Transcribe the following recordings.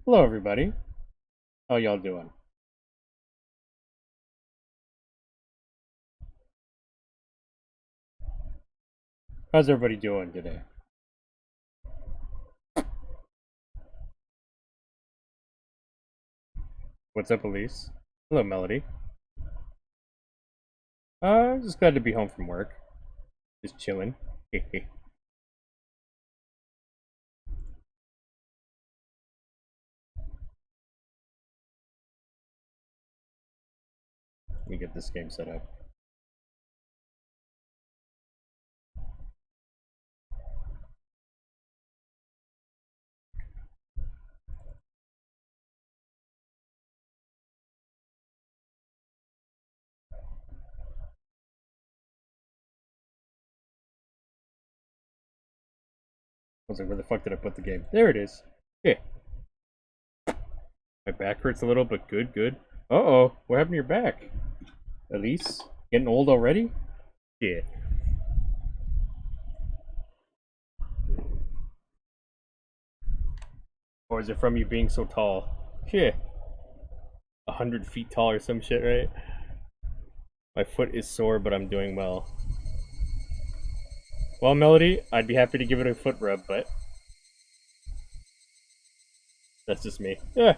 Hello, everybody. How y'all doing? How's everybody doing today? What's up, Elise? Hello, Melody. Just glad to be home from work. Just chilling. Let me get this game set up. I was like, where the fuck did I put the game? There it is. Yeah. My back hurts a little, but good, good. Uh-oh, what happened to your back? Elise? Getting old already? Yeah. Or is it from you being so tall? Yeah. 100 feet tall or some shit, right? My foot is sore, but I'm doing well. Well, Melody, I'd be happy to give it a foot rub, but that's just me. Yeah.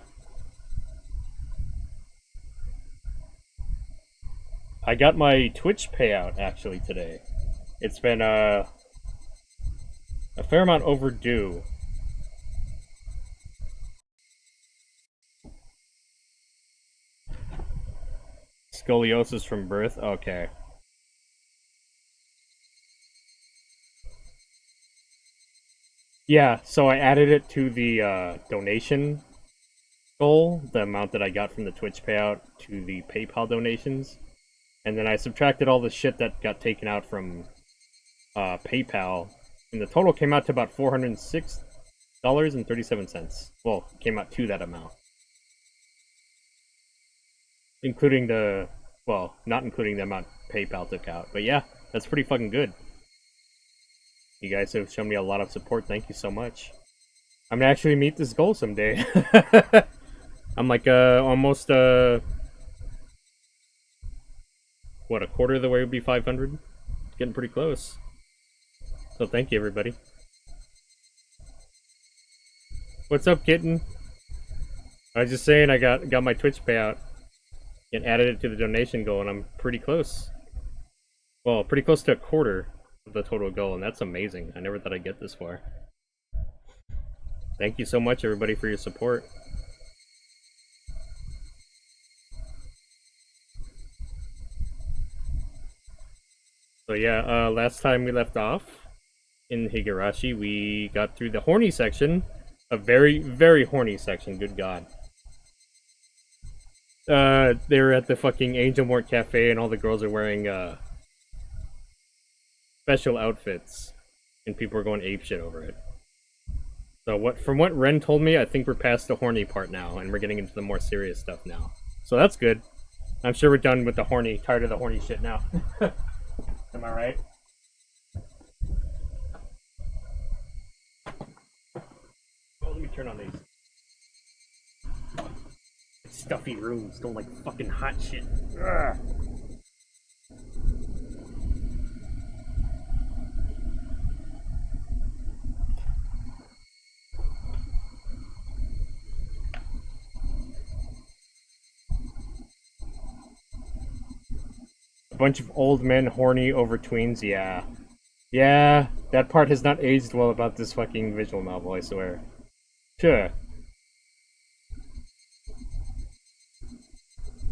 I got my Twitch payout actually today. It's been a fair amount overdue. Scoliosis from birth? Okay. Yeah, so I added it to the donation goal, the amount that I got from the Twitch payout, to the PayPal donations. And then I subtracted all the shit that got taken out from PayPal. And the total came out to about $406.37. Well, came out to that amount. Including the, well, not including the amount PayPal took out. But yeah, that's pretty fucking good. You guys have shown me a lot of support. Thank you so much. I'm gonna actually meet this goal someday. I'm like almost what, a quarter of the way would be 500. Getting pretty close. So thank you, everybody. What's up, kitten? I was just saying I got my Twitch payout and added it to the donation goal, and I'm pretty close. Well, pretty close to a quarter of the total goal, and that's amazing. I never thought I'd get this far. Thank you so much, everybody, for your support. So yeah, last time we left off in Higurashi, we got through the horny section. A very, very horny section, good god. They were at the fucking Angel Mort Cafe, and all the girls are wearing, special outfits, and people are going apeshit over it. So from what Ren told me, I think we're past the horny part now, and we're getting into the more serious stuff now. So that's good. I'm sure we're done with the horny, tired of the horny shit now. Am I right? Oh, let me turn on these. Stuffy rooms don't like fucking hot shit. Ugh. A bunch of old men horny over tweens, yeah. Yeah, that part has not aged well about this fucking visual novel, I swear. Sure.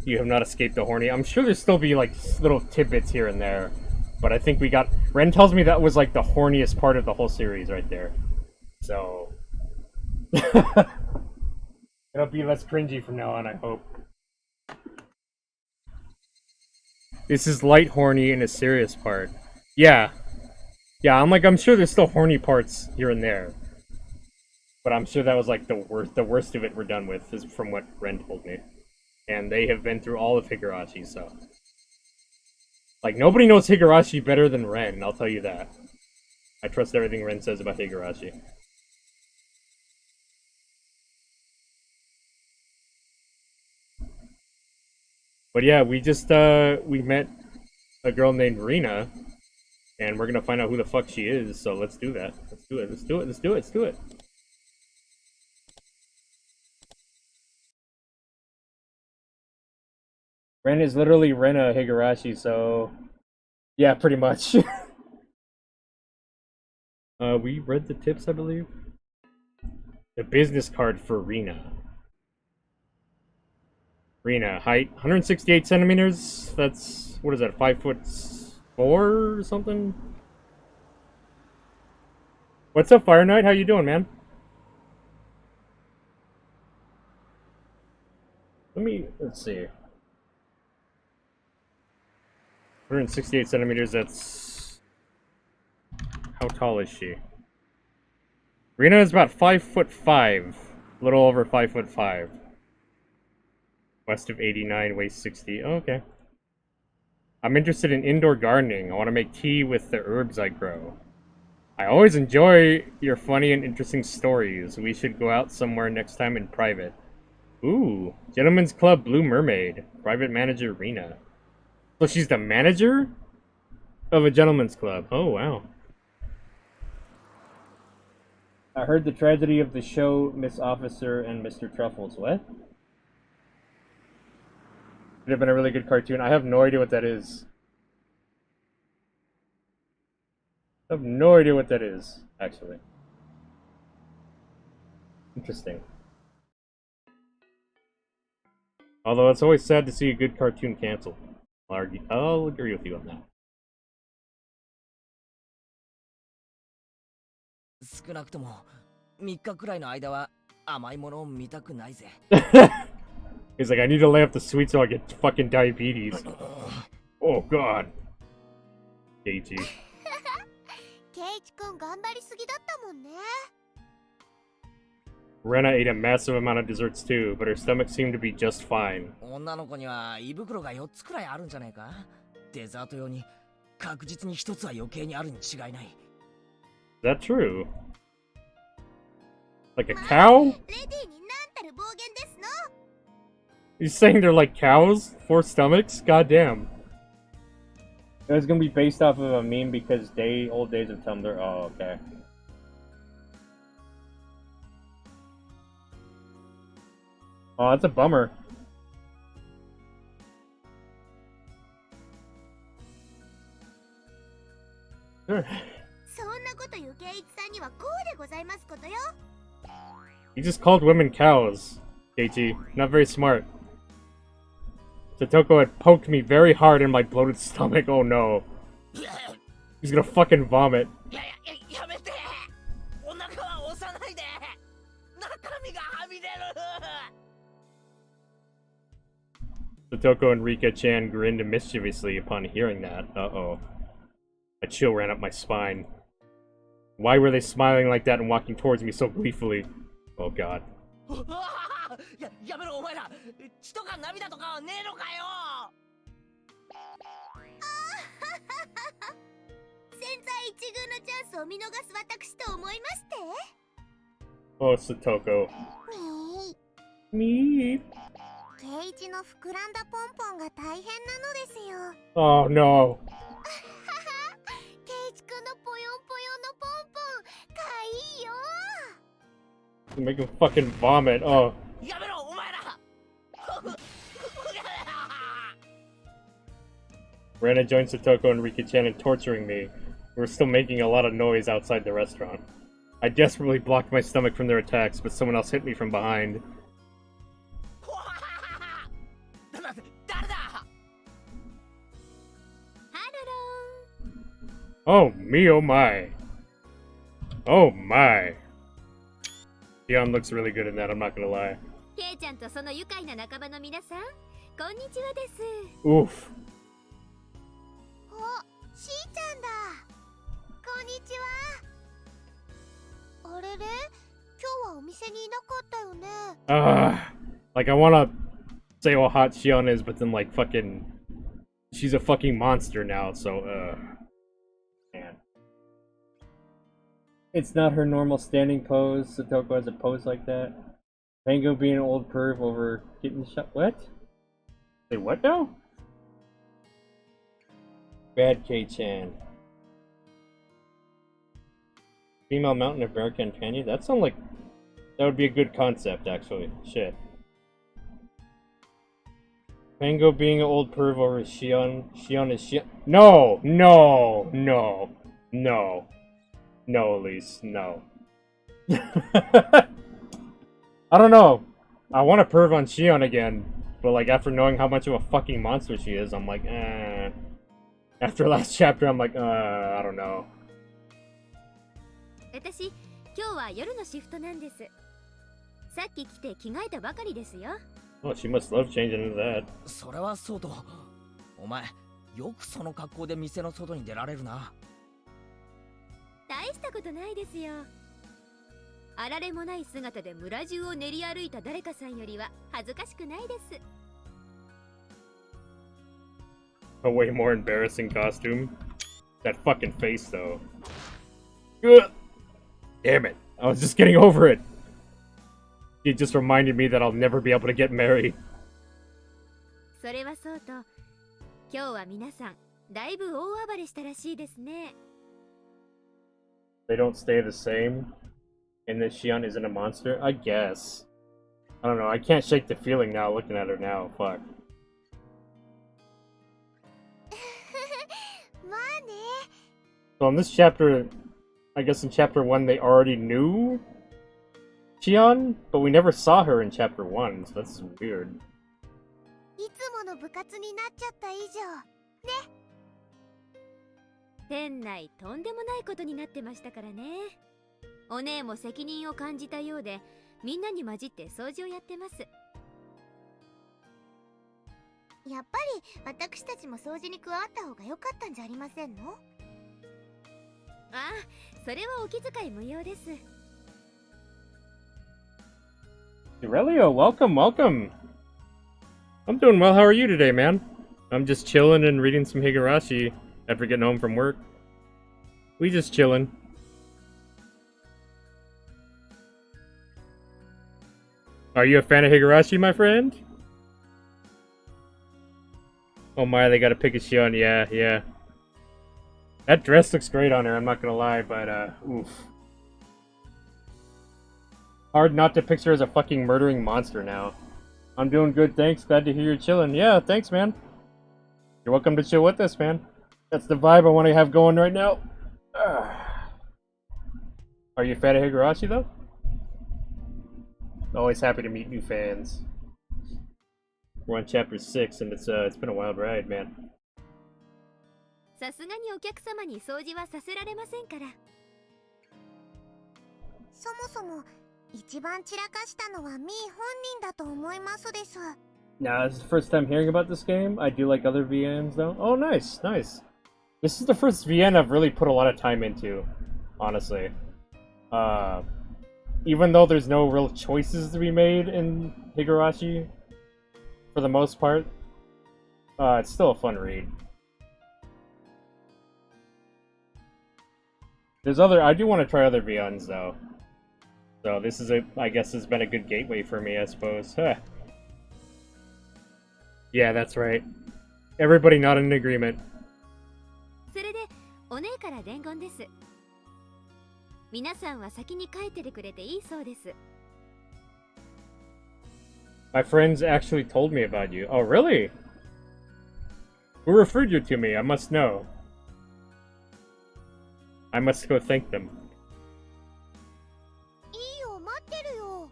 You have not escaped the horny. I'm sure there's still be like little tidbits here and there, but I think we got. Ren tells me that was like the horniest part of the whole series right there. So it'll be less cringy from now on, I hope. This is light horny in a serious part. Yeah. Yeah, I'm sure there's still horny parts here and there. But I'm sure that was like the worst of it we're done with, is from what Ren told me. And they have been through all of Higurashi, so. Like, nobody knows Higurashi better than Ren, I'll tell you that. I trust everything Ren says about Higurashi. But yeah, we just we met a girl named Rena, and we're gonna find out who the fuck she is. So let's do that. Let's do it. Let's do it. Let's do it. Let's do it. Rena is literally Rena Higurashi, so yeah, pretty much. We read the tips, I believe. The business card for Rena. Rena, height 168 centimeters. That's, what is that, 5'4" or something? What's up, Fire Knight? How you doing, man? Let's see. 168 centimeters, that's... How tall is she? Rena is about 5'5". A little over 5'5". West of 89, weighs 60. Oh, okay. I'm interested in indoor gardening. I want to make tea with the herbs I grow. I always enjoy your funny and interesting stories. We should go out somewhere next time in private. Ooh, Gentlemen's Club Blue Mermaid. Private manager Rena. So she's the manager of a gentleman's club. Oh, wow. I heard the tragedy of the show, Miss Officer and Mr. Truffles. What? Would have been a really good cartoon. I have no idea what that is. I have no idea what that is, actually. Interesting. Although it's always sad to see a good cartoon canceled. I'll agree with you on that. 少なくとも3日くらいの間は甘いものを見たくないぜ。He's like, I need to lay off the sweets or I get fucking diabetes. Oh god. Keiichi. Keiichi-kun 頑張りすぎだったもんね。Rena ate a massive amount of desserts too, but her stomach seemed to be just fine. 女の子には胃袋が4つくらいあるんじゃないか？デザート用に確実に1つは余計にあるに違いない。 Is that true? Like a cow? He's saying they're like cows? 4 stomachs? Goddamn. It was gonna be based off of a meme because old days of Tumblr. Oh, okay. Oh, that's a bummer. Sure. He just called women cows, Keiichi. Not very smart. Satoko had poked me very hard in my bloated stomach. Oh no. He's gonna fucking vomit. Satoko and Rika-chan grinned mischievously upon hearing that. Uh-oh. A chill ran up my spine. Why were they smiling like that and walking towards me so gleefully? Oh god. Oh, Satoko. Me. Oh no. Make him fucking vomit. Oh. Rena joined Satoko and Rika-chan in torturing me. We were still making a lot of noise outside the restaurant. I desperately blocked my stomach from their attacks, but someone else hit me from behind. Oh me, oh my. Oh my. Dion looks really good in that, I'm not gonna lie. Oof. Like I wanna say how hot Shion is, but then like fucking... She's a fucking monster now, so man. It's not her normal standing pose. Satoko has a pose like that. Pango being an old perv over getting shot. What? Say what now? Bad K-chan. Female Mountain American Canyon? That sounds like... That would be a good concept, actually. Shit. Mango being an old perv over Shion. Shion is Shion. No! No! No! No. No, Elise. No. I don't know. I want to perv on Shion again. But, like, after knowing how much of a fucking monster she is, I'm like, eh. After last chapter, I'm like, I don't know. 私、今日は夜のシフトなんです。さっき来て着替えたばかりですよ。Oh, she must love changing into that. それはそうと。お前、よくその格好で店の外に出られるな。大したことないですよ。あられもない姿で村中を練り歩いた誰かさんよりは恥ずかしくないです。A way more embarrassing costume. That fucking face, though. Ugh. Damn it. I was just getting over it. It just reminded me that I'll never be able to get married. それはそうと、今日は皆さん、だいぶ大暴れしたらしいですね。They don't stay the same. And that Shion isn't a monster? I guess. I don't know. I can't shake the feeling now looking at her now. Fuck. まあね。So in this chapter, I guess in chapter 1 they already knew Shion, but we never saw her in chapter 1, so that's weird. いつもの部活になっちゃった以上、ね。店内とんでもないことになってましたからね。お姉も責任を感じたようで、みんなに混じって掃除をやってます。やっぱり私たちも掃除に加わった方が良かったんじゃありませんの？ああ、それはお気遣い無用です。Aurelio, welcome, welcome. I'm doing well. How are you today, man? I'm just chilling and reading some Higurashi after getting home from work. We just chilling. Are you a fan of Higurashi, my friend? Oh my, they got a pick of Shion. Yeah, yeah. That dress looks great on her, I'm not gonna lie, but, oof. Hard not to picture her as a fucking murdering monster now. I'm doing good, thanks. Glad to hear you're chilling. Yeah, thanks, man. You're welcome to chill with us, man. That's the vibe I want to have going right now. Are you a fan of Higurashi, though? Always happy to meet new fans. We're on chapter 6, and it's been a wild ride, man. さすがにお客様に掃除はさせられませんから。そもそも一番散らかしたのはミー本人だと思いますです。Nah, this is the first time hearing about this game. I do like other VNs, though. Oh, nice, nice. This is the first VN I've really put a lot of time into, honestly. Even though there's no real choices to be made in Higurashi, for the most part, it's still a fun read. I do want to try other VNs, though. So this is I guess has been a good gateway for me, I suppose. Yeah, that's right. Everybody not in agreement. それでお姉から伝言です。皆さんは先に帰っててくれていいそうです。My friends actually told me about you. Oh, really? Who referred you to me? I must know. I must go thank them. いいよ、待ってるよ。ね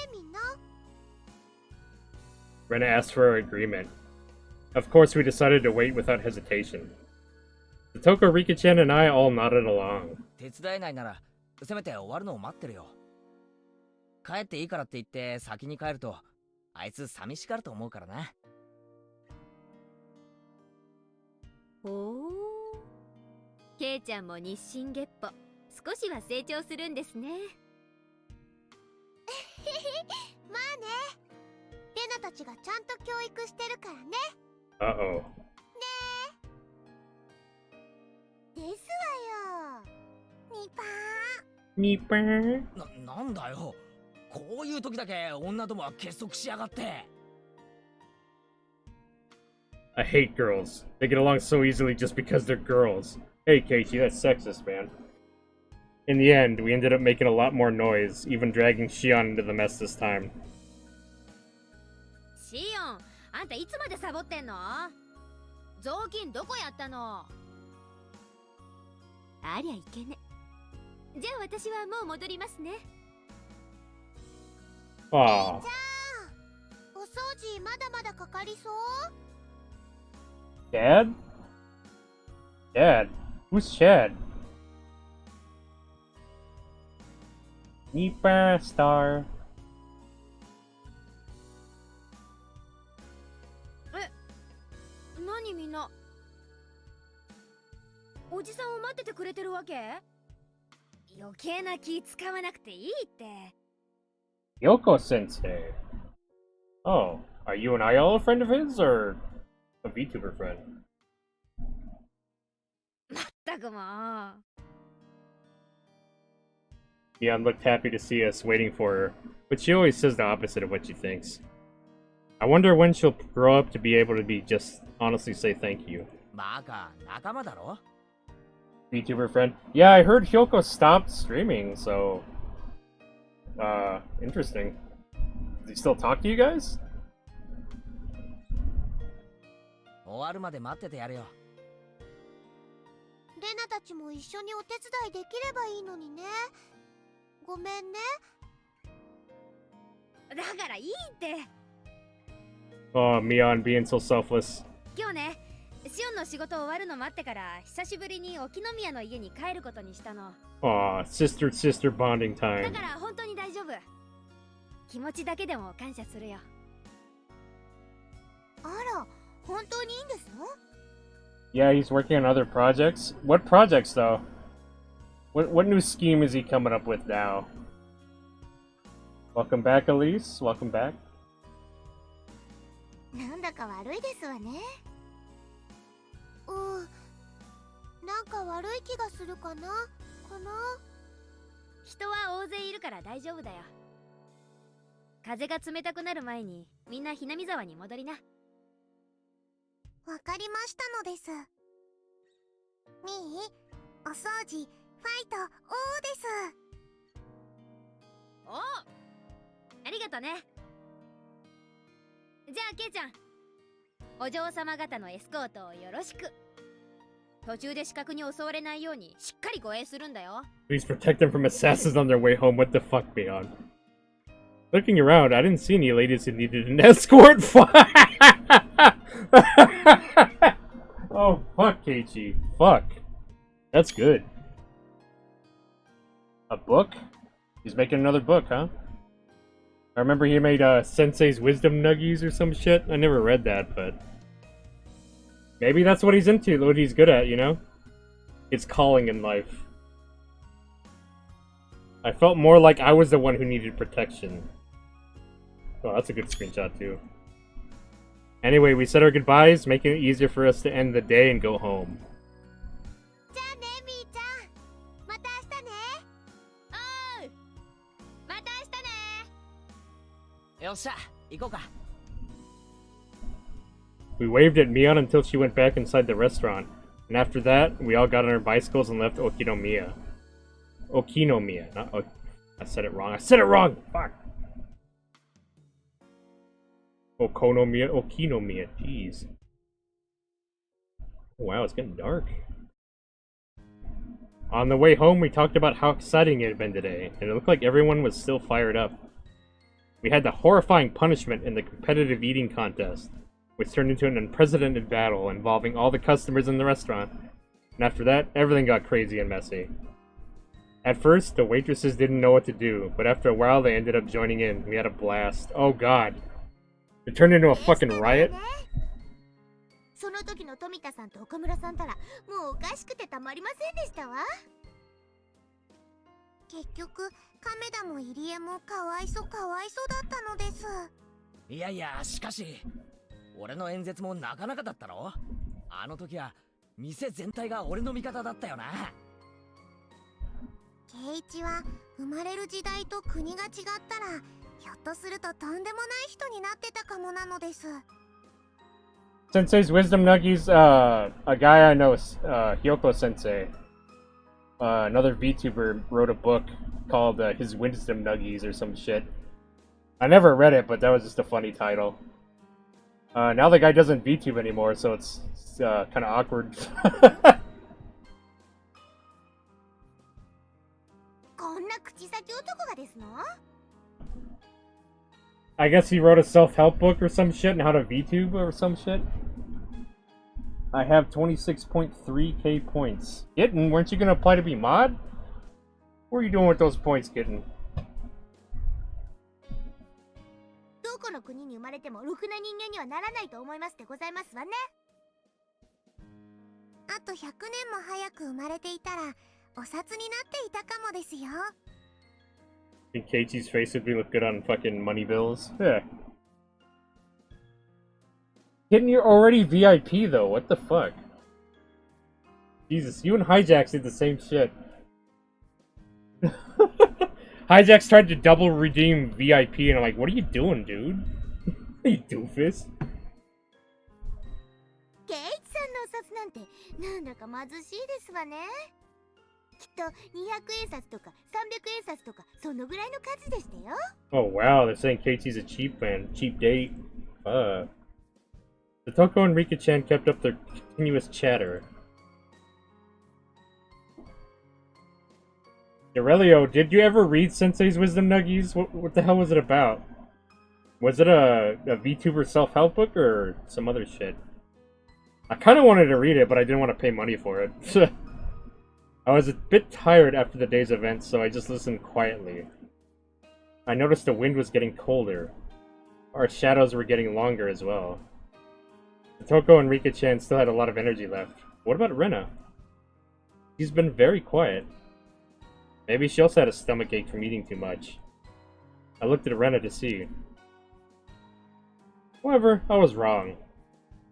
えみんな。Rena asked for our agreement. Of course, we decided to wait without hesitation. Toko, Rika-chan, and I all nodded along. 手伝えないなら、せめて終わるのを待ってるよ。帰っていいからって言って先に帰ると、あいつ寂しがると思うからな。ほう。ケイちゃんも日進月歩、少しは成長するんですね。まあね。レナたちがちゃんと教育してるからね。Uh-oh. ですわよ。ニパー。ニパー。なんだよ。こういう時だけ女どもは結束しやがって。I hate girls. They get along so easily just because they're girls. Hey, Keiichi, that's sexist, man. In the end, we ended up making a lot more noise, even dragging Shion into the mess this time. シオン、あんたいつまでサボってんの？雑巾どこやったの？ありゃいけね。じゃあ私はもう戻りますね。ああ。お掃除まだまだかかりそう？ Dad? Dad? Who's Chad? Nipa Star. 何みんな。おじさんを待っててくれてるわけ？余計な気使わなくていいって。Yoko Sensei. Oh, are you and Ayala a friend of his, or a VTuber friend? まったくもう。Mion looked happy to see us waiting for her, but she always says the opposite of what she thinks. I wonder when she'll grow up to be able to just honestly say thank you. バカ、仲間だろ？ VTuber friend? Yeah, I heard Hyoko stopped streaming, so... interesting. Does he still talk to you guys? 終わるまで待っててやるよ。レナたちも一緒にお手伝いできればいいのにね。ごめんね。だからいいって。Oh, Mion being so selfless. 今日ね、シオンの仕事終わるの待ってから久しぶりに沖宮の家に帰ることにしたの。Aw, sister bonding だ time. から本当に大丈夫。気持ちだけでも感謝するよ。あら、本当にいいんですの？ Yeah, he's working on other projects. What projects, though? What new scheme is he coming up with now? Welcome back, Elise. Welcome back. なんだか悪いですわね。なんか悪い気がするかな。人は大勢いるから大丈夫だよ。風が冷たくなる前にみんなひなみ沢に戻りな。わかりましたのです。みー、お掃除、ファイト、おーです。お、ありがとね。じゃあケイちゃん、お嬢様方のエスコートをよろしく。途中で死角に襲われないようにしっかり護衛するんだよ。Please protect them from assassins on their way home. What the fuck, Beyond? Looking around, I didn't see any ladies who needed an escort. Oh, fuck, Keiichi. Fuck. That's good. A book? He's making another book, huh? I remember he made Sensei's Wisdom Nuggies or some shit. I never read that, but... maybe that's what he's into, what he's good at, you know? It's calling in life. I felt more like I was the one who needed protection. Oh, that's a good screenshot, too. Anyway, we said our goodbyes, making it easier for us to end the day and go home. じゃあね、みーちゃん。また明日ね。おう。また明日ね。よっしゃ、行こうか。We waved at Mion until she went back inside the restaurant, and after that, we all got on our bicycles and left Okinomiya. Okinomiya, not I said it wrong. I said it wrong! Fuck! Okinomiya, jeez. Oh, wow, it's getting dark. On the way home, we talked about how exciting it had been today, and it looked like everyone was still fired up. We had the horrifying punishment in the competitive eating contest, which turned into an unprecedented battle involving all the customers in the restaurant. And after that, everything got crazy and messy. At first, the waitresses didn't know what to do, but after a while they ended up joining in. We had a blast. Oh god. It turned into a fucking riot? その時の富田さんと岡村さんたらもうおかしくてたまりませんでしたわ。結局、亀田も入江もかわいそうだったのです。いやいや、しかし俺の演説もなかなかだったろ。あの時は店全体が俺の味方だったよな。圭一は生まれる時代と国が違ったらひょっとするととんでもない人になってたかもなのです。Sensei's wisdom nuggies, a guy I know, Hyoko Sensei, another VTuber, wrote a book called his wisdom nuggies or some shit. I never read it, but that was just a funny title. Now the guy doesn't VTube anymore, so it's kind of awkward. I guess he wrote a self-help book or some shit on how to VTube or some shit. I have 26.3k points. Gitten, weren't you gonna apply to be mod? What are you doing with those points, Gitten? どこの国に生まれてもろくな人間にはならないと思いますでございますわね。あと100年も早く生まれていたらお札になっていたかもですよ。I think Keiichi's face would be look good on fucking money bills. Yeah. Gitten, you're already VIP though. What the fuck? Jesus, you and Hijax did the same shit. Hijax tried to double redeem VIP, and I'm like, what are you doing, dude? You doofus. ケイチさんのお札なんてなんだか貧しいですわね。きっと200円札とか300円札とかそのぐらいの数でしたよ。Oh wow, they're saying Keiichi's a cheap man, cheap date. Totoko and Rika-chan kept up their continuous chatter. Aurelio, did you ever read Sensei's Wisdom Nuggies? What the hell was it about? Was it a VTuber self-help book or some other shit? I kind of wanted to read it, but I didn't want to pay money for it. I was a bit tired after the day's events, so I just listened quietly. I noticed the wind was getting colder. Our shadows were getting longer as well. Totoko and Rika-chan still had a lot of energy left. What about Rena? She's been very quiet. Maybe she also had a stomachache from eating too much. I looked at Rena to see. However, I was wrong.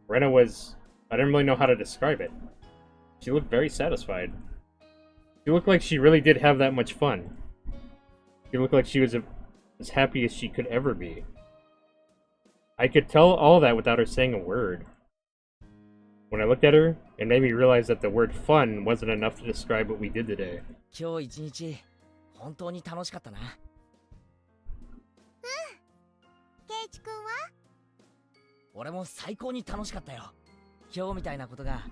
Rena was... I didn't really know how to describe it. She looked very satisfied. She looked like she really did have that much fun. She looked like she was as happy as she could ever be. I could tell all that without her saying a word. When I looked at her, it made me realize that the word fun wasn't enough to describe what we did today. 今日一日本当に楽しかったな。ケイチ君は？俺も最高に楽しかったよ。今日みたいなことが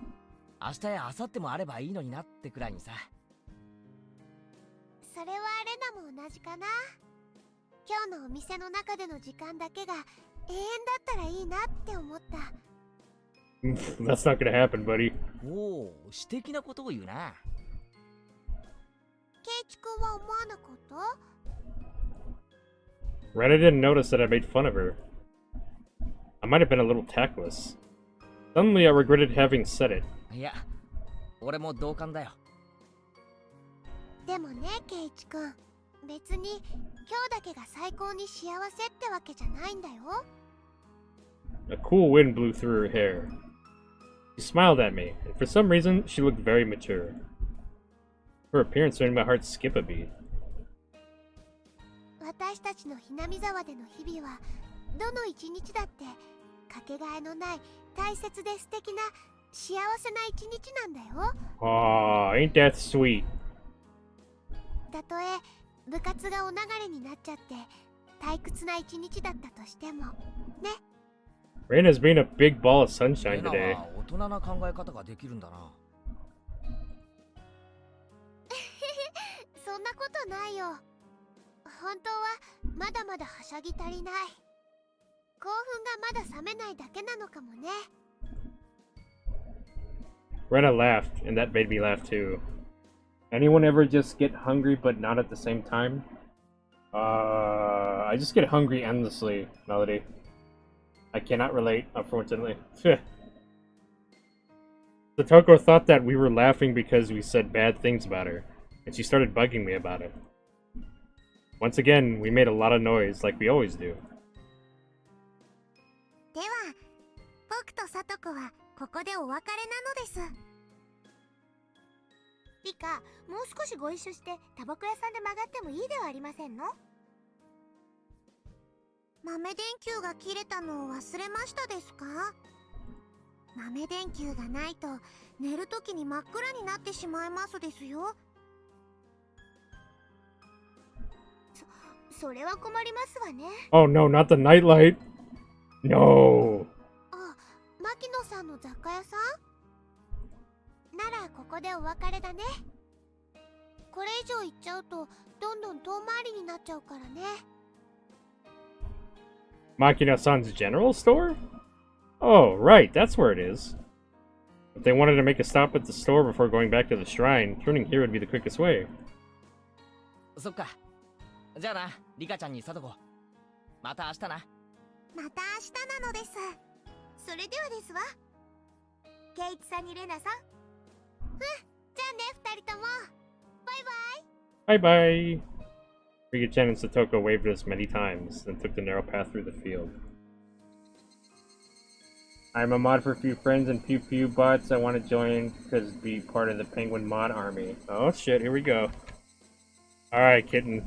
明日や明後日もあればいいのになってくらいにさ。それはレナも同じかな。今日のお店の中での時間だけが永遠だったらいいなって思った。That's not gonna happen, buddy. おお、詩的なことを言うな。ケイチ君は思わなかった？ Rena didn't notice that I made fun of her. I might have been a little tactless. Suddenly I regretted having said it. いや、俺も同感だよ。でもね、ケイチ君、別に今日だけが最高に幸せってわけじゃないんだよ。A cool wind blew through her hair. She smiled at me, and for some reason, she looked very mature. Her appearance made my heart skip a beat. 私たちのひなみ沢での日々は、どの一日だってかけがえのない大切で素敵な幸せな一日なんだよ。Aw, ain't that sweet? たとえ部活がお流れになっちゃって退屈な一日だったとしてもね。Rena's being a big ball of sunshine レナ today. は大人な考え方ができるんだな。そんなことないよ。本当はまだまだはしゃぎ足りない。興奮がまだ冷めないだけなのかもね。Rena laughed, and that made me laugh too. Anyone ever just get hungry but not at the same time? I just get hungry endlessly, Melody. I cannot relate, unfortunately. Totoko thought that we were laughing because we said bad things about her, and she started bugging me about it. Once again, we made a lot of noise, like we always do. では、僕とサトコはここでお別れなのです。リカ、もう少しご一緒してタバコ屋さんで曲がってもいいではありませんの？豆電球が切れたのを忘れましたですか？豆電球がないと寝るときに真っ暗になってしまいますですよ。それは困りますわね。Oh no, not the nightlight. No. あ、牧野さんの雑貨屋さんならここでお別れだね。これ以上行っちゃうとどんどん遠回りになっちゃうからね。Makina-san's general store? Oh, right, that's where it is. If they wanted to make a stop at the store before going back to the shrine, turning here would be the quickest way. そっか。じゃあな、リカちゃんにさとこ。また明日な。また明日なのです。それではですわ。ケイチさんにレナさん。じゃあね、二人とも。バイバイ。 Bye bye! Rika-chan and Satoko waved at us many times, then took the narrow path through the field. I'm a mod for a few friends and pew pew bots. I want to join because be part of the penguin mod army. Oh shit, here we go. Alright, kitten.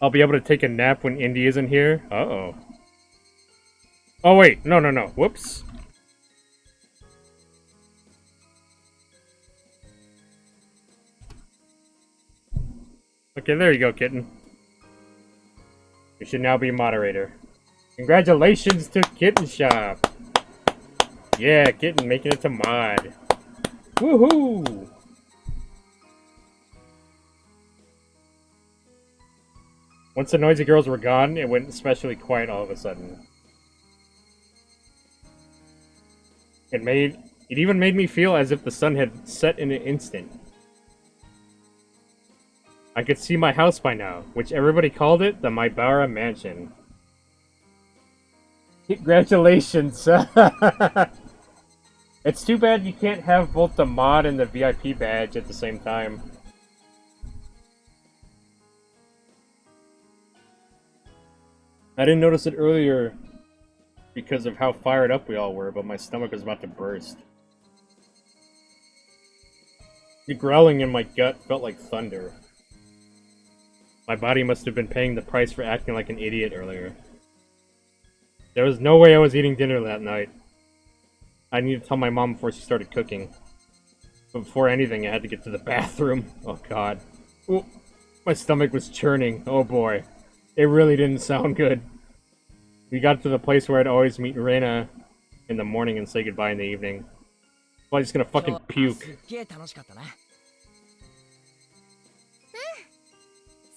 I'll be able to take a nap when Indy isn't here? Uh-oh. Oh, wait. No. Whoops. Okay, there you go, kitten. You should now be moderator. Congratulations to Kitten Shop! Yeah, Kitten making it to mod. Woohoo! Once the noisy girls were gone, it went especially quiet all of a sudden. It even made me feel as if the sun had set in an instant. I could see my house by now, which everybody called it the Maibara Mansion. Congratulations! It's too bad you can't have both the mod and the VIP badge at the same time. I didn't notice it earlier because of how fired up we all were, but my stomach was about to burst. The growling in my gut felt like thunder. My body must have been paying the price for acting like an idiot earlier. There was no way I was eating dinner that night. I needed to tell my mom before she started cooking. But before anything, I had to get to the bathroom. Oh god. Ooh, my stomach was churning. Oh boy. It really didn't sound good. We got to the place where I'd always meet Rena in the morning and say goodbye in the evening. Well, I'm just gonna fucking puke. すっげえ楽しかったな。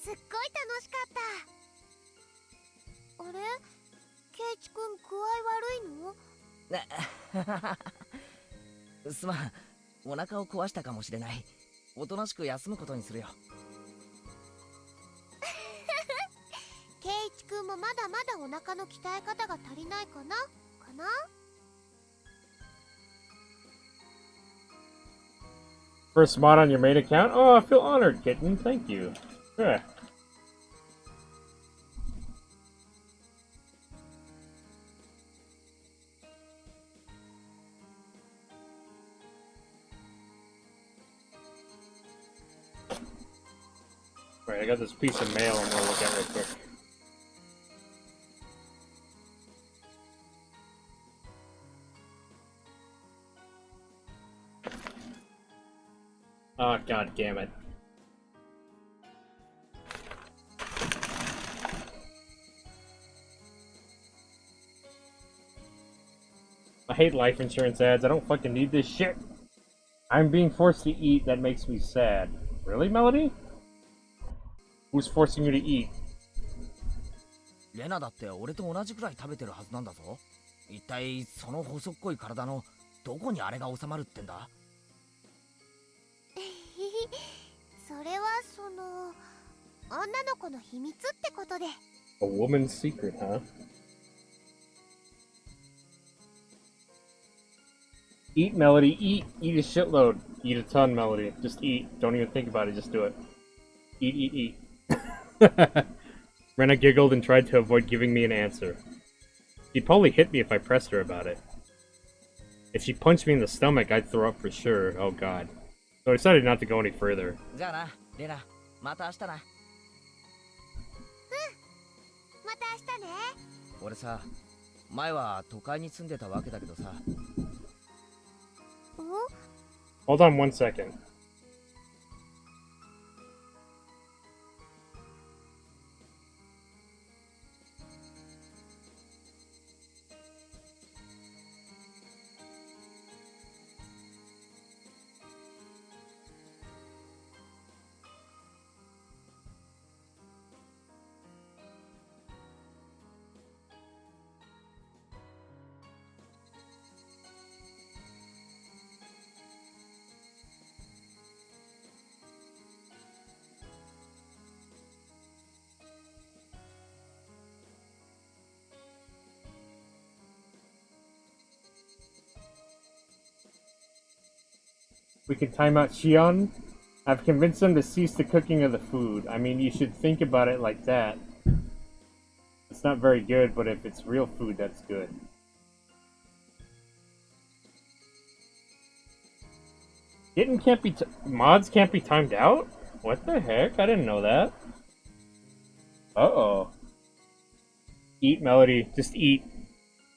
すっごい楽しかった。あれ、ケイチくん具合悪いの？すまん、お腹を壊したかもしれない。おとなしく休むことにするよ。ケイチくんもまだまだお腹の鍛え方が足りないかな？First mod on your main account? Oh, I feel honored, kitten. Thank you. Yeah. Alright, I got this piece of mail I'm gonna look at real quick. Oh, god damn it. I hate life insurance ads. I don't fucking need this shit. I'm being forced to eat. That makes me sad. Really, Melody? Who's forcing you to eat? レナだって俺と同じくらい食べてるはずなんだぞ。一体その細っこい体のどこにあれが収まるってんだ？それはその女の子の秘密ってことで。A woman's secret, huh? Eat, Melody, eat! Eat a shitload. Eat a ton, Melody. Just eat. Don't even think about it, just do it. Eat, eat. Rena giggled and tried to avoid giving me an answer. She'd probably hit me if I pressed her about it. If she punched me in the stomach, I'd throw up for sure. Oh god. So I decided not to go any further. じゃあな、レナ。また明日な。また明日ね。俺さ、前は都会に住んでたわけだけどさ。お Hold on 1 second. We can time out Shion. I've convinced them to cease the cooking of the food. I mean, you should think about it like that. It's not very good, but if it's real food, that's good. Mods can't be timed out? What the heck? I didn't know that. Uh-oh. Eat, Melody. Just eat.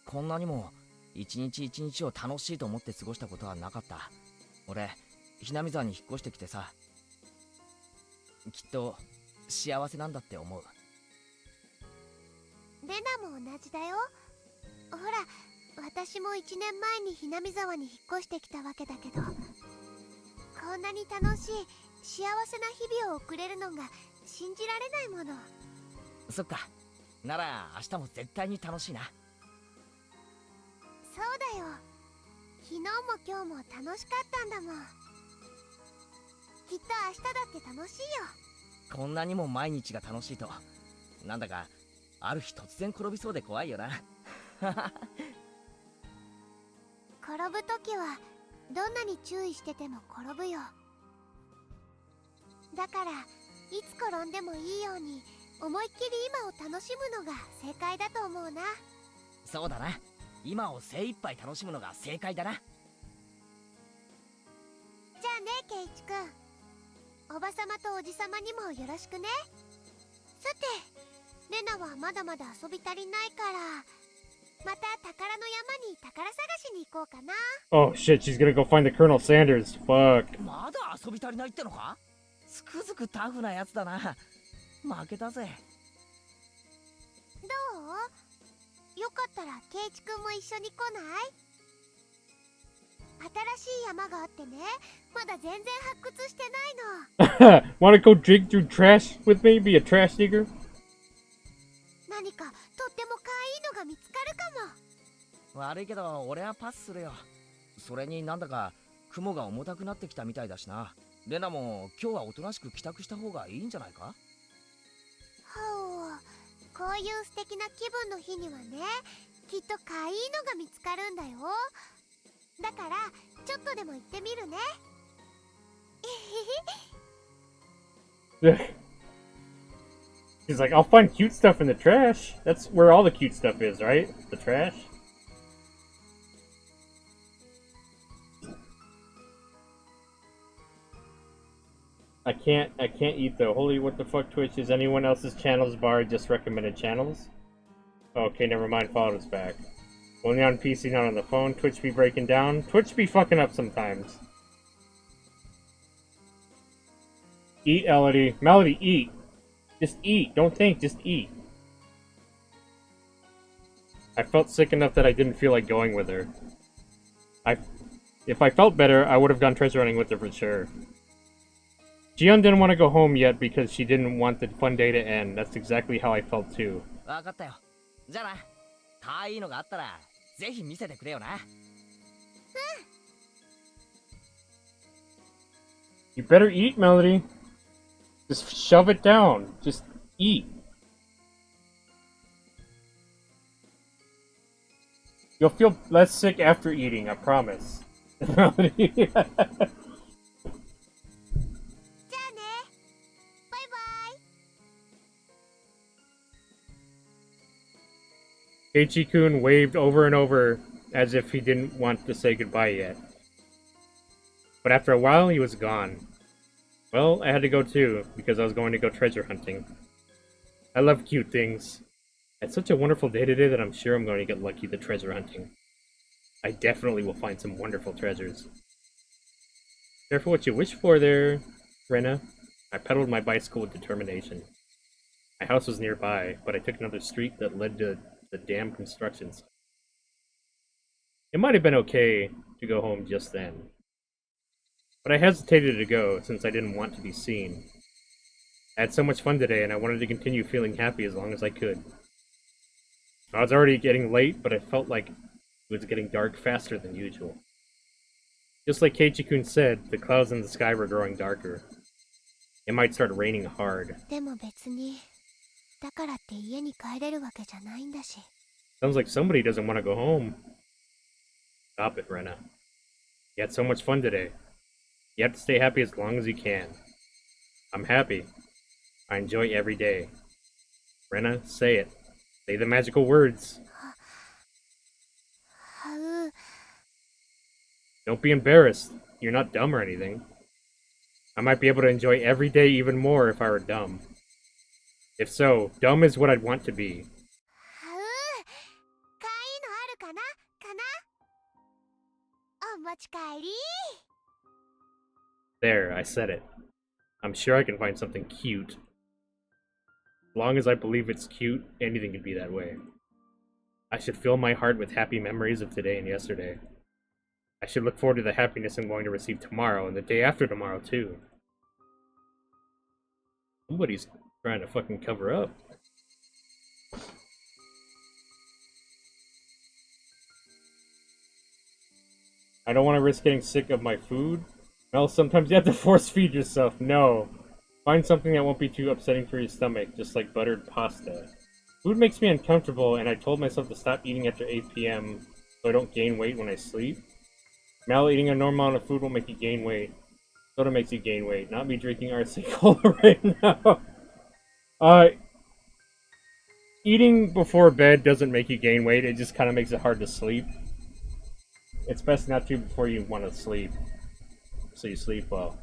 こんなにも一日一日を楽しいと思って過ごしたことはなかった。俺、ひなみ沢に引っ越してきてさ、きっと幸せなんだって思う。レナも同じだよ。ほら、私も1年前にひなみ沢に引っ越してきたわけだけど、こんなに楽しい幸せな日々を送れるのが信じられないもの。そっか。なら明日も絶対に楽しいな。そうだよ。昨日も今日も楽しかったんだもん。きっと明日だって楽しいよ。こんなにも毎日が楽しいと、なんだかある日突然転びそうで怖いよな。転ぶときはどんなに注意してても転ぶよ。だからいつ転んでもいいように思いっきり今を楽しむのが正解だと思うな。そうだな。今を精一杯楽しむのが正解だな。じゃあね、ケイチくん。おばさまとおじさまにもよろしくね。さて、レナはまだまだ遊び足りないから、また宝の山に宝探しに行こうかな。Oh shit, she's gonna go find the Colonel Sanders. Fuck. まだ遊び足りないってのか？つくづくタフなやつだな。負けたぜ。どう？よかったらケイチくんも一緒に来ない？新しい山があってね、まだ全然発掘してないの。Wanna go dig through trash with me? Be a trash digger? 何かとっても可愛いのが見つかるかも。悪いけど俺はパスするよ。それになんだか雲が重たくなってきたみたいだしな。レナも今日はおとなしく帰宅した方がいいんじゃないか？ほう、こういう素敵な気分の日にはね、きっと可愛いのが見つかるんだよ。だからちょっとでも行ってみるね。He's like, I'll find cute stuff in the trash. That's where all the cute stuff is, right? The trash? I can't eat the holy what the fuck Twitch. Is anyone else's channels barred just recommended channels? Okay, never mind, followed us back. Only on PC, not on the phone. Twitch be breaking down. Twitch be fucking up sometimes. Eat, Elodie. Melody, eat. Just eat. Don't think, just eat. I felt sick enough that I didn't feel like going with her. If I felt better, I would have gone treasure hunting with her for sure. Jiyeon didn't want to go home yet because she didn't want the fun day to end. That's exactly how I felt too. わかったよ。じゃあな。可愛いのがあったらぜひ見せてくれよな。You better eat, Melody. Just shove it down. Just eat. You'll feel less sick after eating, I promise. Melody. じゃあね。バイバイ。Keiichi-kun waved over and over as if he didn't want to say goodbye yet. But after a while, he was gone. Well, I had to go too, because I was going to go treasure hunting. I love cute things. It's such a wonderful day today that I'm sure I'm going to get lucky the treasure hunting. I definitely will find some wonderful treasures. Careful what you wish for there, Rena. I pedaled my bicycle with determination. My house was nearby, but I took another street that led to the damn construction site. It might have been okay to go home just then, but I hesitated to go since I didn't want to be seen. I had so much fun today and I wanted to continue feeling happy as long as I could. I was already getting late, but I felt like it was getting dark faster than usual. Just like Keiichi-kun said, the clouds in the sky were growing darker. It might start raining hard. でも別にだからって家に帰れるわけじゃないんだし。 Sounds like somebody doesn't want to go home. Stop it, Rena. You had so much fun today. You have to stay happy as long as you can. I'm happy. I enjoy every day. Rena, say it. Say the magical words. Don't be embarrassed. You're not dumb or anything. I might be able to enjoy every day even more if I were dumb. If so, dumb is what I'd want to be. There, I said it. I'm sure I can find something cute. As long as I believe it's cute, anything can be that way. I should fill my heart with happy memories of today and yesterday. I should look forward to the happiness I'm going to receive tomorrow and the day after tomorrow, too. Somebody's trying to fucking cover up. I don't want to risk getting sick of my food. Well, sometimes you have to force feed yourself. No. Find something that won't be too upsetting for your stomach, just like buttered pasta. Food makes me uncomfortable, and I told myself to stop eating after 8 p.m. so I don't gain weight when I sleep. Mal, eating a normal amount of food will make you gain weight. Soda makes you gain weight, not me drinking RC Cola right now. Eating before bed doesn't make you gain weight, it just kind of makes it hard to sleep. It's best not to before you want to sleep, so you sleep well.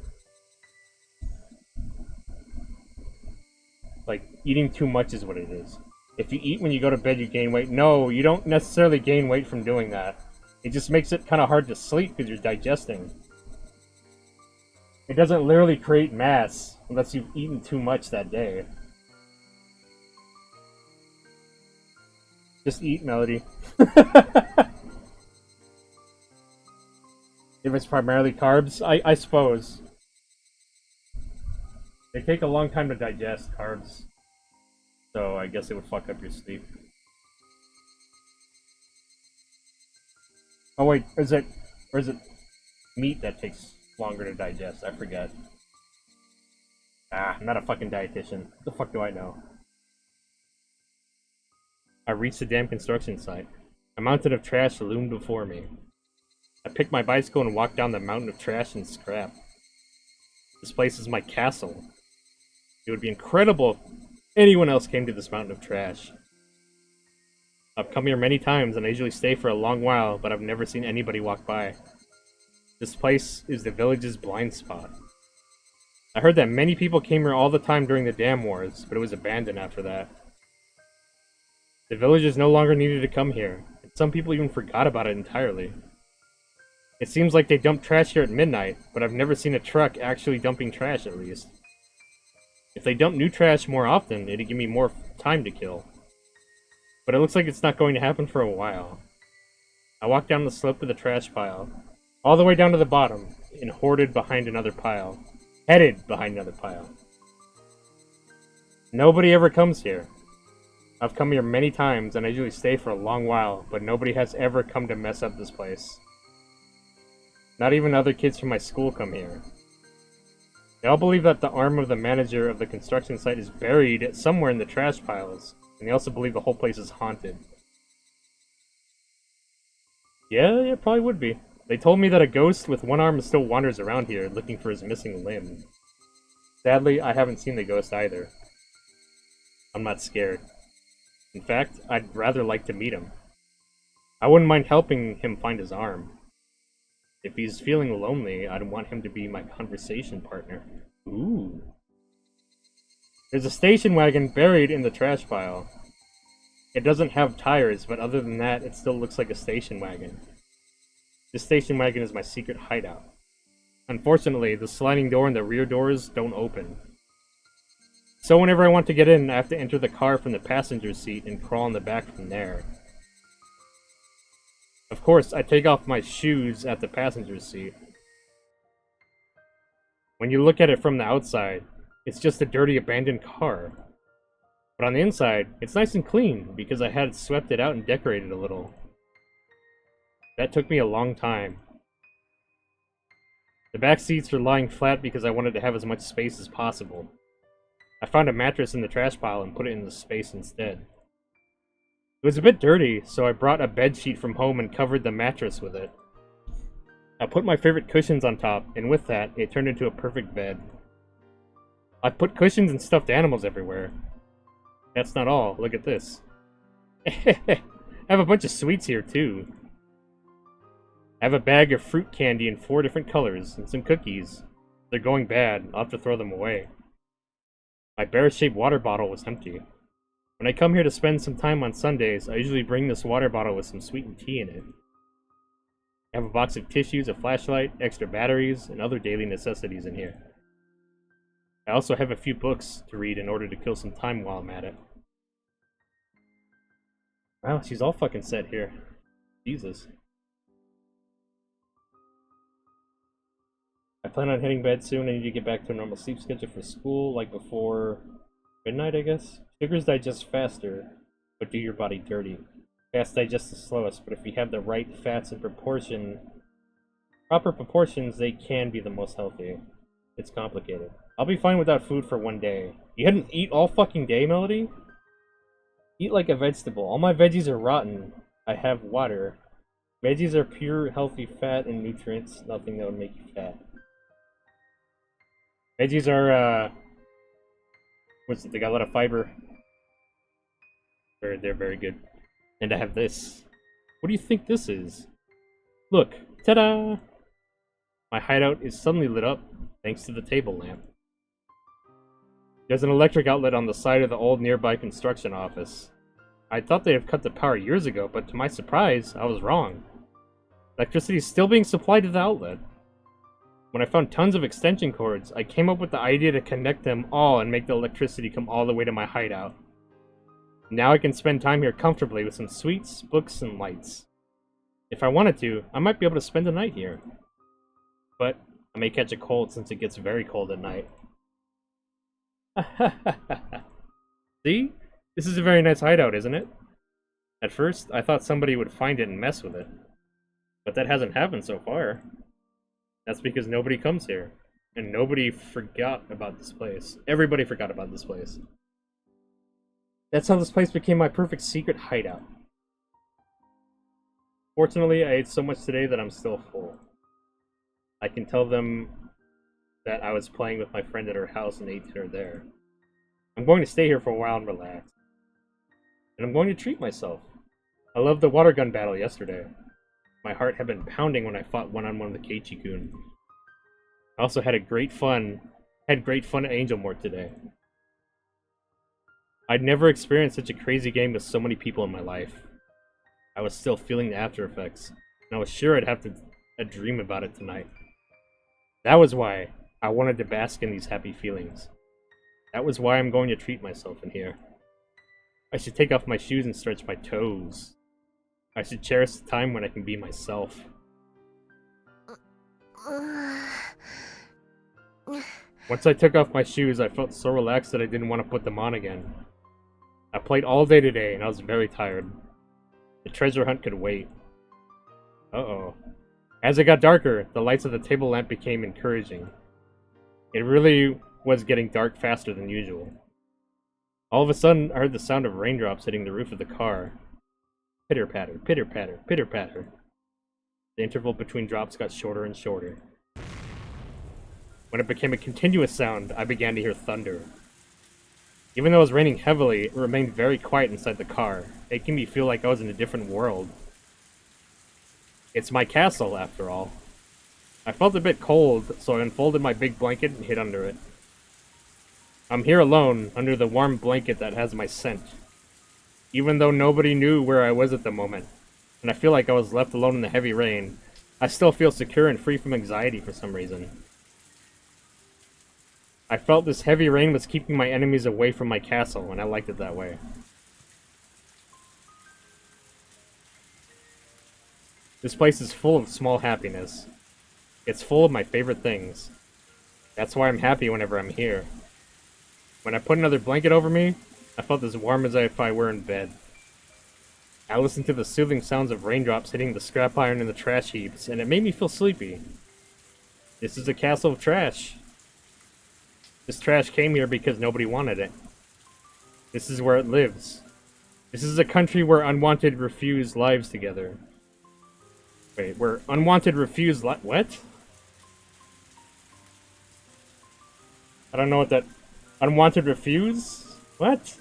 Like, eating too much is what it is. If you eat when you go to bed, you gain weight. No, you don't necessarily gain weight from doing that. It just makes it kind of hard to sleep because you're digesting. It doesn't literally create mass unless you've eaten too much that day. Just eat, Melody. If it's primarily carbs, I suppose. They take a long time to digest, carbs. So I guess it would fuck up your sleep. Oh wait, or is it meat that takes longer to digest? I forget. I'm not a fucking dietitian. What the fuck do I know? I reached the damn construction site. A mountain of trash loomed before me. I picked my bicycle and walked down the mountain of trash and scrap. This place is my castle. It would be incredible if anyone else came to this mountain of trash. I've come here many times and I usually stay for a long while, but I've never seen anybody walk by. This place is the village's blind spot. I heard that many people came here all the time during the dam wars, but it was abandoned after that. The villagers no longer needed to come here, and some people even forgot about it entirely. It seems like they dump trash here at midnight, but I've never seen a truck actually dumping trash at least. If they dump new trash more often, it'd give me more time to kill. But it looks like it's not going to happen for a while. I walked down the slope of the trash pile, all the way down to the bottom, and headed behind another pile. Nobody ever comes here. I've come here many times, and I usually stay for a long while, but nobody has ever come to mess up this place. Not even other kids from my school come here. They all believe that the arm of the manager of the construction site is buried somewhere in the trash piles, and they also believe the whole place is haunted. Yeah, it probably would be. They told me that a ghost with one arm still wanders around here, looking for his missing limb. Sadly, I haven't seen the ghost either. I'm not scared. In fact, I'd rather like to meet him. I wouldn't mind helping him find his arm. If he's feeling lonely, I'd want him to be my conversation partner. Ooh. There's a station wagon buried in the trash pile. It doesn't have tires, but other than that, it still looks like a station wagon. This station wagon is my secret hideout. Unfortunately, the sliding door and the rear doors don't open. So whenever I want to get in, I have to enter the car from the passenger seat and crawl in the back from there. Of course, I take off my shoes at the passenger seat. When you look at it from the outside, it's just a dirty abandoned car. But on the inside, it's nice and clean because I had swept it out and decorated a little. That took me a long time. The back seats are lying flat because I wanted to have as much space as possible. I found a mattress in the trash pile and put it in the space instead. It was a bit dirty, so I brought a bed sheet from home and covered the mattress with it. I put my favorite cushions on top, and with that, it turned into a perfect bed. I put cushions and stuffed animals everywhere. That's not all, look at this. I have a bunch of sweets here too. I have a bag of fruit candy in 4 different colors, and some cookies. They're going bad, I'll have to throw them away. My bear-shaped water bottle was empty. When I come here to spend some time on Sundays, I usually bring this water bottle with some sweetened tea in it. I have a box of tissues, a flashlight, extra batteries, and other daily necessities in here. I also have a few books to read in order to kill some time while I'm at it. Wow, she's all fucking set here. Jesus. I plan on heading bed soon. I need to get back to a normal sleep schedule for school, like before midnight, I guess. Sugars digest faster, but do your body dirty. Fats digest the slowest, but if you have the right fats in proper proportions, they can be the most healthy. It's complicated. I'll be fine without food for 1 day. You hadn't eat all fucking day, Melody? Eat like a vegetable. All my veggies are rotten. I have water. Veggies are pure, healthy fat and nutrients. Nothing that would make you fat. Veggies are, what's it? They got a lot of fiber. They're very good. And I have this. What do you think this is? Look. Ta-da! My hideout is suddenly lit up, thanks to the table lamp. There's an electric outlet on the side of the old nearby construction office. I thought they had cut the power years ago, but to my surprise, I was wrong. Electricity is still being supplied to the outlet. When I found tons of extension cords, I came up with the idea to connect them all and make the electricity come all the way to my hideout. Now I can spend time here comfortably with some sweets, books, and lights. If I wanted to, I might be able to spend the night here. But I may catch a cold since it gets very cold at night. See? This is a very nice hideout, isn't it? At first, I thought somebody would find it and mess with it. But that hasn't happened so far. That's because nobody comes here. And nobody forgot about this place. Everybody forgot about this place. That's how this place became my perfect secret hideout. Fortunately, I ate so much today that I'm still full. I can tell them that I was playing with my friend at her house and ate dinner there. I'm going to stay here for a while and relax. And I'm going to treat myself. I loved the water gun battle yesterday. My heart had been pounding when I fought one-on-one with Keiichi-kun. I also had great fun at Angel Mort today. I'd never experienced such a crazy game with so many people in my life. I was still feeling the after effects, and I was sure I'd have a dream about it tonight. That was why I wanted to bask in these happy feelings. That was why I'm going to treat myself in here. I should take off my shoes and stretch my toes. I should cherish the time when I can be myself. Once I took off my shoes, I felt so relaxed that I didn't want to put them on again. I played all day today, and I was very tired. The treasure hunt could wait. Uh-oh. As it got darker, the lights of the table lamp became encouraging. It really was getting dark faster than usual. All of a sudden, I heard the sound of raindrops hitting the roof of the car. Pitter-patter, pitter-patter, pitter-patter. The interval between drops got shorter and shorter. When it became a continuous sound, I began to hear thunder. Even though it was raining heavily, it remained very quiet inside the car, making me feel like I was in a different world. It's my castle, after all. I felt a bit cold, so I unfolded my big blanket and hid under it. I'm here alone, under the warm blanket that has my scent. Even though nobody knew where I was at the moment, and I feel like I was left alone in the heavy rain, I still feel secure and free from anxiety for some reason. I felt this heavy rain was keeping my enemies away from my castle, and I liked it that way. This place is full of small happiness. It's full of my favorite things. That's why I'm happy whenever I'm here. When I put another blanket over me, I felt as warm as if I were in bed. I listened to the soothing sounds of raindrops hitting the scrap iron in the trash heaps, and it made me feel sleepy. This is a castle of trash. This trash came here because nobody wanted it. This is where it lives. This is a country where unwanted refuse lives together. Wait, where unwanted refuse what? I don't know what that... Unwanted refuse? What?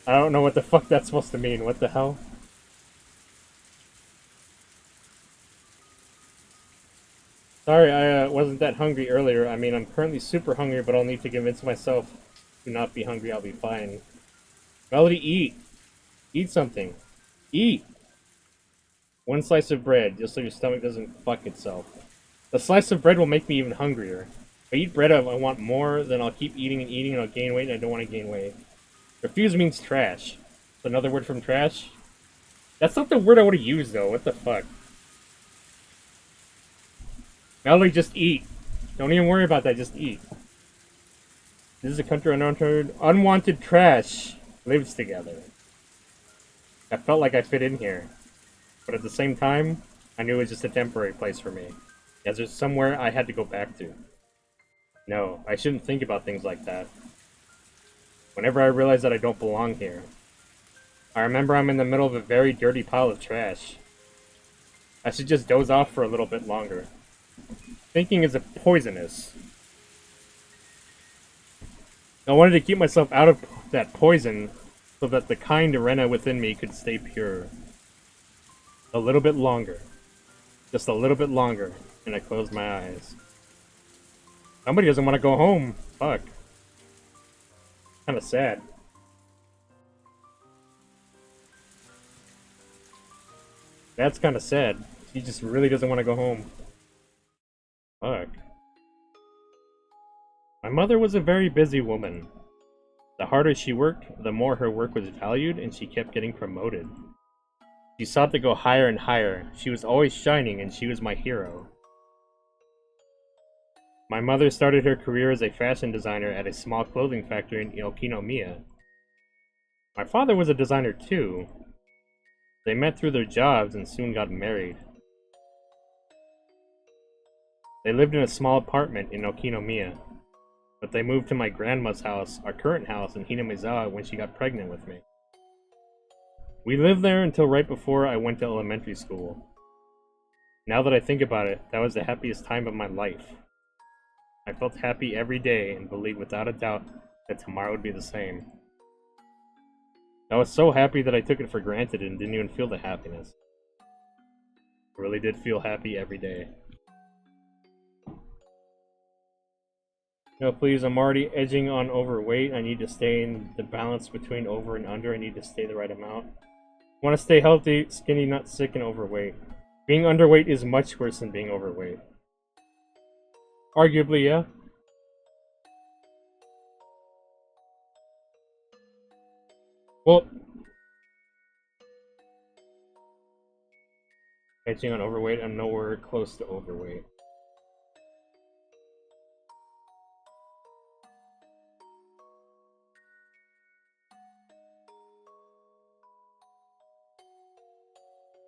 I don't know what the fuck that's supposed to mean. What the hell? Sorry, I wasn't that hungry earlier. I mean, I'm currently super hungry, but I'll need to convince myself to not be hungry. I'll be fine. Melody, eat! Eat something. Eat! One slice of bread, just so your stomach doesn't fuck itself. The slice of bread will make me even hungrier. If I eat bread, I want more, then I'll keep eating and eating, and I'll gain weight, and I don't want to gain weight. Refuse means trash. So another word from trash? That's not the word I would have used, though. What the fuck? Melody, just eat. Don't even worry about that, just eat. This is a country unwanted trash lives together. I felt like I fit in here. But at the same time, I knew it was just a temporary place for me. As there's somewhere I had to go back to. No, I shouldn't think about things like that. Whenever I realize that I don't belong here. I remember I'm in the middle of a very dirty pile of trash. I should just doze off for a little bit longer. Thinking is poisonous. I wanted to keep myself out of that poison so that the kind Rena within me could stay pure. A little bit longer. Just a little bit longer, and I closed my eyes. Somebody doesn't want to go home. Fuck. Kinda sad. That's kinda sad. He just really doesn't want to go home. Fuck. My mother was a very busy woman. The harder she worked, the more her work was valued, and she kept getting promoted. She sought to go higher and higher. She was always shining, and she was my hero. My mother started her career as a fashion designer at a small clothing factory in Okinomiya. My father was a designer too. They met through their jobs and soon got married. They lived in a small apartment in Okinomiya, but they moved to my grandma's house, our current house in Hinamizawa, when she got pregnant with me. We lived there until right before I went to elementary school. Now that I think about it, that was the happiest time of my life. I felt happy every day and believed without a doubt that tomorrow would be the same. I was so happy that I took it for granted and didn't even feel the happiness. I really did feel happy every day. No, please, I'm already edging on overweight. I need to stay in the balance between over and under. I need to stay the right amount. I want to stay healthy, skinny, not sick, and overweight. Being underweight is much worse than being overweight. Arguably, yeah. Well, edging on overweight, I'm nowhere close to overweight.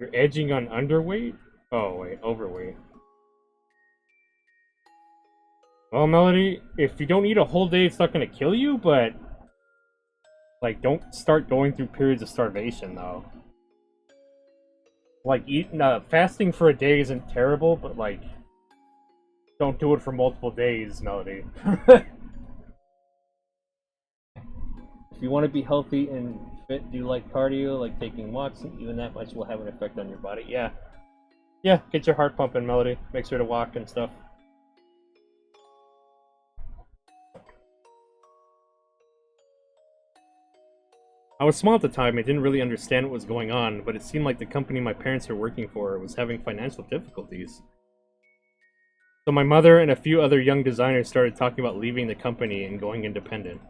You're edging on underweight? Oh, wait, overweight. Well, Melody, if you don't eat a whole day, it's not gonna kill you, but... like, don't start going through periods of starvation, though. Like, fasting for a day isn't terrible, but, like... Don't do it for multiple days, Melody. If you want to be healthy and fit, do like cardio, like taking walks, and even that much will have an effect on your body. Yeah. Yeah, get your heart pumping, Melody. Make sure to walk and stuff. I was small at the time and didn't really understand what was going on, but it seemed like the company my parents were working for was having financial difficulties. So my mother and a few other young designers started talking about leaving the company and going independent.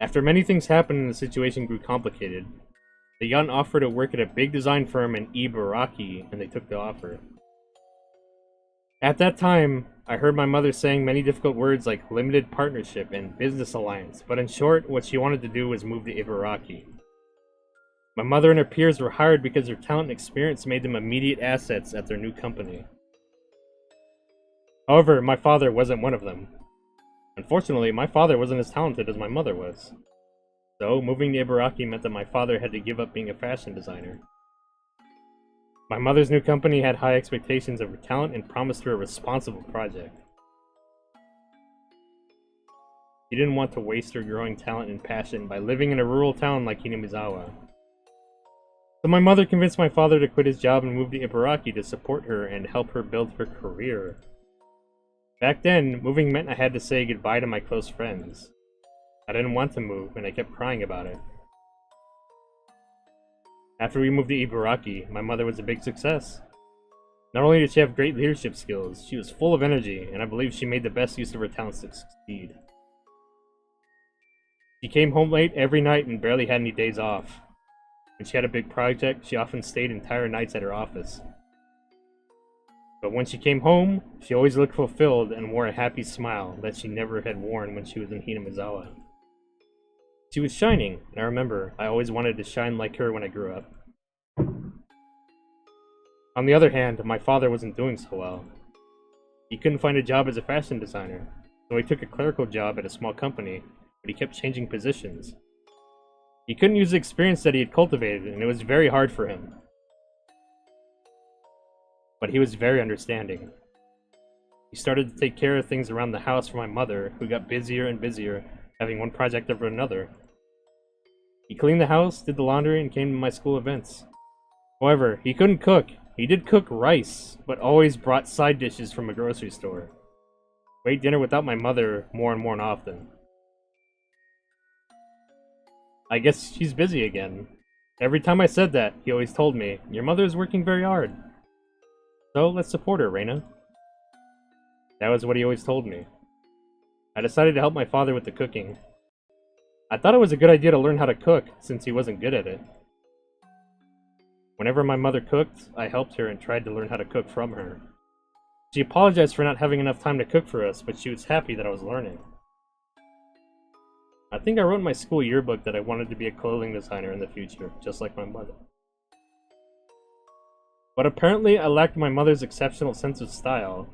After many things happened and the situation grew complicated, they got an offer to work at a big design firm in Ibaraki, and they took the offer. At that time, I heard my mother saying many difficult words like limited partnership and business alliance, but in short, what she wanted to do was move to Ibaraki. My mother and her peers were hired because their talent and experience made them immediate assets at their new company. However, my father wasn't one of them. Unfortunately, my father wasn't as talented as my mother was. So, moving to Ibaraki meant that my father had to give up being a fashion designer. My mother's new company had high expectations of her talent and promised her a responsible project. She didn't want to waste her growing talent and passion by living in a rural town like Hinamizawa. So my mother convinced my father to quit his job and move to Ibaraki to support her and help her build her career. Back then, moving meant I had to say goodbye to my close friends. I didn't want to move, and I kept crying about it. After we moved to Ibaraki, my mother was a big success. Not only did she have great leadership skills, she was full of energy, and I believe she made the best use of her talents to succeed. She came home late every night and barely had any days off. When she had a big project, she often stayed entire nights at her office. But when she came home, she always looked fulfilled and wore a happy smile that she never had worn when she was in Hinamizawa. She was shining, and I remember I always wanted to shine like her when I grew up. On the other hand, my father wasn't doing so well. He couldn't find a job as a fashion designer, so he took a clerical job at a small company, but he kept changing positions. He couldn't use the experience that he had cultivated, and it was very hard for him. But he was very understanding. He started to take care of things around the house for my mother, who got busier and busier, having one project over another. He cleaned the house, did the laundry, and came to my school events. However, he couldn't cook. He did cook rice, but always brought side dishes from a grocery store. We ate dinner without my mother more and more often. I guess she's busy again. Every time I said that, he always told me, "Your mother is working very hard. So let's support her, Rena." That was what he always told me. I decided to help my father with the cooking. I thought it was a good idea to learn how to cook, since he wasn't good at it. Whenever my mother cooked, I helped her and tried to learn how to cook from her. She apologized for not having enough time to cook for us, but she was happy that I was learning. I think I wrote in my school yearbook that I wanted to be a clothing designer in the future, just like my mother. But apparently I lacked my mother's exceptional sense of style.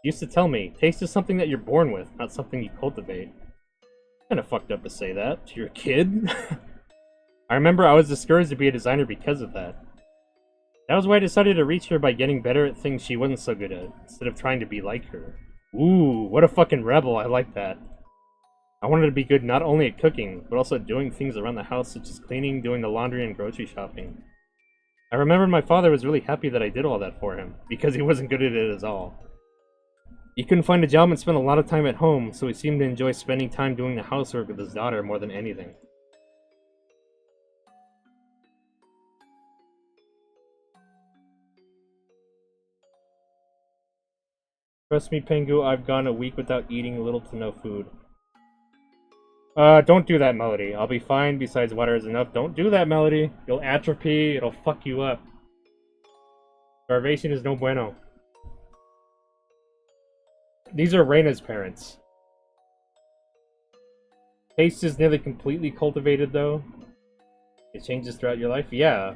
She used to tell me, taste is something that you're born with, not something you cultivate. Kinda fucked up to say that to your kid. I remember I was discouraged to be a designer because of that. That was why I decided to reach her by getting better at things she wasn't so good at, instead of trying to be like her. Ooh, what a fucking rebel, I like that. I wanted to be good not only at cooking, but also doing things around the house such as cleaning, doing the laundry, and grocery shopping. I remember my father was really happy that I did all that for him, because he wasn't good at it at all. He couldn't find a job and spent a lot of time at home, so he seemed to enjoy spending time doing the housework with his daughter more than anything. Trust me, Pengu, I've gone a week without eating little to no food. Don't do that, Melody. I'll be fine, besides water is enough. Don't do that, Melody. You'll atrophy, it'll fuck you up. Starvation is no bueno. These are Rena's parents. Taste is nearly completely cultivated, though. It changes throughout your life? Yeah.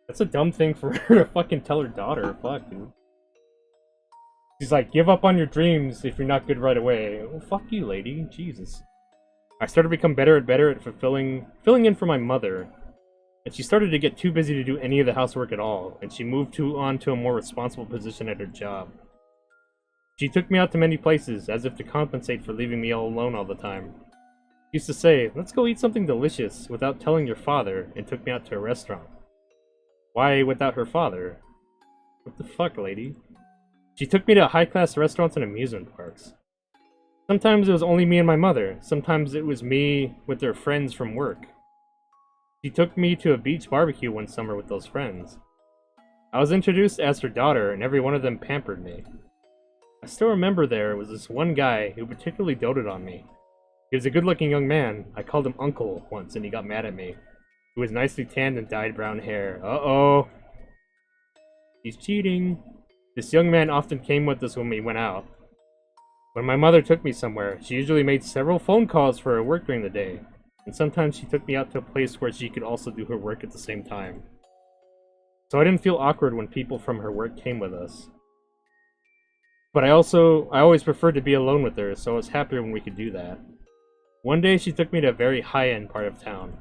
That's a dumb thing for her to fucking tell her daughter. Fuck, dude. She's like, give up on your dreams if you're not good right away. Well, fuck you, lady. Jesus. I started to become better and better at filling in for my mother. And she started to get too busy to do any of the housework at all, and she moved on to a more responsible position at her job. She took me out to many places, as if to compensate for leaving me all alone all the time. She used to say, "Let's go eat something delicious," without telling your father, and took me out to a restaurant. Why without her father? What the fuck, lady? She took me to high-class restaurants and amusement parks. Sometimes it was only me and my mother. Sometimes it was me with their friends from work. She took me to a beach barbecue one summer with those friends. I was introduced as her daughter, and every one of them pampered me. I still remember there was this one guy who particularly doted on me. He was a good-looking young man. I called him Uncle once, and he got mad at me. He was nicely tanned and dyed brown hair. Uh-oh. He's cheating. This young man often came with us when we went out. When my mother took me somewhere, she usually made several phone calls for her work during the day, and sometimes she took me out to a place where she could also do her work at the same time. So I didn't feel awkward when people from her work came with us. But I always preferred to be alone with her, so I was happier when we could do that. One day she took me to a very high-end part of town.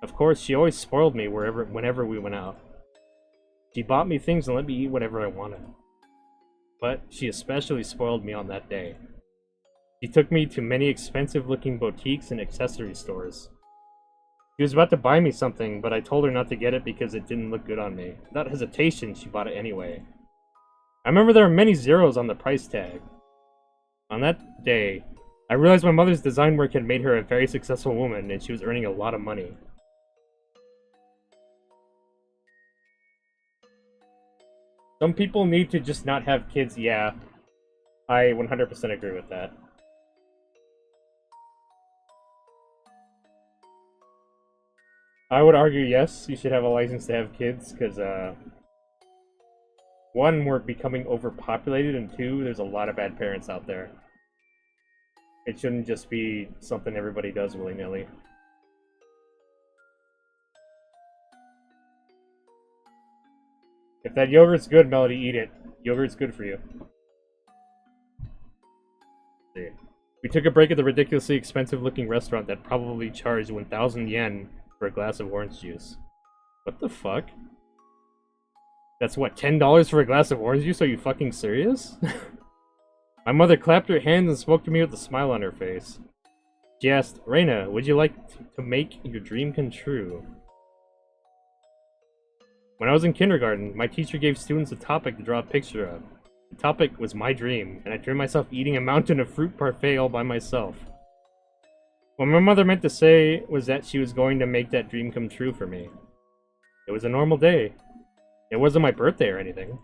Of course, she always spoiled me whenever we went out. She bought me things and let me eat whatever I wanted. But she especially spoiled me on that day. She took me to many expensive-looking boutiques and accessory stores. She was about to buy me something, but I told her not to get it because it didn't look good on me. Without hesitation, she bought it anyway. I remember there were many zeros on the price tag. On that day, I realized my mother's design work had made her a very successful woman, and she was earning a lot of money. Some people need to just not have kids, yeah. I 100% agree with that. I would argue yes, you should have a license to have kids, because, one, we're becoming overpopulated, and two, there's a lot of bad parents out there. It shouldn't just be something everybody does willy-nilly. If that yogurt's good, Melody, eat it. Yogurt's good for you. See. We took a break at the ridiculously expensive-looking restaurant that probably charged 1,000 yen for a glass of orange juice. What the fuck? That's what, $10 for a glass of orange juice? Are you fucking serious? My mother clapped her hands and spoke to me with a smile on her face. She asked, "Rena, would you like to make your dream come true?" When I was in kindergarten, my teacher gave students a topic to draw a picture of. The topic was my dream, and I dreamed myself eating a mountain of fruit parfait all by myself. What my mother meant to say was that she was going to make that dream come true for me. It was a normal day. It wasn't my birthday or anything.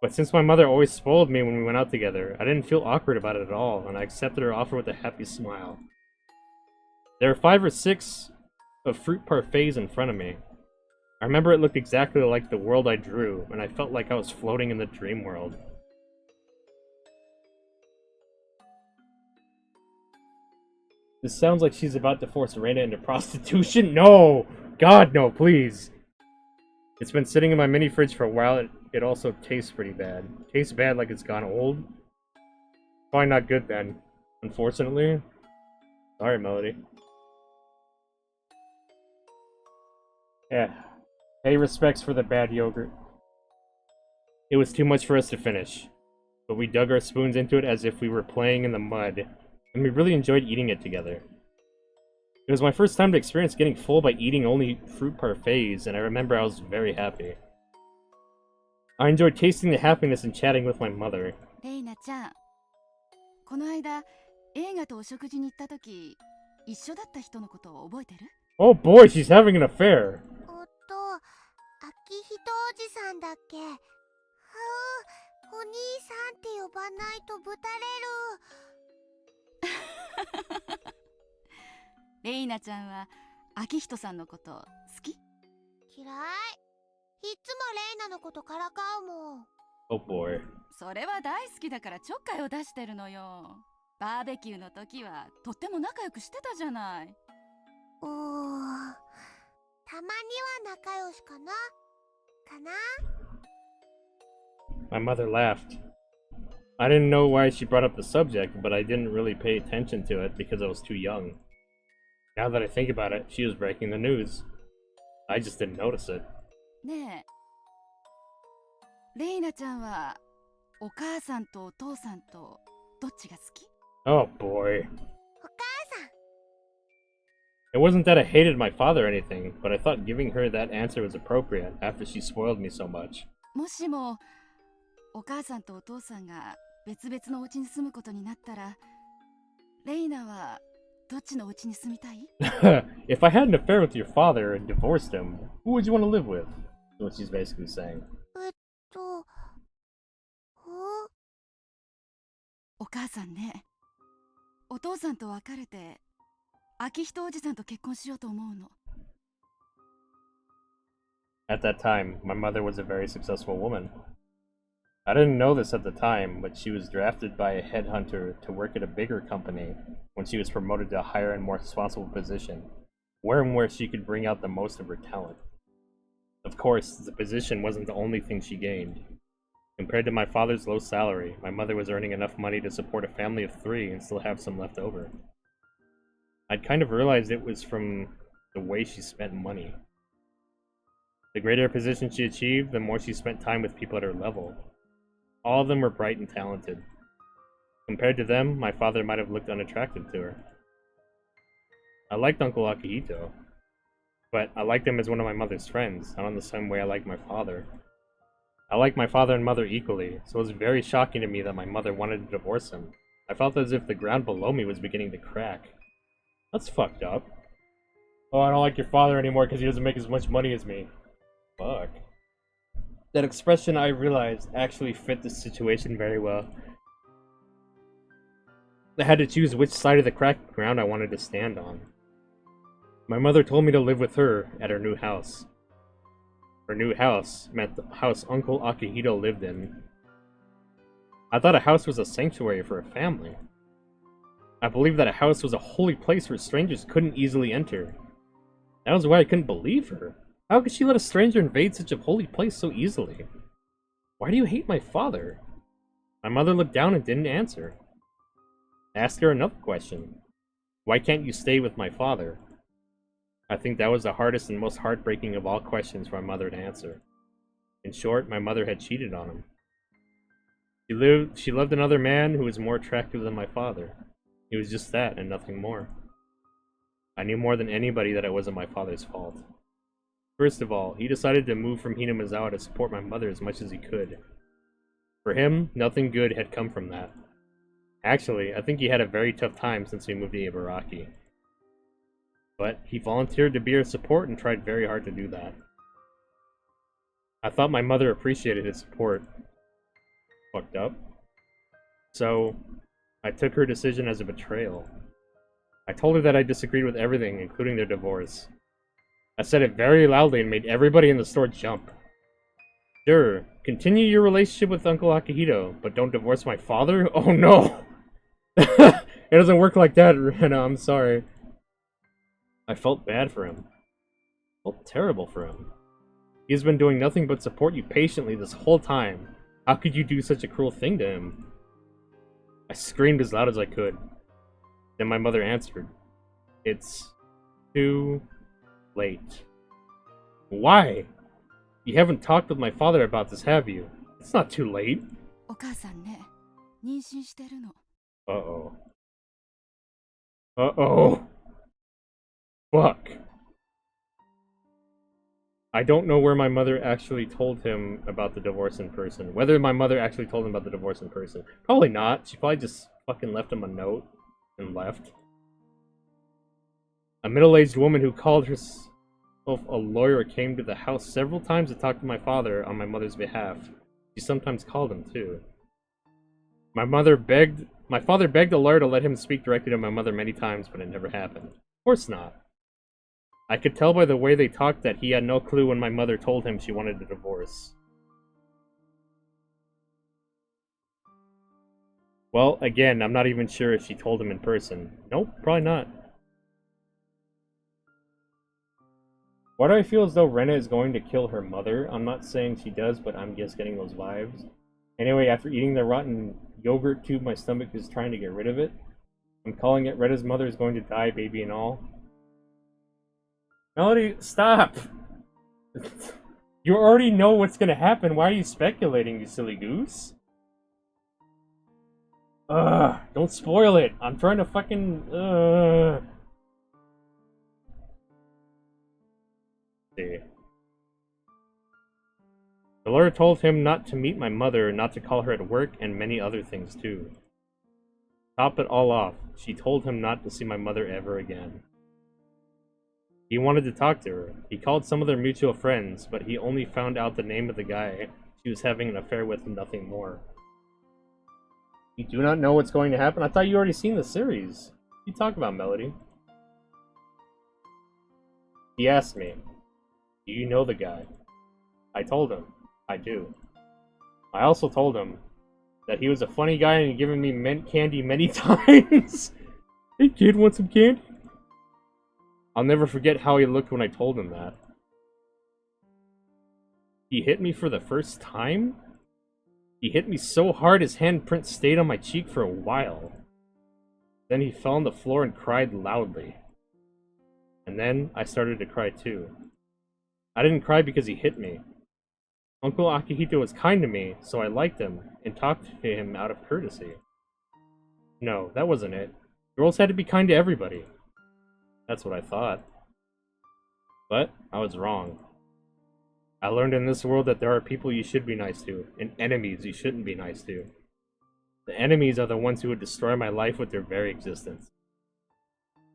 But since my mother always spoiled me when we went out together, I didn't feel awkward about it at all, and I accepted her offer with a happy smile. There were 5 or 6 of fruit parfaits in front of me. I remember it looked exactly like the world I drew, and I felt like I was floating in the dream world. This sounds like she's about to force Rena into prostitution? No! God, no, please! It's been sitting in my mini fridge for a while. It also tastes pretty bad. Tastes bad like it's gone old. Probably not good then, unfortunately. Sorry, Melody. Yeah. Pay respects for the bad yogurt. It was too much for us to finish, but we dug our spoons into it as if we were playing in the mud, and we really enjoyed eating it together. It was my first time to experience getting full by eating only fruit parfaits, and I remember I was very happy. I enjoyed tasting the happiness and chatting with my mother. Reina ちゃん、この間映画とお食事に行った時、一緒だった人のことを覚えてる？ Oh boy, she's having an affair. 秋人おじさんだっけ？はあ、お兄さんって呼ばないとぶたれる。レイナちゃんは秋人さんのこと好き？嫌い。いつもレイナのことからかうもん。Oh boy. それは大好きだからちょっかいを出してるのよ。バーベキューの時はとっても仲良くしてたじゃない。たまには仲良しかな？かな？ My mother laughed. I didn't know why she brought up the subject, but I didn't really pay attention to it because I was too young. Now that I think about it, she was breaking the news. I just didn't notice it. ねえ、レイナちゃんはお母さんとお父さんとどっちが好き？ Oh boy. お母さん。 It wasn't that I hated my father or anything, but I thought giving her that answer was appropriate after she spoiled me so much. もしもお母さんとお父さんが別々のお家に住むことになったら、レイナはどっちのお家に住みたい？ If I had an affair with your father and divorced him, who would you want to live with? Is what she's basically saying. お母さんね、お父さんと別れて秋人おじさんと結婚しようと思うの。 At that time, my mother was a very successful woman. I didn't know this at the time, but she was drafted by a headhunter to work at a bigger company when she was promoted to a higher and more responsible position, where she could bring out the most of her talent. Of course, the position wasn't the only thing she gained. Compared to my father's low salary, my mother was earning enough money to support a family of 3 and still have some left over. I'd kind of realized it was from the way she spent money. The greater position she achieved, the more she spent time with people at her level. All of them were bright and talented. Compared to them, my father might have looked unattractive to her. I liked Uncle Akihito, but I liked him as one of my mother's friends, not in the same way I liked my father. I liked my father and mother equally, so it was very shocking to me that my mother wanted to divorce him. I felt as if the ground below me was beginning to crack. That's fucked up. Oh, I don't like your father anymore because he doesn't make as much money as me. Fuck. That expression, I realized, actually fit the situation very well. I had to choose which side of the cracked ground I wanted to stand on. My mother told me to live with her at her new house. Her new house meant the house Uncle Akihito lived in. I thought a house was a sanctuary for a family. I believed that a house was a holy place where strangers couldn't easily enter. That was why I couldn't believe her. How could she let a stranger invade such a holy place so easily? Why do you hate my father? My mother looked down and didn't answer. I asked her another question. Why can't you stay with my father? I think that was the hardest and most heartbreaking of all questions for my mother to answer. In short, my mother had cheated on him. She loved another man who was more attractive than my father. He was just that and nothing more. I knew more than anybody that it wasn't my father's fault. First of all, he decided to move from Hinamizawa to support my mother as much as he could. For him, nothing good had come from that. Actually, I think he had a very tough time since we moved to Ibaraki. But he volunteered to be her support and tried very hard to do that. I thought my mother appreciated his support. Fucked up. So, I took her decision as a betrayal. I told her that I disagreed with everything, including their divorce. I said it very loudly and made everybody in the store jump. Sure, continue your relationship with Uncle Akihito, but don't divorce my father? Oh no! It doesn't work like that, Rena, I'm sorry. I felt bad for him. I felt terrible for him. He's been doing nothing but support you patiently this whole time. How could you do such a cruel thing to him? I screamed as loud as I could. Then my mother answered. It's too late. Why? You haven't talked with my father about this, have you? It's not too late. お母さんね、妊娠してるの。 Uh-oh. Uh-oh. Fuck. I don't know where my mother actually told him about the divorce in person. Whether my mother actually told him about the divorce in person. Probably not. She probably just fucking left him a note and left. A middle-aged woman who called herself a lawyer came to the house several times to talk to my father on my mother's behalf. She sometimes called him too. My father begged the lawyer to let him speak directly to my mother many times, but it never happened. Of course not. I could tell by the way they talked that he had no clue when my mother told him she wanted a divorce. Well, again, I'm not even sure if she told him in person. Nope, probably not. Why do I feel as though Rena is going to kill her mother? I'm not saying she does, but I'm just getting those vibes. Anyway, after eating the rotten yogurt tube, my stomach is trying to get rid of it. I'm calling it Rena's mother is going to die, baby and all. Melody, stop! You already know what's gonna happen. Why are you speculating, you silly goose? Ugh, don't spoil it. I'm trying to fucking, see. The lawyer told him not to meet my mother, not to call her at work, and many other things too. Top it all off, she told him not to see my mother ever again. He wanted to talk to her. He called some of their mutual friends, but he only found out the name of the guy she was having an affair with and nothing more. You do not know what's going to happen? I thought you already seen the series. You talk about Melody. He asked me, do you know the guy? I told him, I do. I also told him that he was a funny guy and he'd given me mint candy many times. Hey kid, want some candy? I'll never forget how he looked when I told him that. He hit me for the first time? He hit me so hard his handprint stayed on my cheek for a while. Then he fell on the floor and cried loudly. And then I started to cry too. I didn't cry because he hit me. Uncle Akihito was kind to me, so I liked him and talked to him out of courtesy. No, that wasn't it. Girls had to be kind to everybody. That's what I thought. But I was wrong. I learned in this world that there are people you should be nice to, and enemies you shouldn't be nice to. The enemies are the ones who would destroy my life with their very existence.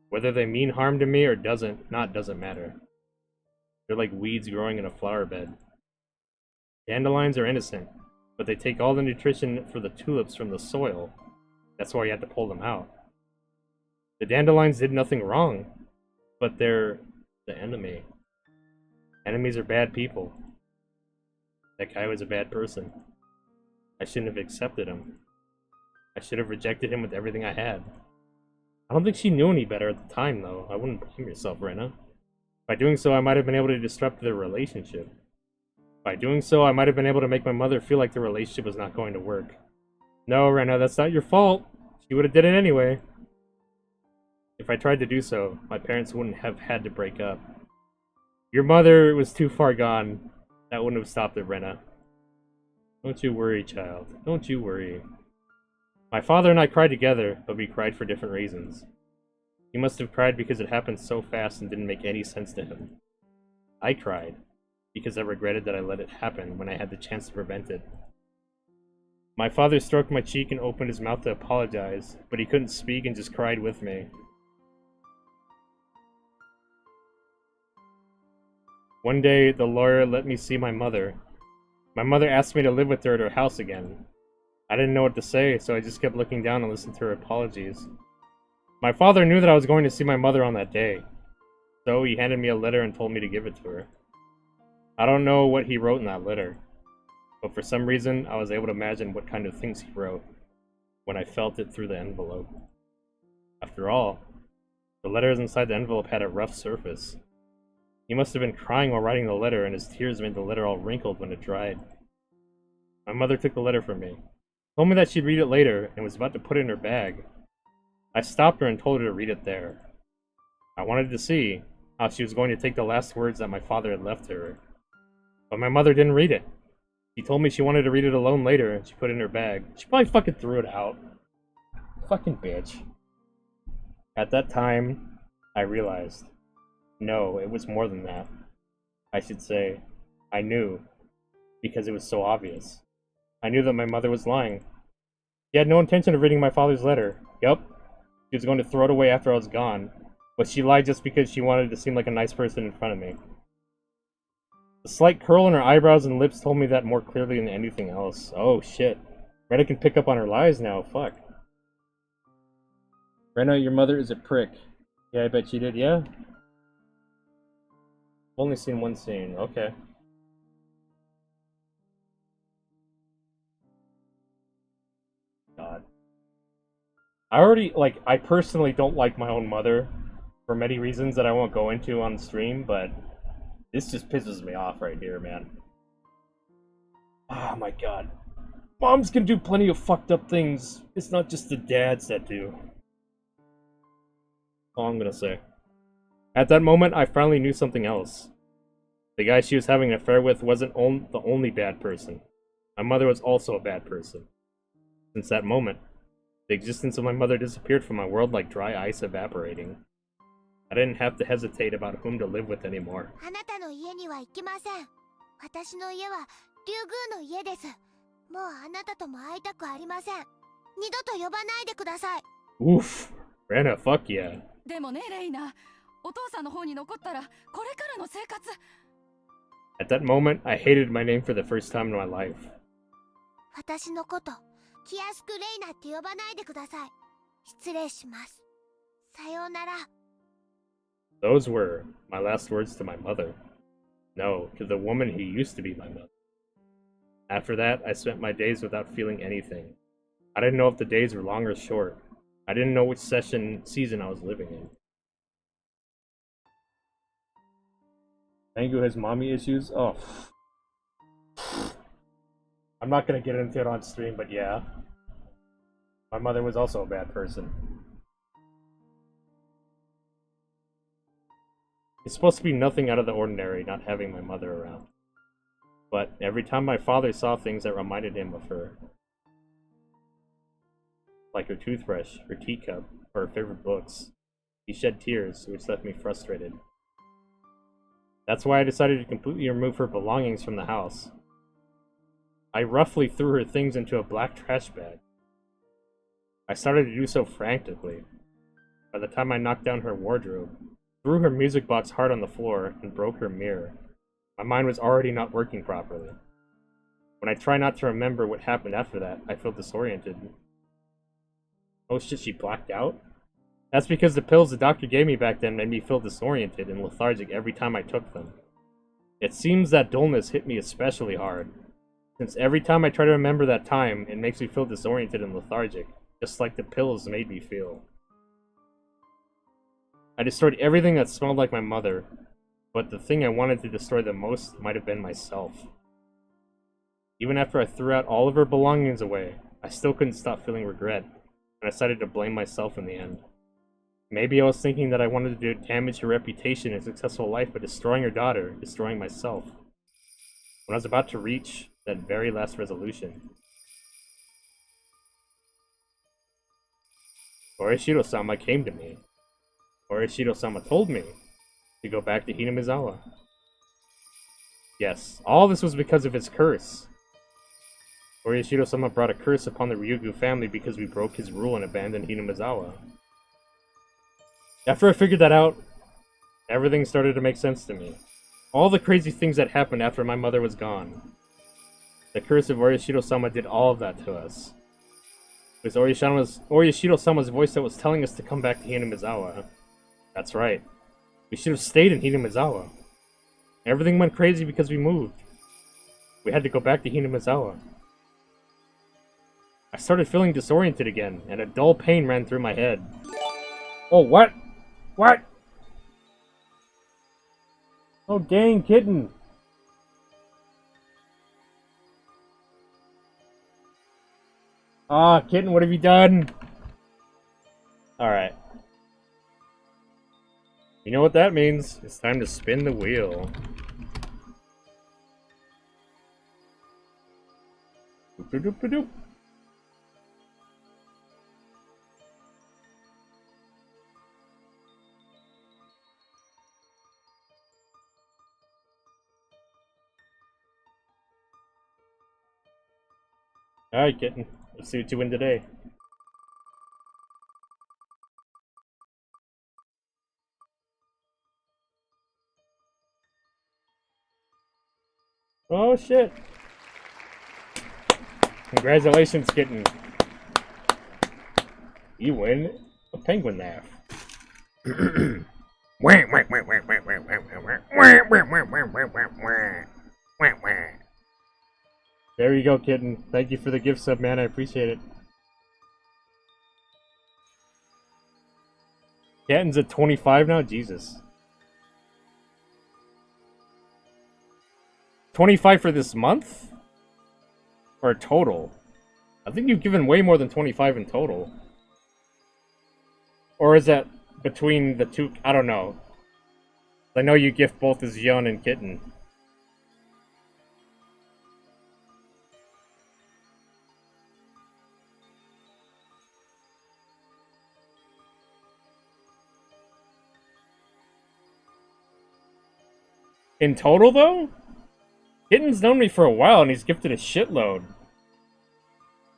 Whether they mean harm to me or doesn't matter. They're like weeds growing in a flower bed. Dandelions are innocent, but they take all the nutrition for the tulips from the soil. That's why you have to pull them out. The dandelions did nothing wrong, but they're the enemy. Enemies are bad people. That guy was a bad person. I shouldn't have accepted him. I should have rejected him with everything I had. I don't think she knew any better at the time, though. I wouldn't blame yourself, Rena. By doing so, I might have been able to disrupt their relationship. By doing so, I might have been able to make my mother feel like the relationship was not going to work. No, Rena, that's not your fault. She would have did it anyway. If I tried to do so, my parents wouldn't have had to break up. Your mother was too far gone. That wouldn't have stopped it, Rena. Don't you worry, child. Don't you worry. My father and I cried together, but we cried for different reasons. He must have cried because it happened so fast and didn't make any sense to him. I cried because I regretted that I let it happen when I had the chance to prevent it. My father stroked my cheek and opened his mouth to apologize, but he couldn't speak and just cried with me. One day, the lawyer let me see my mother. My mother asked me to live with her at her house again. I didn't know what to say, so I just kept looking down and listened to her apologies. My father knew that I was going to see my mother on that day, so he handed me a letter and told me to give it to her. I don't know what he wrote in that letter, but for some reason, I was able to imagine what kind of things he wrote when I felt it through the envelope. After all, the letters inside the envelope had a rough surface. He must have been crying while writing the letter, and his tears made the letter all wrinkled when it dried. My mother took the letter from me, told me that she'd read it later, and was about to put it in her bag. I stopped her and told her to read it there. I wanted to see how she was going to take the last words that my father had left her. But my mother didn't read it. She told me she wanted to read it alone later, and she put it in her bag. She probably fucking threw it out. Fucking bitch. At that time, I realized. No, it was more than that. I should say, I knew, because it was so obvious. I knew that my mother was lying. She had no intention of reading my father's letter. Yup, she was going to throw it away after I was gone, but she lied just because she wanted to seem like a nice person in front of me. The slight curl in her eyebrows and lips told me that more clearly than anything else. Oh shit. Rena can pick up on her lies now, fuck. Rena, your mother is a prick. Yeah, I bet she did, yeah? Only seen one scene, okay. God. I personally don't like my own mother for many reasons that I won't go into on stream, but this just pisses me off right here, man. Oh my god. Moms can do plenty of fucked up things. It's not just the dads that do. All I'm gonna say. At that moment, I finally knew something else. The guy she was having an affair with wasn't the only bad person. My mother was also a bad person. Since that moment, The existence of my mother disappeared from my world like dry ice evaporating. I didn't have to hesitate about whom to live with anymore. あなたの家には行きません。私の家は竜宮の家です。もうあなたとも会いたくありません。二度と呼ばないでください。 Oof. Rena, fuck yeah. でもねレイナ、お父さんの方に残ったらこれからの生活。 At that moment, I hated my name for the first time in my life. 私のこと気安くレイナって呼ばないでください。失礼します。さようなら。 Those were my last words to my mother. No, to the woman who used to be my mother. After that, I spent my days without feeling anything. I didn't know if the days were long or short. I didn't know which season I was living in. Mango has mommy issues? Oh. I'm not gonna get into it on stream, but yeah. My mother was also a bad person. It's supposed to be nothing out of the ordinary not having my mother around. But every time my father saw things that reminded him of her, like her toothbrush, her teacup, or her favorite books, he shed tears, which left me frustrated. That's why I decided to completely remove her belongings from the house. I roughly threw her things into a black trash bag. I started to do so frantically. By the time I knocked down her wardrobe, threw her music box hard on the floor, and broke her mirror, my mind was already not working properly. When I try not to remember what happened after that, I feel disoriented. Oh shit, she blacked out? That's because the pills the doctor gave me back then made me feel disoriented and lethargic every time I took them. It seems that dullness hit me especially hard, since every time I try to remember that time, it makes me feel disoriented and lethargic, just like the pills made me feel. I destroyed everything that smelled like my mother, but the thing I wanted to destroy the most might have been myself. Even after I threw out all of her belongings away, I still couldn't stop feeling regret, and I decided to blame myself in the end. Maybe I was thinking that I wanted to damage her reputation and successful life by destroying her daughter, destroying myself. When I was about to reach that very last resolution, Orishiro-sama came to me. Orishiro-sama told me to go back to Hinamizawa. Yes, all this was because of his curse. Orishiro-sama brought a curse upon the Ryugu family because we broke his rule and abandoned Hinamizawa. After I figured that out, everything started to make sense to me. All the crazy things that happened after my mother was gone. The curse of Orishiro-sama did all of that to us. It was Orishiro-sama's voice that was telling us to come back to Hinamizawa. That's right. We should have stayed in Hinamizawa. Everything went crazy because we moved. We had to go back to Hinamizawa. I started feeling disoriented again, and a dull pain ran through my head. Oh, what? What? Oh, dang, kitten. Ah, kitten, what have you done? Alright. You know what that means. It's time to spin the wheel. Doop-a-doop-a-doop. Alright, kitten. Let's see what you win today. Oh shit! Congratulations, kitten. You win a penguin naff. There you go, kitten. Thank you for the gift sub, man. I appreciate it. Catton's at 25 now? Jesus. 25 for this month? Or total? I think you've given way more than 25 in total. Or is that between the two? I don't know. I know you gift both as Yon and Kitten. In total, though? Kitten's known me for a while, and he's gifted a shitload.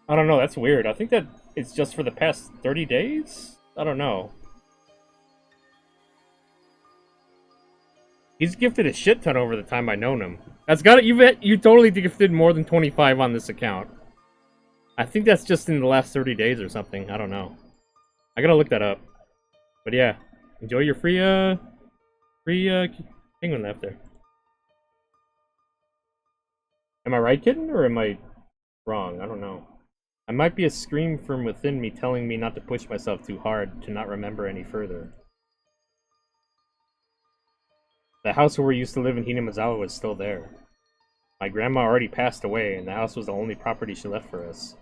I don't know, that's weird. I think that it's just for the past 30 days? I don't know. He's gifted a shit ton over the time I've known him. That's got it. You totally gifted more than 25 on this account. I think that's just in the last 30 days or something. I don't know. I gotta look that up. But yeah, enjoy your free penguin left there. Am I right, kitten, or am I wrong? I don't know. I might be a scream from within me telling me not to push myself too hard, to not remember any further. The house where we used to live in Hinamizawa was still there. My grandma already passed away, and the house was the only property she left for us.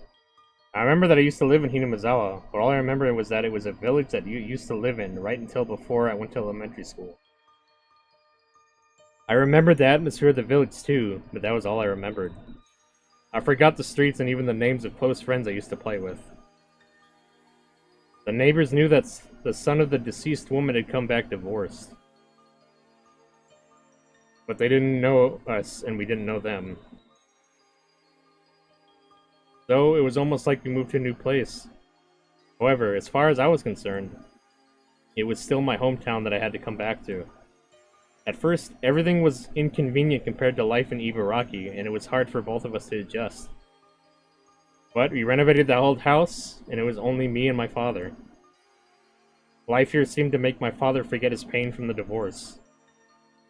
I remember that I used to live in Hinamizawa, but all I remember was that it was a village that you used to live in right until before I went to elementary school. I remembered the atmosphere of the village too, but that was all I remembered. I forgot the streets and even the names of close friends I used to play with. The neighbors knew that the son of the deceased woman had come back divorced. But they didn't know us, and we didn't know them. So, it was almost like we moved to a new place. However, as far as I was concerned, it was still my hometown that I had to come back to. At first, everything was inconvenient compared to life in Ibaraki, and it was hard for both of us to adjust. But we renovated the old house, and it was only me and my father. Life here seemed to make my father forget his pain from the divorce.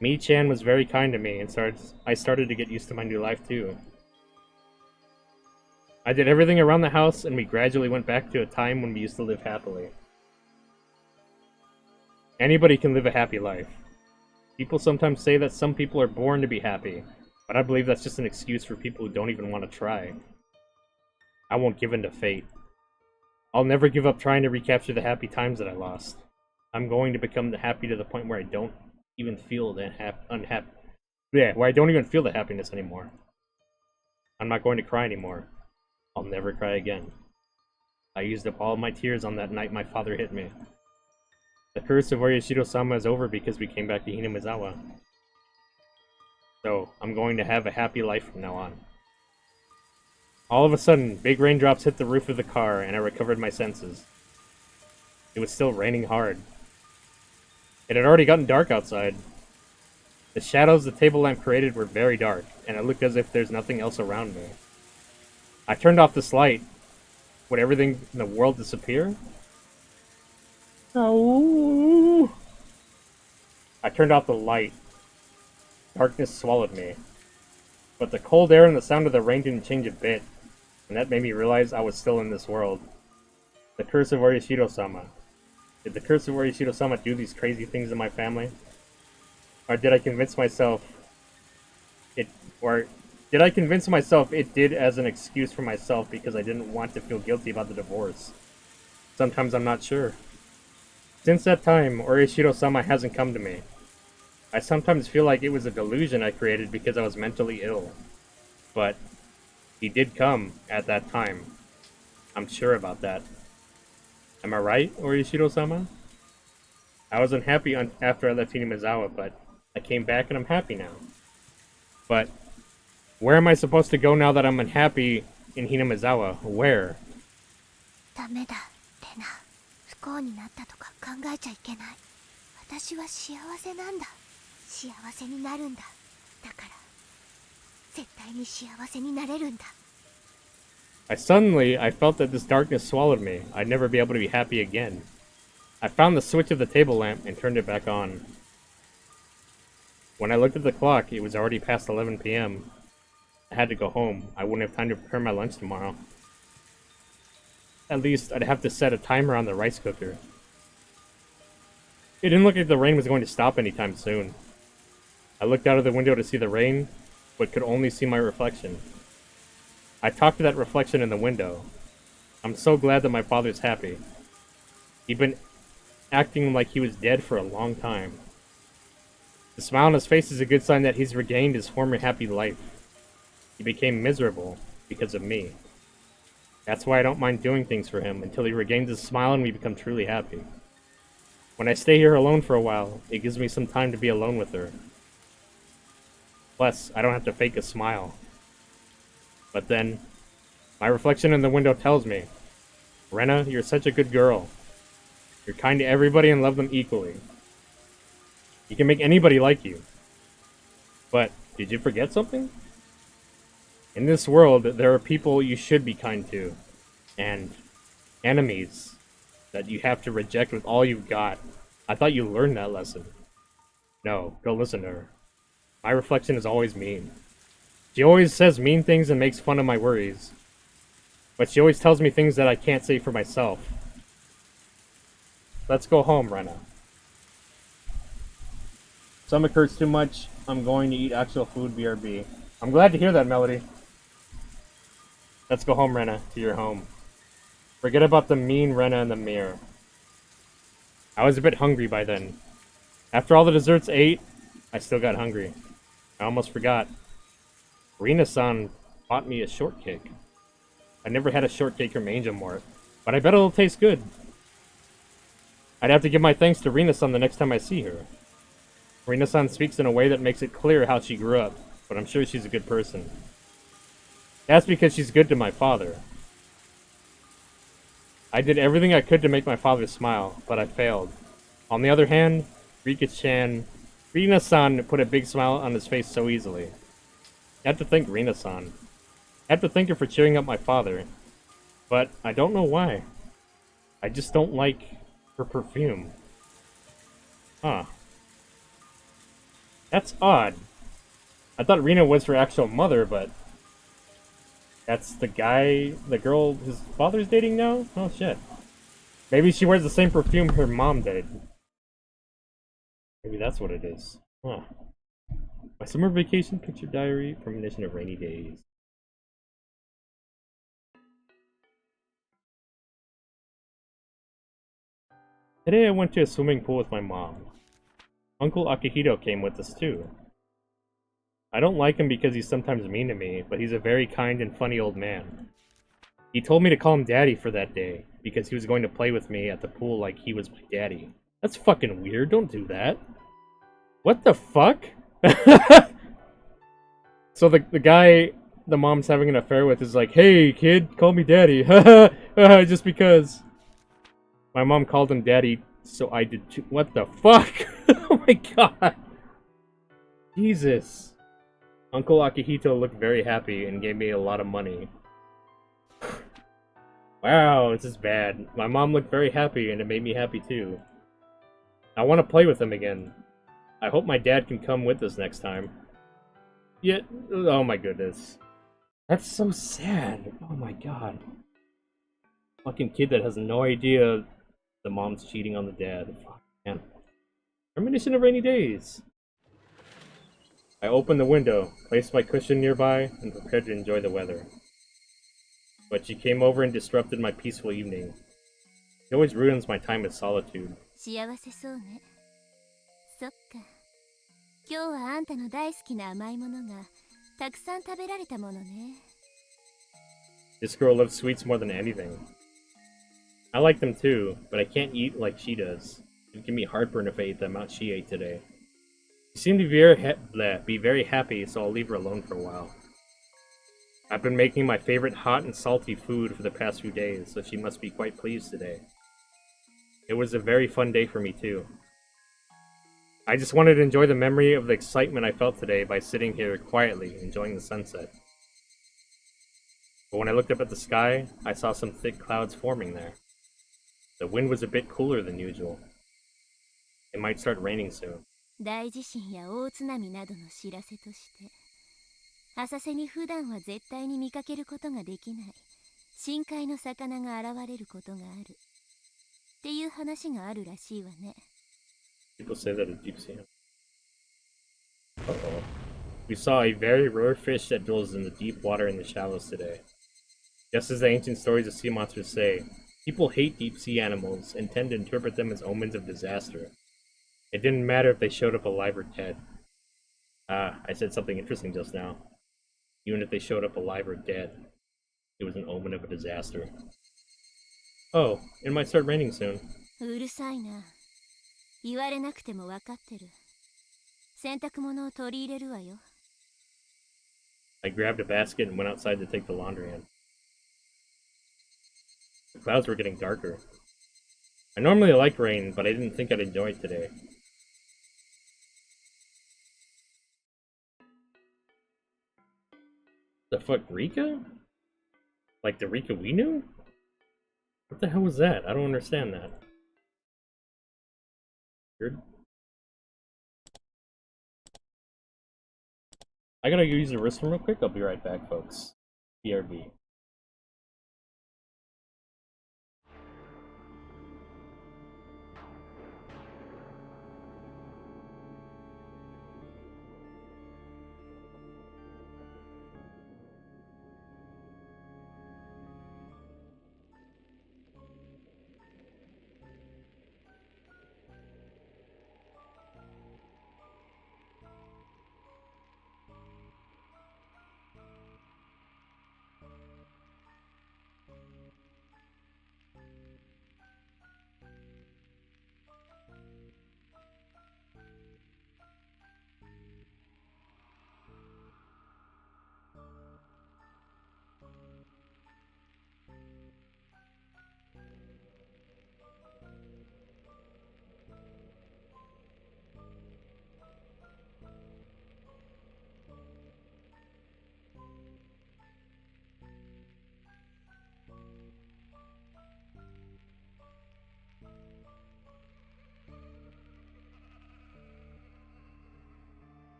Mi-chan was very kind to me, and I started to get used to my new life too. I did everything around the house, and we gradually went back to a time when we used to live happily. Anybody can live a happy life. People sometimes say that some people are born to be happy, but I believe that's just an excuse for people who don't even want to try. I won't give in to fate. I'll never give up trying to recapture the happy times that I lost. I'm going to become happy to the point where I don't even feel the where I don't even feel the happiness anymore. I'm not going to cry anymore. I'll never cry again. I used up all my tears on that night my father hit me. The curse of Orishiro-sama is over because we came back to Hinamizawa. So, I'm going to have a happy life from now on. All of a sudden, big raindrops hit the roof of the car, and I recovered my senses. It was still raining hard. It had already gotten dark outside. The shadows the table lamp created were very dark, and it looked as if there's nothing else around me. I turned off this light. Would everything in the world disappear? No. I turned off the light. Darkness swallowed me. But the cold air and the sound of the rain didn't change a bit, and that made me realize I was still in this world. The curse of Orishiro-sama. Did the curse of Orishiro-sama do these crazy things in my family? Or did I convince myself it did as an excuse for myself because I didn't want to feel guilty about the divorce? Sometimes I'm not sure. Since that time, Orishiro-sama hasn't come to me. I sometimes feel like it was a delusion I created because I was mentally ill. But he did come at that time. I'm sure about that. Am I right, Orishiro-sama? I was unhappy after I left Hinamizawa, but I came back and I'm happy now. But where am I supposed to go now that I'm unhappy in Hinamizawa? Where? ダメだ、レナ。不幸になったとか考えちゃいけない。私は幸せなんだ。幸せになるんだ。だから絶対に幸せになれるんだ。I felt that this darkness swallowed me. I'd never be able to be happy again. I found the switch of the table lamp and turned it back on. When I looked at the clock, it was already past 11 p.m. I had to go home. I wouldn't have time to prepare my lunch tomorrow. At least, I'd have to set a timer on the rice cooker. It didn't look like the rain was going to stop anytime soon. I looked out of the window to see the rain, but could only see my reflection. I talked to that reflection in the window. I'm so glad that my father's happy. He'd been acting like he was dead for a long time. The smile on his face is a good sign that he's regained his former happy life. He became miserable because of me. That's why I don't mind doing things for him until he regains his smile and we become truly happy. When I stay here alone for a while, it gives me some time to be alone with her. Plus, I don't have to fake a smile. But then, my reflection in the window tells me, Rena, you're such a good girl. You're kind to everybody and love them equally. You can make anybody like you. But, did you forget something? In this world, there are people you should be kind to. And enemies that you have to reject with all you've got. I thought you learned that lesson. No, go listen to her. My reflection is always mean. She always says mean things and makes fun of my worries. But she always tells me things that I can't say for myself. Let's go home, Rena. Stomach hurts too much. I'm going to eat actual food, BRB. I'm glad to hear that, Melody. Let's go home, Rena, to your home. Forget about the mean Rena in the mirror. I was a bit hungry by then. After all the desserts ate, I still got hungry. I almost forgot. Rena-san bought me a shortcake. I never had a shortcake from Angel Mart, but I bet it'll taste good. I'd have to give my thanks to Rena-san the next time I see her. Rena-san speaks in a way that makes it clear how she grew up, but I'm sure she's a good person. That's because she's good to my father. I did everything I could to make my father smile, but I failed. On the other hand, Rena-san put a big smile on his face so easily. I have to thank Rena-san. I have to thank her for cheering up my father. But I don't know why. I just don't like her perfume. Huh. That's odd. I thought Rena was her actual mother, but that's the girl his father's dating now? Oh shit. Maybe she wears the same perfume her mom did. Maybe that's what it is. Huh. My summer vacation picture diary, premonition of rainy days. Today I went to a swimming pool with my mom. Uncle Akihito came with us too. I don't like him because he's sometimes mean to me, but he's a very kind and funny old man. He told me to call him Daddy for that day, because he was going to play with me at the pool like he was my daddy. That's fucking weird, don't do that. What the fuck? So the guy the mom's having an affair with is like, hey kid, call me Daddy. Just because. My mom called him Daddy, so I did too. What the fuck? Oh my god. Jesus. Uncle Akihito looked very happy and gave me a lot of money. Wow, this is bad. My mom looked very happy and it made me happy too. I want to play with him again. I hope my dad can come with us next time. Yeah, oh my goodness. That's so sad. Oh my god. Fucking kid that has no idea the mom's cheating on the dad. Fuck, man. Premonition of rainy days. I opened the window, placed my cushion nearby, and prepared to enjoy the weather. But she came over and disrupted my peaceful evening. She always ruins my time of solitude. 幸せそうね。そっか。今日はあんたの大好きな甘いものがたくさん食べられたものね。This girl loves sweets more than anything. I like them too, but I can't eat like she does. It'd give me heartburn if I ate the amount she ate today. She seemed to be very happy, so I'll leave her alone for a while. I've been making my favorite hot and salty food for the past few days, so she must be quite pleased today. It was a very fun day for me too. I just wanted to enjoy the memory of the excitement I felt today by sitting here quietly, enjoying the sunset. But when I looked up at the sky, I saw some thick clouds forming there. The wind was a bit cooler than usual. It might start raining soon. 大地震や大津波などの知らせとして浅瀬に普段は絶対に見かけることができない深海の魚が現れることがあるっていう話があるらしいわね。 People say that it's deep sea. Uh-oh. We saw a very rare fish that dwells in the deep water in the shallows today. Just as the ancient stories of sea monsters say, people hate deep sea animals and tend to interpret them as omens of disaster. It didn't matter if they showed up alive or dead. Ah, I said something interesting just now. Even if they showed up alive or dead, it was an omen of a disaster. Oh, it might start raining soon. うるさいな。言われなくても分かってる。洗濯物を取り入れるわよ。I grabbed a basket and went outside to take the laundry in. The clouds were getting darker. I normally like rain, but I didn't think I'd enjoy it today. The fuck, Rika? Like the Rika we knew? What the hell was that? I don't understand that. Weird. I gotta use the restroom real quick. I'll be right back, folks. BRB.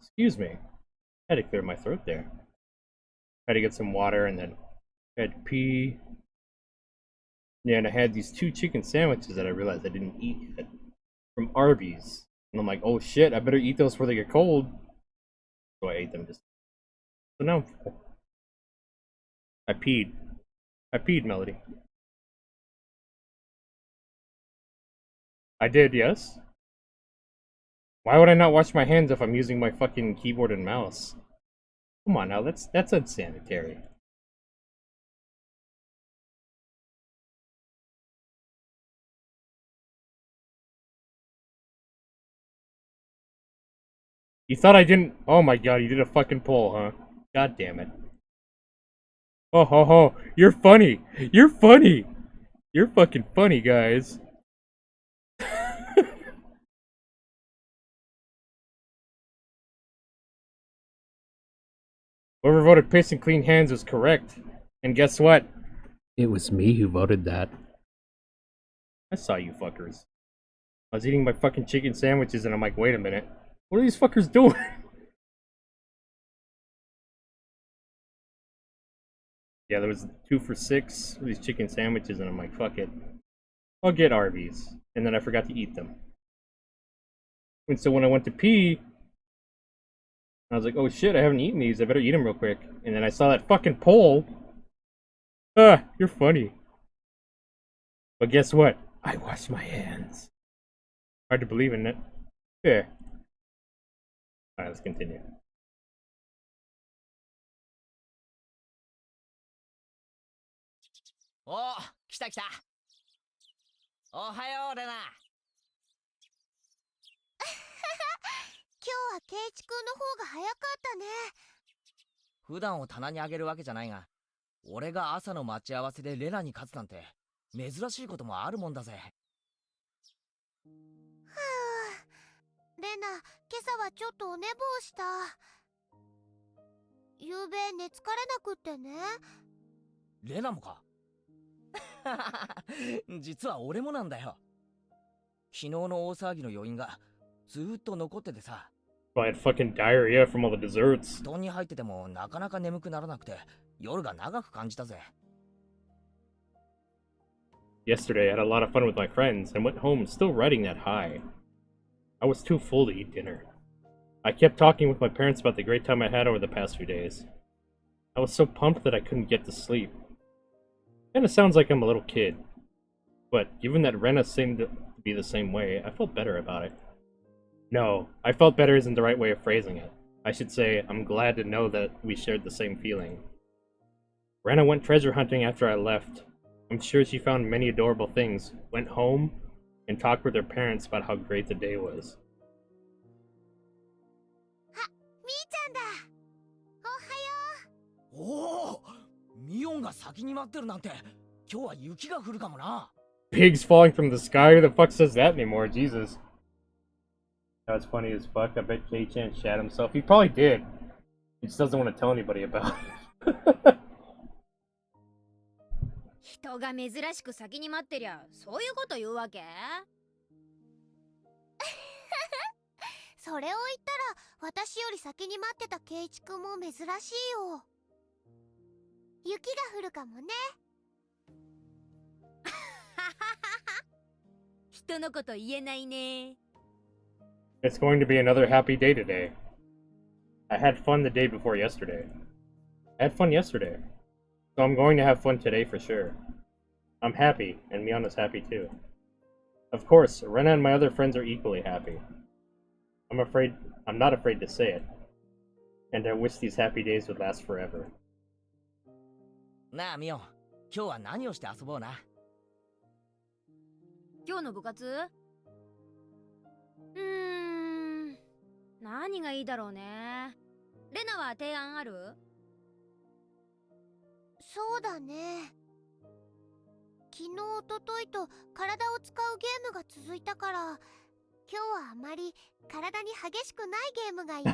Excuse me. I had to clear my throat there. I had to get some water and then I had to pee. Yeah, and I had these 2 chicken sandwiches that I realized I didn't eat yet from Arby's. And I'm like, oh shit, I better eat those before they get cold. So I ate them just. So now I'm full. I peed. I peed, Melody. I did, yes. Why would I not wash my hands if I'm using my fucking keyboard and mouse? Come on now, that's unsanitary. You thought I didn't? Oh my god, you did a fucking poll, huh? God damn it. Oh ho ho, you're funny. You're funny. You're fucking funny, guys. Whoever voted piss and clean hands was correct. And guess what? It was me who voted that. I saw you fuckers. I was eating my fucking chicken sandwiches and I'm like, wait a minute. What are these fuckers doing? Yeah, there was 2 for $6 for these chicken sandwiches and I'm like, fuck it. I'll get Arby's. And then I forgot to eat them. And so when I went to pee, I was like, oh shit, I haven't eaten these. I better eat them real quick. And then I saw that fucking poll. Ah, you're funny. But guess what? I washed my hands. Hard to believe in it. Yeah. Alright, let's continue. おお、来た来た。おはよう、レナ。今日はケイチ君の方が早かったね。普段を棚にあげるわけじゃないが、俺が朝の待ち合わせでレナに勝つなんて珍しいこともあるもんだぜ。はあ、レナ、今朝はちょっとお寝坊した。昨べ寝つかれなくってね。レナもか？実は俺もなんだよ。昨日の大騒ぎの余韻がずーっと残っててさ。I had fucking diarrhea from all the desserts. 布団に入っててもなかなか眠くならなくて夜が長く感じたぜ。Yesterday, I had a lot of fun with my friends and went home still riding that high. I was too full to eat dinner. I kept talking with my parents about the great time I had over the past few days. I was so pumped that I couldn't get to sleep. Kinda sounds like I'm a little kid. But given that Rena seemed to be the same way, I felt better about it. No, I felt better isn't the right way of phrasing it. I should say, I'm glad to know that we shared the same feeling. Rena went treasure hunting after I left. I'm sure she found many adorable things, went home, and talked with her parents about how great the day was. あ、みーちゃんだ。おはよおお、ミオンが先に待ってるなんて今日は雪が降るかもな。 Pigs falling from the sky? Who the fuck says that anymore? Jesus. That was funny as fuck. I bet K-Chan shat himself. He probably did. He just doesn't want to tell anybody about it. 人が珍しく先に待ってりゃそういうこと言うわけ？それを言ったら私より先に待ってたケイチ君も珍しいよ。雪が降るかもね。人のこと言えないね。It's going to be another happy day today. I had fun the day before yesterday. I had fun yesterday. So I'm going to have fun today for sure. I'm happy, and Miona's happy too. Of course, Rena and my other friends are equally happy. I'm not afraid to say it. And I wish these happy days would last forever. なあミオン、今日は何をして遊ぼうな。今日の部活？何がいいだろうね。レナは提案ある？そうだね。昨日、おとといと体を使うゲームが続いたから、今日はあまり体に激しくないゲームがいいな。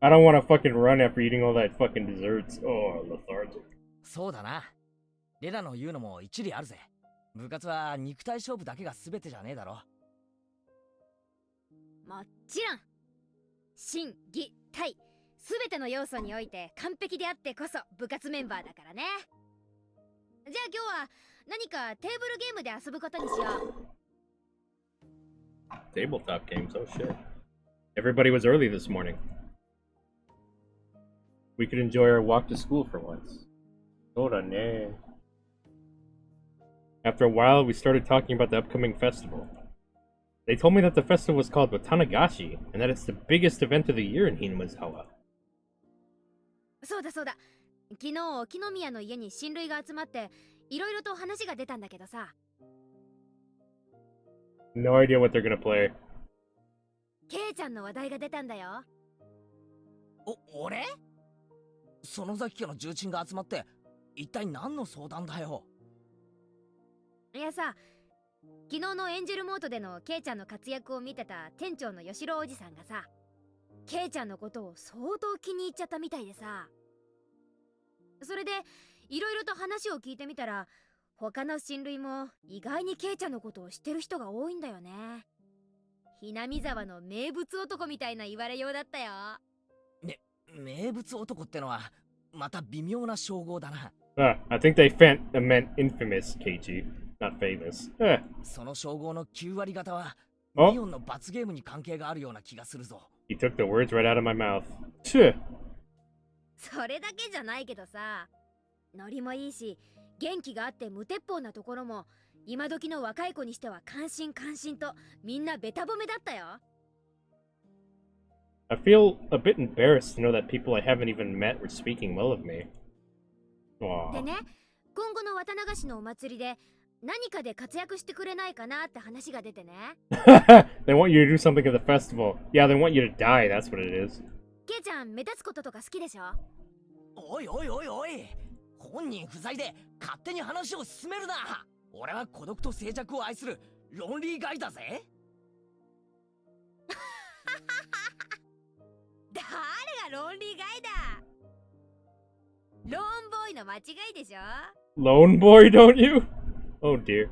I don't want to fucking run after eating all that fucking desserts. Oh, lethargic. そうだな。レナの言うのも一理あるぜ。部活は肉体勝負だけが全てじゃねえだろ。もちろん心技体すべての要素において完璧であってこそ部活メンバーだからね。じゃあ今日は何かテーブルゲームで遊ぶことにしよう。 Tabletop games, oh shit. Everybody was early this morning. We could enjoy our walk to school for once. After a while, we started talking about the upcoming festival. They told me that the festival was called Watanagashi, and that it's the biggest event of the year in Hinamizawa. そうだそうだ、昨日沖宮の家に親類が集まっていろいろと話が出たんだけどさ。 No idea what they're gonna play. ケイちゃんの話題が出たんだよ。俺？園崎家の重鎮が集まって一体何の相談だよ。いやさ、昨日のエンジェルモートでのケイちゃんの活躍を見てた店長の吉郎おじさんがさ、ケイちゃんのことを相当気に入っちゃったみたいでさ。それでいろいろと話を聞いてみたら、他の親類も意外にケイちゃんのことを知ってる人が多いんだよね。ひなみ沢の名物男みたいな言われようだったよ。名物男ってのはまた微妙な称号だな。I think they meant infamous, Keiichi, not famous. その称号の9割方はおミオンの罰ゲームに関係があるような気がするぞ。He took the words right out of my mouth. Phew. それだけじゃないけどさ、ノリもいいし元気があって無鉄砲なところも今時の若い子にしては感心感心とみんなベタ褒めだったよ。 I feel a bit embarrassed to know that people I haven't even met were speaking well of me. で Aww. ね、今後の渡流しのお祭りで何かで活躍してくれないかなって話が出てね。They want you to do something at the festival. Yeah, they want you to die, that's what it is. ケイちゃん目立つこととか好きでしょ。おいおいおいおい、本人不在で勝手に話を進めるな。俺は孤独と静寂を愛するロンリーガイだぜ。誰がロンリーガイだ。ローンボーイの間違いでしょ。 Lone boy, don't you? Oh dear.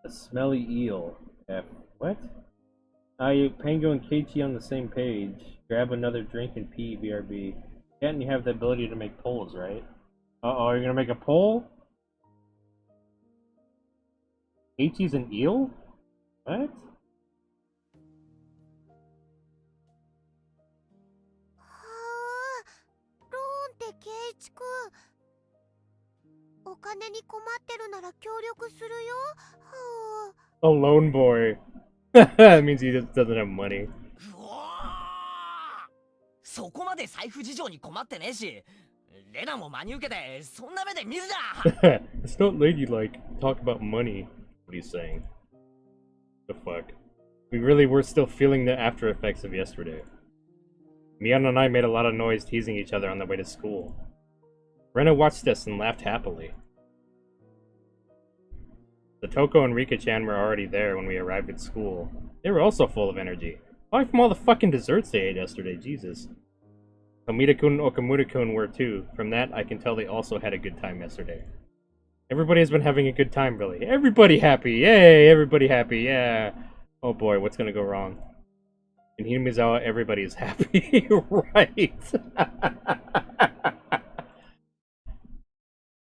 A smelly eel. What? Pango and Keiichi on the same page. Grab another drink and pee, BRB. Can't you have the ability to make polls, right? Uh-oh, you're gonna make a poll? Keiichi's an eel? What? ローンってケイチくん、お金に困ってるなら協力するよ。 A lone boy. That means he just doesn't have money. うわー、そこまで財布事情に困ってねえし、レナも真に受けてそんな目で見るな。It's not ladylike to talk about money. What are you saying? The fuck? We really were still feeling the after effects of yesterday. Mion and I made a lot of noise teasing each other on the way to school. Rena watched us and laughed happily. The Toko and Rika-chan were already there when we arrived at school. They were also full of energy. Probably from all the fucking desserts they ate yesterday, Jesus. Tomita-kun and Okamura-kun were too. From that, I can tell they also had a good time yesterday. Everybody has been having a good time, really. Everybody happy! Yay! Everybody happy, yeah! Oh boy, what's gonna go wrong? In Hinamizawa, everybody is happy. Right!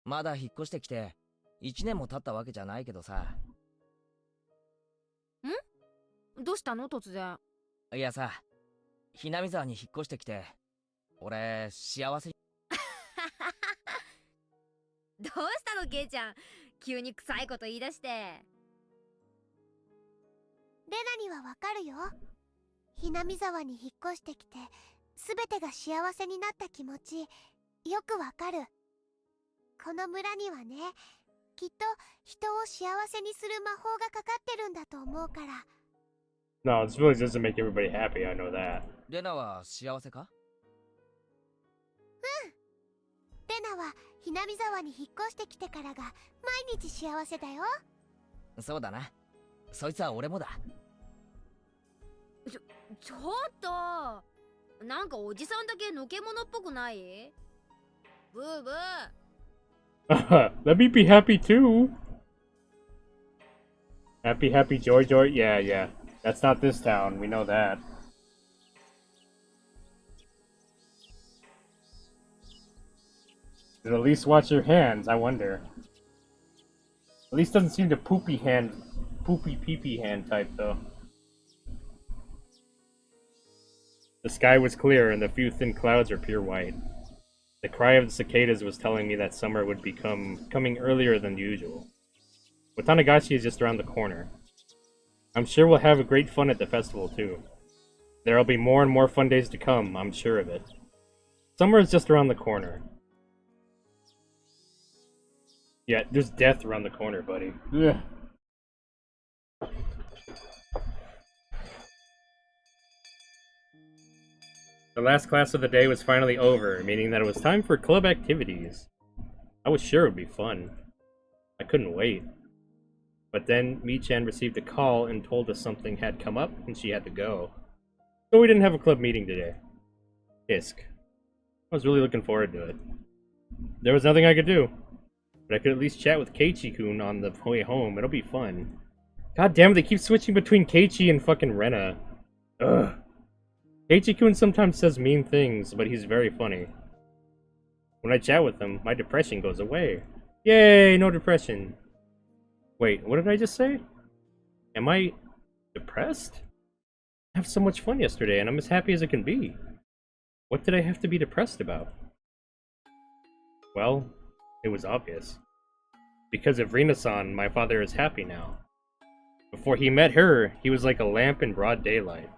まだ引っ越してきて1年も経ったわけじゃないけどさ。どうしたの突然。いやさ、ひなみ沢に引っ越してきて俺幸せ。どうしたのケイちゃん、急に臭いこと言い出して。レナにはわかるよ。ひなみ沢に引っ越してきてすべてが幸せになった気持ちよくわかる。この村にはね、きっと人を幸せにする魔法がかかってるんだと思うから。 No, this really doesn't make everybody happy, I know that. レナは幸せか？レナはひなみ沢に引っ越してきてからが毎日幸せだよ。そうだな。そいつは俺もだ。ちょっとなんかおじさんだけのけ者っぽくない？ブーブー、Let me be happy too. Happy, happy, joy, joy. Yeah, yeah. That's not this town. We know that. Did at least watch your hands, I wonder. At least doesn't seem to poopy pee-pee hand type, though. The sky was clear, and the few thin clouds were pure white. The cry of the cicadas was telling me that summer would be coming earlier than usual. Watanagashi is just around the corner. I'm sure we'll have a great fun at the festival, too. There'll be more and more fun days to come, I'm sure of it. Summer is just around the corner. Yeah, there's death around the corner, buddy. Ugh. The last class of the day was finally over, meaning that it was time for club activities. I was sure it would be fun. I couldn't wait. But then Mi-chan received a call and told us something had come up and she had to go. So we didn't have a club meeting today. Isk. I was really looking forward to it. There was nothing I could do. But I could at least chat with Keiichi-kun on the way home. It'll be fun. God damn it, they keep switching between Keiichi and fucking Rena. Ugh. Keiichi-kun sometimes says mean things, but he's very funny. When I chat with him, my depression goes away. Yay, no depression. Wait, what did I just say? Am I depressed? I had so much fun yesterday, and I'm as happy as I can be. What did I have to be depressed about? Well, it was obvious. Because of Rena-san, my father is happy now. Before he met her, he was like a lamp in broad daylight.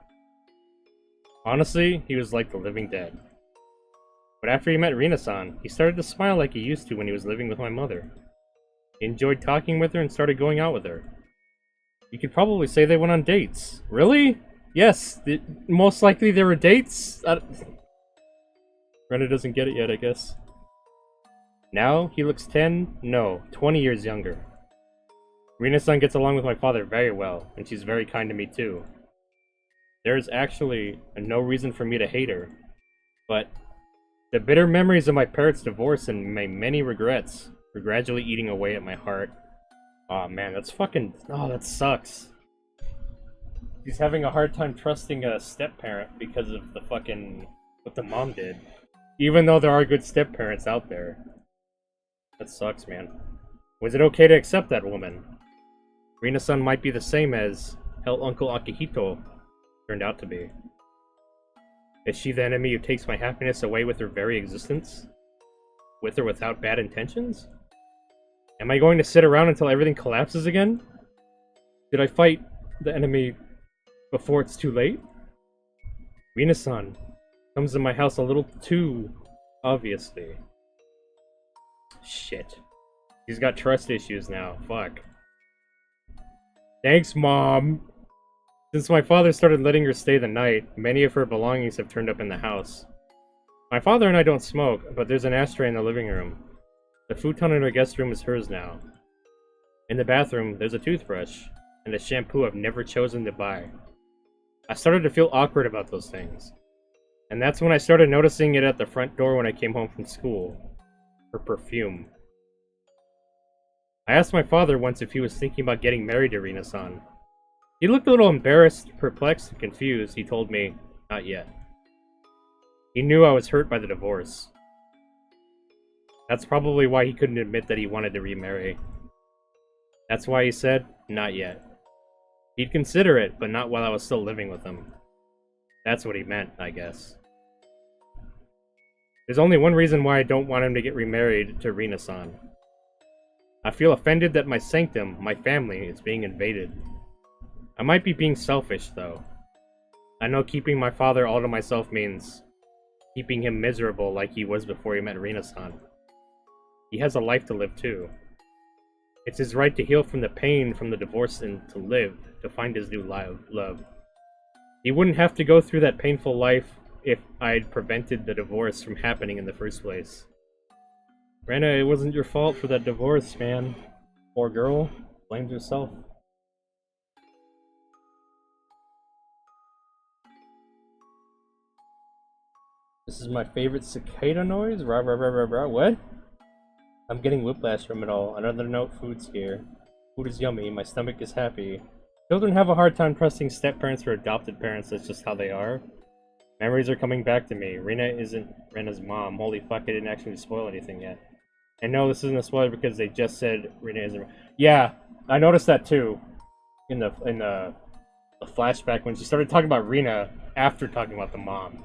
Honestly, he was like the living dead. But after he met Rena-san, he started to smile like he used to when he was living with my mother. He enjoyed talking with her and started going out with her. You could probably say they went on dates. Really? Yes, most likely there were dates? Rena doesn't get it yet, I guess. Now, he looks 20 years younger. Rena-san gets along with my father very well, and she's very kind to me too. There is actually no reason for me to hate her, but the bitter memories of my parents' divorce and my many regrets were gradually eating away at my heart. Aw, man, that's fucking... Oh, that sucks. He's having a hard time trusting a step-parent because of the fucking... what the mom did. Even though there are good step-parents out there. That sucks, man. Was it okay to accept that woman? Rena-san might be the same as Uncle Akihito turned out to be. Is she the enemy who takes my happiness away with her very existence? With or without bad intentions? Am I going to sit around until everything collapses again? Did I fight the enemy before it's too late? Rena-san comes to my house a little too obviously. Shit. He's got trust issues now. Fuck. Thanks, Mom! Since my father started letting her stay the night, many of her belongings have turned up in the house. My father and I don't smoke, but there's an ashtray in the living room. The futon in our guest room is hers now. In the bathroom, there's a toothbrush, and a shampoo I've never chosen to buy. I started to feel awkward about those things. And that's when I started noticing it at the front door when I came home from school. Her perfume. I asked my father once if he was thinking about getting married to Rena-san. He looked a little embarrassed, perplexed, and confused. He told me, not yet. He knew I was hurt by the divorce. That's probably why he couldn't admit that he wanted to remarry. That's why he said, not yet. He'd consider it, but not while I was still living with him. That's what he meant, I guess. There's only one reason why I don't want him to get remarried to Rena-san. I feel offended that my sanctum, my family, is being invaded. I might be being selfish, though. I know keeping my father all to myself means keeping him miserable like he was before he met Rena-san. He has a life to live, too. It's his right to heal from the pain from the divorce and to live, to find his new love. He wouldn't have to go through that painful life if I'd prevented the divorce from happening in the first place. Rena, it wasn't your fault for that divorce, man. Poor girl. Blames herself. This is my favorite cicada noise? Rah rah rah rah rah. What? I'm getting whiplash from it all. Another note, food's here. Food is yummy, my stomach is happy. Children have a hard time trusting step-parents or adopted parents, that's just how they are. Memories are coming back to me. Rena isn't Rena's mom. Holy fuck, I didn't actually spoil anything yet. And no, this isn't a spoiler because they just said Rena isn't... Yeah, I noticed that too. In the flashback when she started talking about Rena after talking about the mom.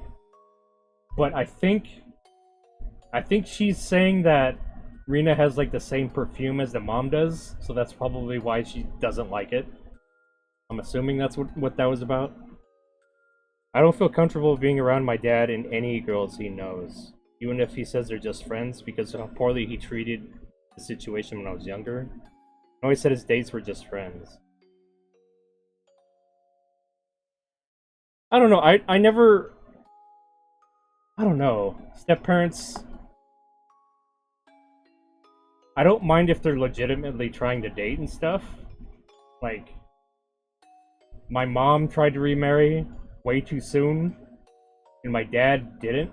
But I think she's saying that Rena has like the same perfume as the mom does, so that's probably why she doesn't like it. I'm assuming that's what that was about. I don't feel comfortable being around my dad and any girls he knows, even if he says they're just friends, because of how poorly he treated the situation when I was younger. He always said his dates were just friends. I don't know, I don't know. Step-parents... I don't mind if they're legitimately trying to date and stuff. Like, my mom tried to remarry way too soon, and my dad didn't.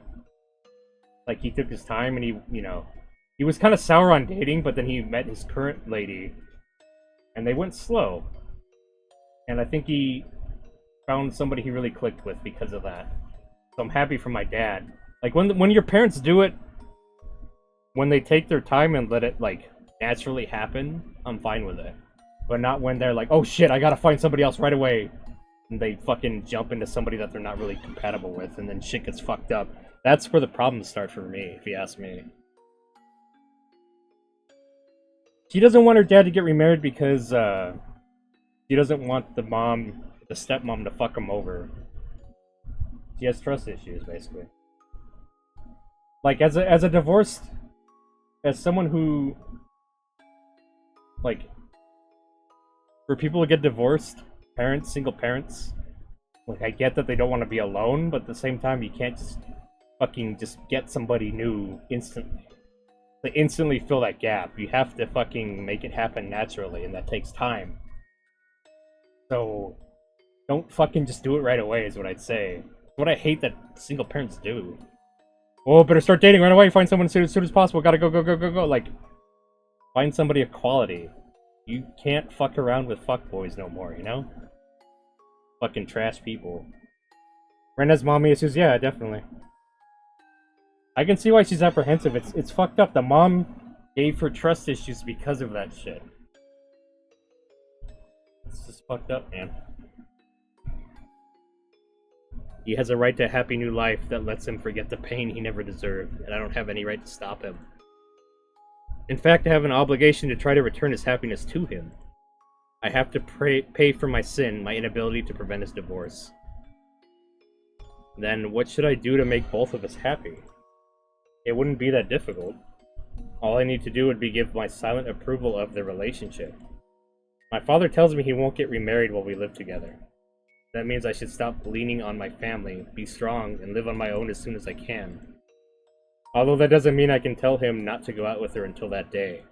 Like, he took his time, and he was kind of sour on dating, but then he met his current lady, and they went slow. And I think he found somebody he really clicked with because of that. So I'm happy for my dad. Like, when your parents do it, when they take their time and let it, like, naturally happen, I'm fine with it. But not when they're like, oh shit, I gotta find somebody else right away. And they fucking jump into somebody that they're not really compatible with, and then shit gets fucked up. That's where the problems start for me, if you ask me. She doesn't want her dad to get remarried because, she doesn't want the stepmom to fuck him over. She has trust issues, basically. Like, as a divorced... As someone who... Like... For people to get divorced, single parents, like, I get that they don't want to be alone, but at the same time, you can't just fucking just get somebody new instantly. They instantly fill that gap. You have to fucking make it happen naturally, and that takes time. So, don't fucking just do it right away, is what I'd say. It's what I hate that single parents do. Oh, better start dating right away, find someone as soon as possible, gotta go. Like, find somebody of quality. You can't fuck around with fuckboys no more, you know? Fucking trash people. Rena's mommy issues, yeah, definitely. I can see why she's apprehensive. It's fucked up. The mom gave her trust issues because of that shit. It's just fucked up, man. He has a right to a happy new life that lets him forget the pain he never deserved, and I don't have any right to stop him. In fact, I have an obligation to try to return his happiness to him. I have to pay for my sin, my inability to prevent his divorce. Then what should I do to make both of us happy? It wouldn't be that difficult. All I need to do would be give my silent approval of the relationship. My father tells me he won't get remarried while we live together. That means I should stop leaning on my family, be strong, and live on my own as soon as I can. Although that doesn't mean I can tell him not to go out with her until that day.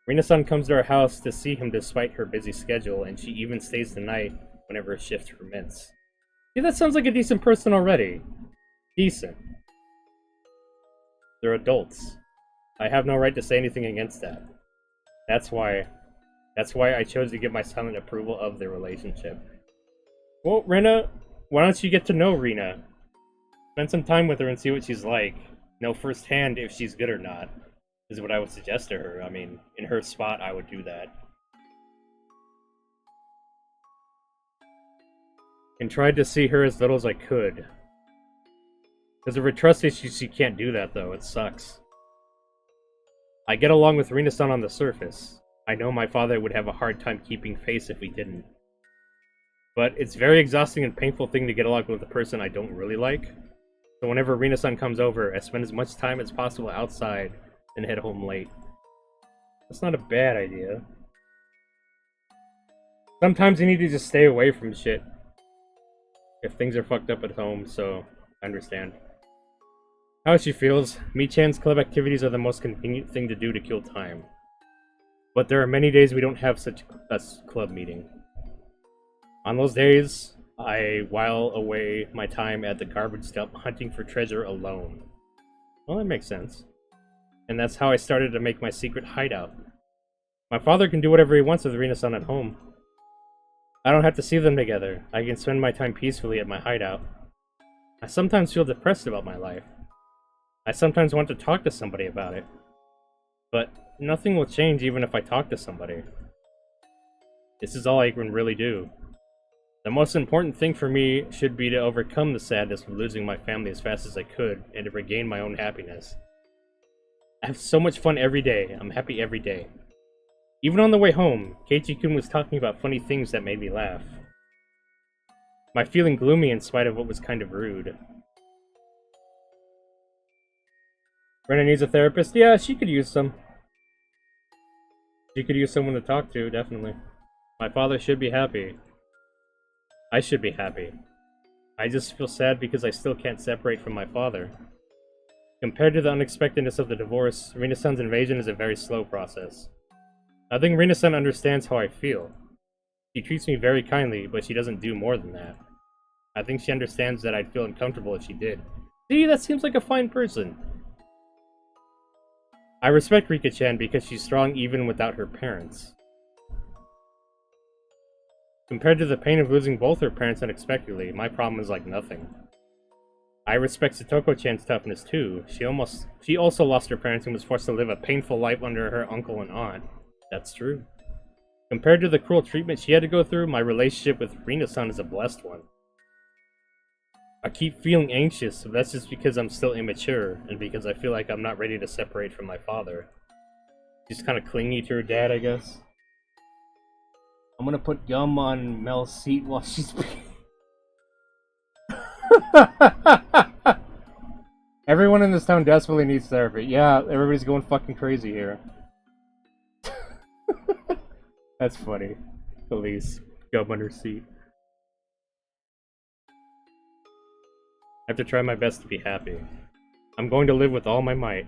Rena-san comes to our house to see him despite her busy schedule, and she even stays the night whenever a shift permits. See, that sounds like a decent person already. Decent. They're adults. I have no right to say anything against that. That's why I chose to give my silent approval of the relationship. Well, Rena, why don't you get to know Rena? Spend some time with her and see what she's like. Know firsthand if she's good or not, is what I would suggest to her. I mean, in her spot, I would do that. And tried to see her as little as I could. Because of her trust issues, she can't do that, though. It sucks. I get along with Rena-san on the surface. I know my father would have a hard time keeping face if we didn't. But it's very exhausting and painful thing to get along with a person I don't really like. So whenever Rena-san comes over, I spend as much time as possible outside and head home late. That's not a bad idea. Sometimes you need to just stay away from shit if things are fucked up at home, so I understand. How she feels, Mi-chan's club activities are the most convenient thing to do to kill time. But there are many days we don't have such a club meeting. On those days, I while away my time at the garbage dump hunting for treasure alone. Well, that makes sense. And that's how I started to make my secret hideout. My father can do whatever he wants with Rena-san at home. I don't have to see them together. I can spend my time peacefully at my hideout. I sometimes feel depressed about my life. I sometimes want to talk to somebody about it. But nothing will change even if I talk to somebody. This is all I can really do. The most important thing for me should be to overcome the sadness of losing my family as fast as I could and to regain my own happiness. I have so much fun every day. I'm happy every day. Even on the way home, Keiichi-kun was talking about funny things that made me laugh. My feeling gloomy in spite of what was kind of rude. Rena needs a therapist? Yeah, she could use some. She could use someone to talk to, definitely. My father should be happy. I should be happy. I just feel sad because I still can't separate from my father. Compared to the unexpectedness of the divorce, Rena-san's invasion is a very slow process. I think Rena-san understands how I feel. She treats me very kindly, but she doesn't do more than that. I think she understands that I'd feel uncomfortable if she did. See, that seems like a fine person. I respect Rika-chan because she's strong even without her parents. Compared to the pain of losing both her parents unexpectedly, my problem is like nothing. I respect Satoko-chan's toughness too. She also lost her parents and was forced to live a painful life under her uncle and aunt. That's true. Compared to the cruel treatment she had to go through, my relationship with Rena-san is a blessed one. I keep feeling anxious, but that's just because I'm still immature, and because I feel like I'm not ready to separate from my father. She's kind of clingy to her dad, I guess. I'm gonna put gum on Mel's seat while she's... Everyone in this town desperately needs therapy. Yeah, everybody's going fucking crazy here. That's funny. Police. Gum on her seat. I have to try my best to be happy. I'm going to live with all my might,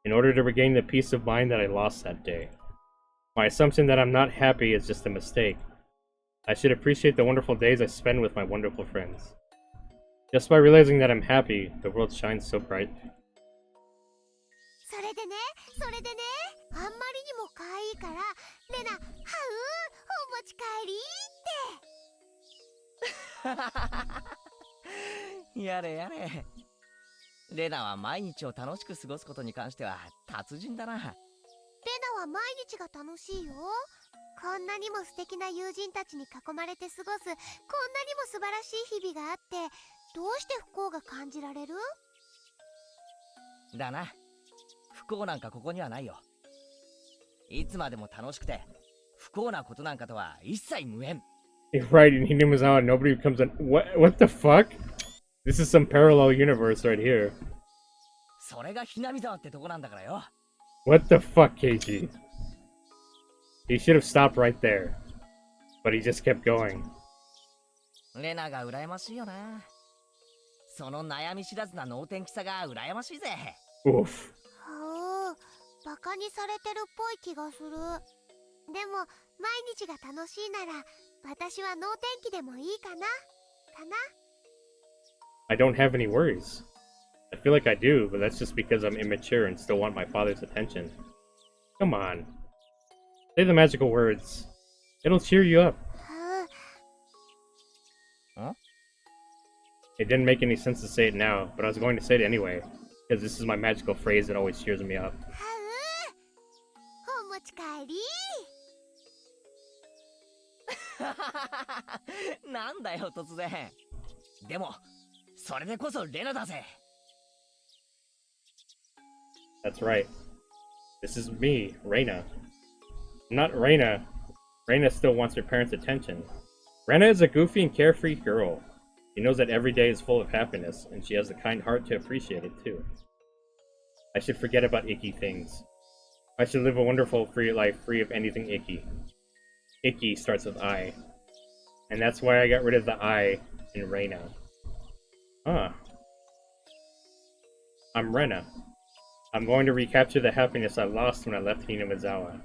in order to regain the peace of mind that I lost that day. My assumption that I'm not happy is just a mistake. I should appreciate the wonderful days I spend with my wonderful friends. Just by realizing that I'm happy, the world shines so bright. それでね、あんまりにも可愛いから、レナ、はう、お持ち帰りって。やれやれ。レナは毎日を楽しく過ごすことに関しては達人だな。レナは毎日が楽しいよ。こんなにも素敵な友人たちに囲まれて過ごす、こんなにも素晴らしい日々があって、どうして不幸が感じられる？だな。不幸なんかここにはないよ。いつまでも楽しくて、不幸なことなんかとは一切無縁。Right, in Hinamizawa, nobody comes in. What the fuck? This is some parallel universe right here. それがひなみざわってとこなんだからよ。What the fuck, Keiji? He should have stopped right there. But he just kept going. レナが羨ましいよな。その悩み知らずな能天気さが羨ましいぜ。Oof. バカにされてるっぽい気がする。でも毎日が楽しいなら私は能天気でもいいかな。I don't have any worries. I feel like I do, but that's just because I'm immature and still want my father's attention. Come on. Say the magical words. It'll cheer you up. Huh? It didn't make any sense to say it now, but I was going to say it anyway, because this is my magical phrase that always cheers me up. お持ち帰り。なんだよ突然。でもそれでこそレナだぜ。That's right. This is me, Rena. I'm not Rena. Rena still wants her parents' attention. Rena is a goofy and carefree girl. She knows that every day is full of happiness, and she has a kind heart to appreciate it too. I should forget about icky things. I should live a wonderful, free life free of anything icky. Icky starts with I. And that's why I got rid of the I in Rena. Huh. I'm Rena. I'm going to recapture the happiness I lost when I left Hinamizawa.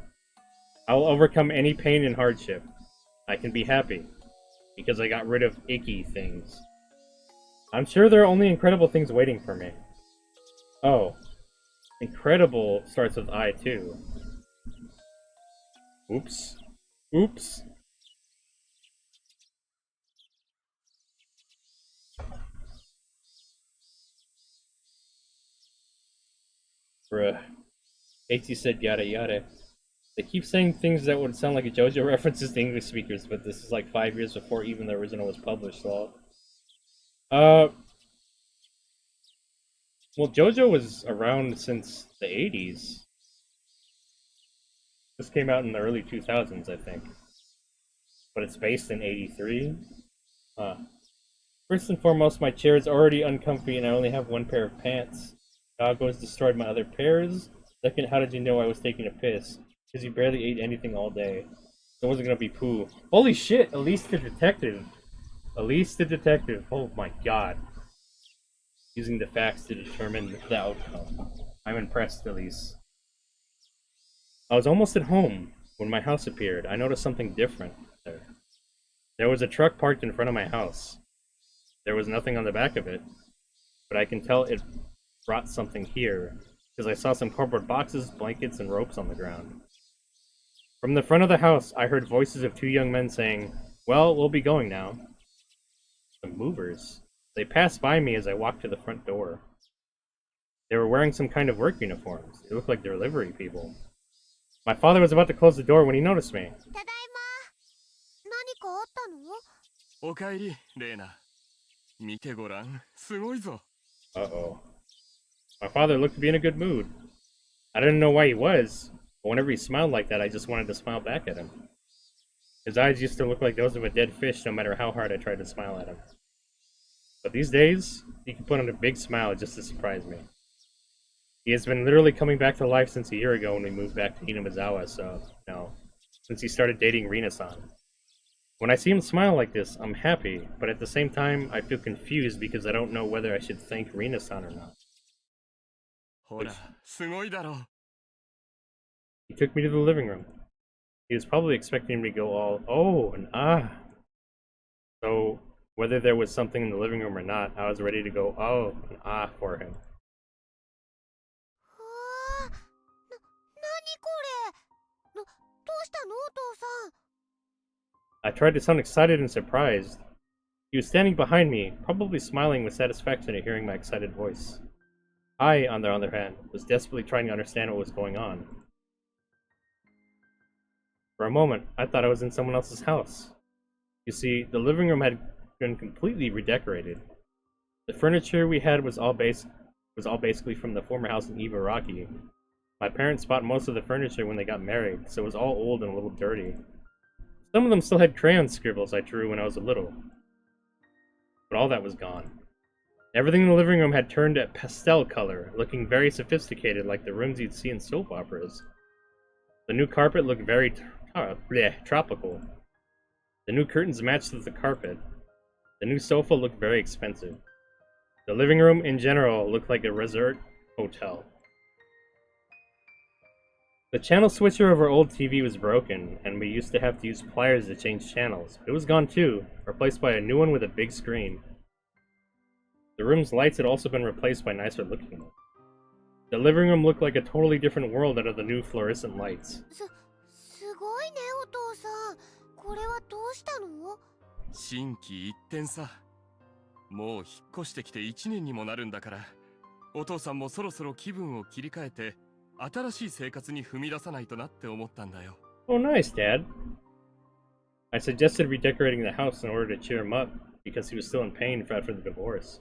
I will overcome any pain and hardship. I can be happy, because I got rid of icky things. I'm sure there are only incredible things waiting for me. Oh. Incredible starts with I too. Oops. Oops. Bruh. AT said yada yada. They keep saying things that would sound like a JoJo references to English speakers, but this is like 5 years before even the original was published, so... Well, JoJo was around since the 80s. This came out in the early 2000s, I think. But it's based in 83? Huh. First and foremost, my chair is already uncomfy and I only have one pair of pants. Doggo's destroyed my other pairs. Second, how did you know I was taking a piss? Because you barely ate anything all day. It wasn't gonna be poo. Holy shit! Elise the detective! Elise the detective. Oh my god. Using the facts to determine the outcome. I'm impressed, Elise. I was almost at home when my house appeared. I noticed something different there. There was a truck parked in front of my house. There was nothing on the back of it, but I can tell it brought something here, because I saw some cardboard boxes, blankets, and ropes on the ground. From the front of the house, I heard voices of two young men saying, "Well, we'll be going now." The movers. They passed by me as I walked to the front door. They were wearing some kind of work uniforms. They looked like delivery people. My father was about to close the door when he noticed me. ただいま。何かあったの？おかえり、レーナ。見てごらん、すごいぞ。Uh-oh. My father looked to be in a good mood. I didn't know why he was, but whenever he smiled like that, I just wanted to smile back at him. His eyes used to look like those of a dead fish no matter how hard I tried to smile at him. But these days, he can put on a big smile just to surprise me. He has been literally coming back to life since a year ago when we moved back to Hinamizawa, so, no. Since he started dating Rena-san. When I see him smile like this, I'm happy, but at the same time, I feel confused because I don't know whether I should thank Rena-san or not. ほら、すごいだろう。 He took me to the living room. He was probably expecting me to go all, oh, and ah. So, whether there was something in the living room or not, I was ready to go oh and ah for him. はあ、何これ？どうしたのお父さん？ I tried to sound excited and surprised. He was standing behind me, probably smiling with satisfaction at hearing my excited voice. I, on the other hand, was desperately trying to understand what was going on. For a moment, I thought I was in someone else's house. You see, the living room had been completely redecorated. The furniture we had was all basically from the former house in Ibaraki. My parents bought most of the furniture when they got married, so it was all old and a little dirty. Some of them still had crayon scribbles I drew when I was little. But all that was gone. Everything in the living room had turned a pastel color, looking very sophisticated like the rooms you'd see in soap operas. The new carpet looked very tropical. The new curtains matched with the carpet. The new sofa looked very expensive. The living room, in general, looked like a resort hotel. The channel switcher of our old TV was broken, and we used to have to use pliers to change channels. It was gone too, replaced by a new one with a big screen. The room's lights had also been replaced by nicer looking ones. The living room looked like a totally different world under the new fluorescent lights. すごいねお父さん。これはどうしたの？心機一転さ。もう引っ越してきて1年にもなるんだから、お父さんもそろそろ気分を切り替えて、新しい生活に踏み出さないとなって思ったんだよ。Oh, nice, Dad. I suggested redecorating the house in order to cheer him up, because he was still in pain after the divorce.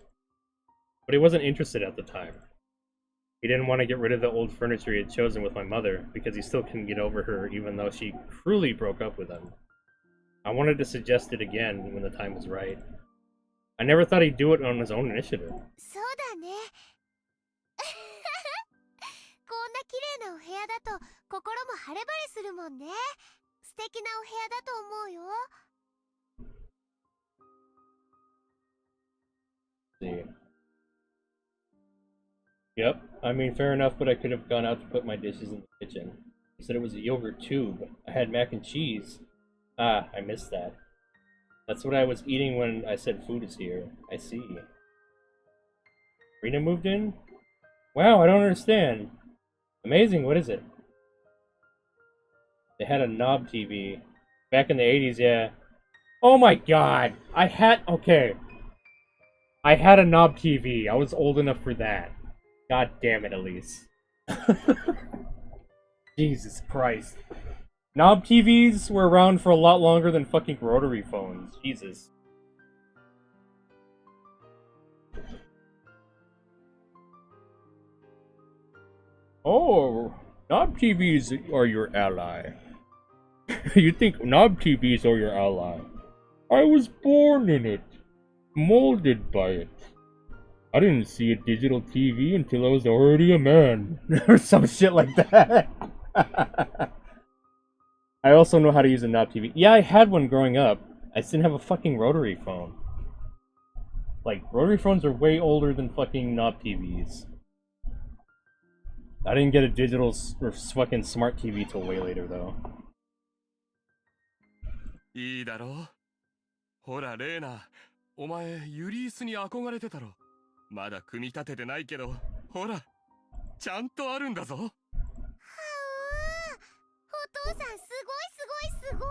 But he wasn't interested at the time. He didn't want to get rid of the old furniture he had chosen with my mother, because he still couldn't get over her even though she cruelly broke up with him. I wanted to suggest it again when the time was right. I never thought he'd do it on his own initiative. そうだね。こんな綺麗なお部屋だと心も晴れ晴れするもんね。素敵なお部屋だと思うよ。See. Yep, I mean, fair enough, but I could have gone out to put my dishes in the kitchen. He said it was a yogurt tube. I had mac and cheese. Ah, I missed that. That's what I was eating when I said food is here. I see. Rena moved in? Wow, I don't understand. Amazing, what is it? They had a knob TV. Back in the 80s, yeah. Oh my god! Okay. I had a knob TV. I was old enough for that. God damn it, Elise. Jesus Christ. Knob TVs were around for a lot longer than fucking rotary phones. Jesus. Oh, knob TVs are your ally. You think knob TVs are your ally? I was born in it. Molded by it. I didn't see a digital TV until I was already a man. Or some shit like that. I also know how to use a knob TV. Yeah, I had one growing up. I just didn't have a fucking rotary phone. Like, rotary phones are way older than fucking knob TVs. I didn't get a digital or fucking smart TV till way later, though. いいだろう。ほら、レーナ。お前、ユリースに憧れてたろ。まだ組み立ててないけど、ほら、ちゃんとあるんだぞ。はう、お父さんすごいすごいすごい。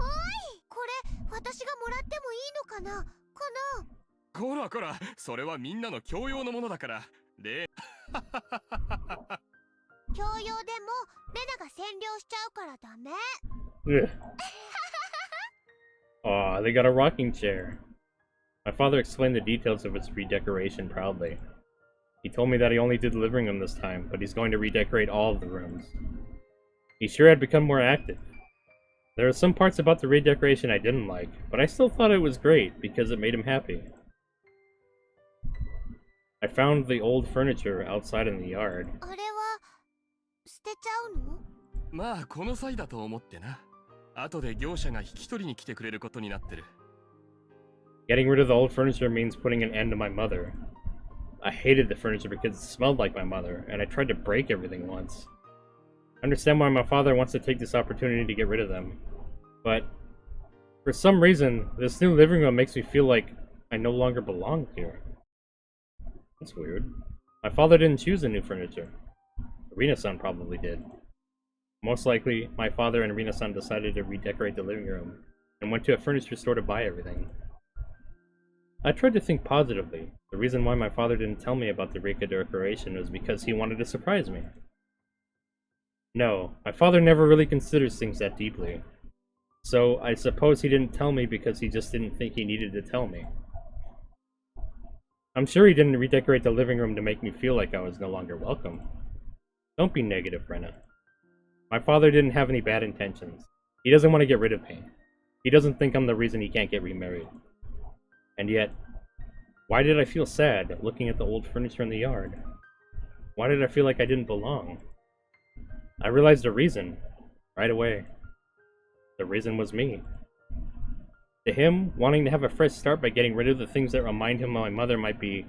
これ私がもらってもいいのかな？こらこら、それはみんなの共用のものだから。共用でもレナが占領しちゃうからダメ。Aw, they got a rocking chair. My father explained the details of its redecoration proudly. He told me that he only did the living room this time, but he's going to redecorate all of the rooms. He sure had become more active. There are some parts about the redecoration I didn't like, but I still thought it was great because it made him happy. I found the old furniture outside in the yard. あれは捨てちゃうの？まあ、この際だと思ってな。後で業者が引き取りに来てくれることになってる。Getting rid of the old furniture means putting an end to my mother. I hated the furniture because it smelled like my mother, and I tried to break everything once. I understand why my father wants to take this opportunity to get rid of them. But, for some reason, this new living room makes me feel like I no longer belong here. That's weird. My father didn't choose the new furniture. Rena-san probably did. Most likely, my father and Rena-san decided to redecorate the living room, and went to a furniture store to buy everything. I tried to think positively. The reason why my father didn't tell me about the redecoration was because he wanted to surprise me. No, my father never really considers things that deeply. So, I suppose he didn't tell me because he just didn't think he needed to tell me. I'm sure he didn't redecorate the living room to make me feel like I was no longer welcome. Don't be negative, Rena. My father didn't have any bad intentions. He doesn't want to get rid of me. He doesn't think I'm the reason he can't get remarried. And yet, why did I feel sad looking at the old furniture in the yard? Why did I feel like I didn't belong? I realized the reason, right away. The reason was me. To him, wanting to have a fresh start by getting rid of the things that remind him of my mother might be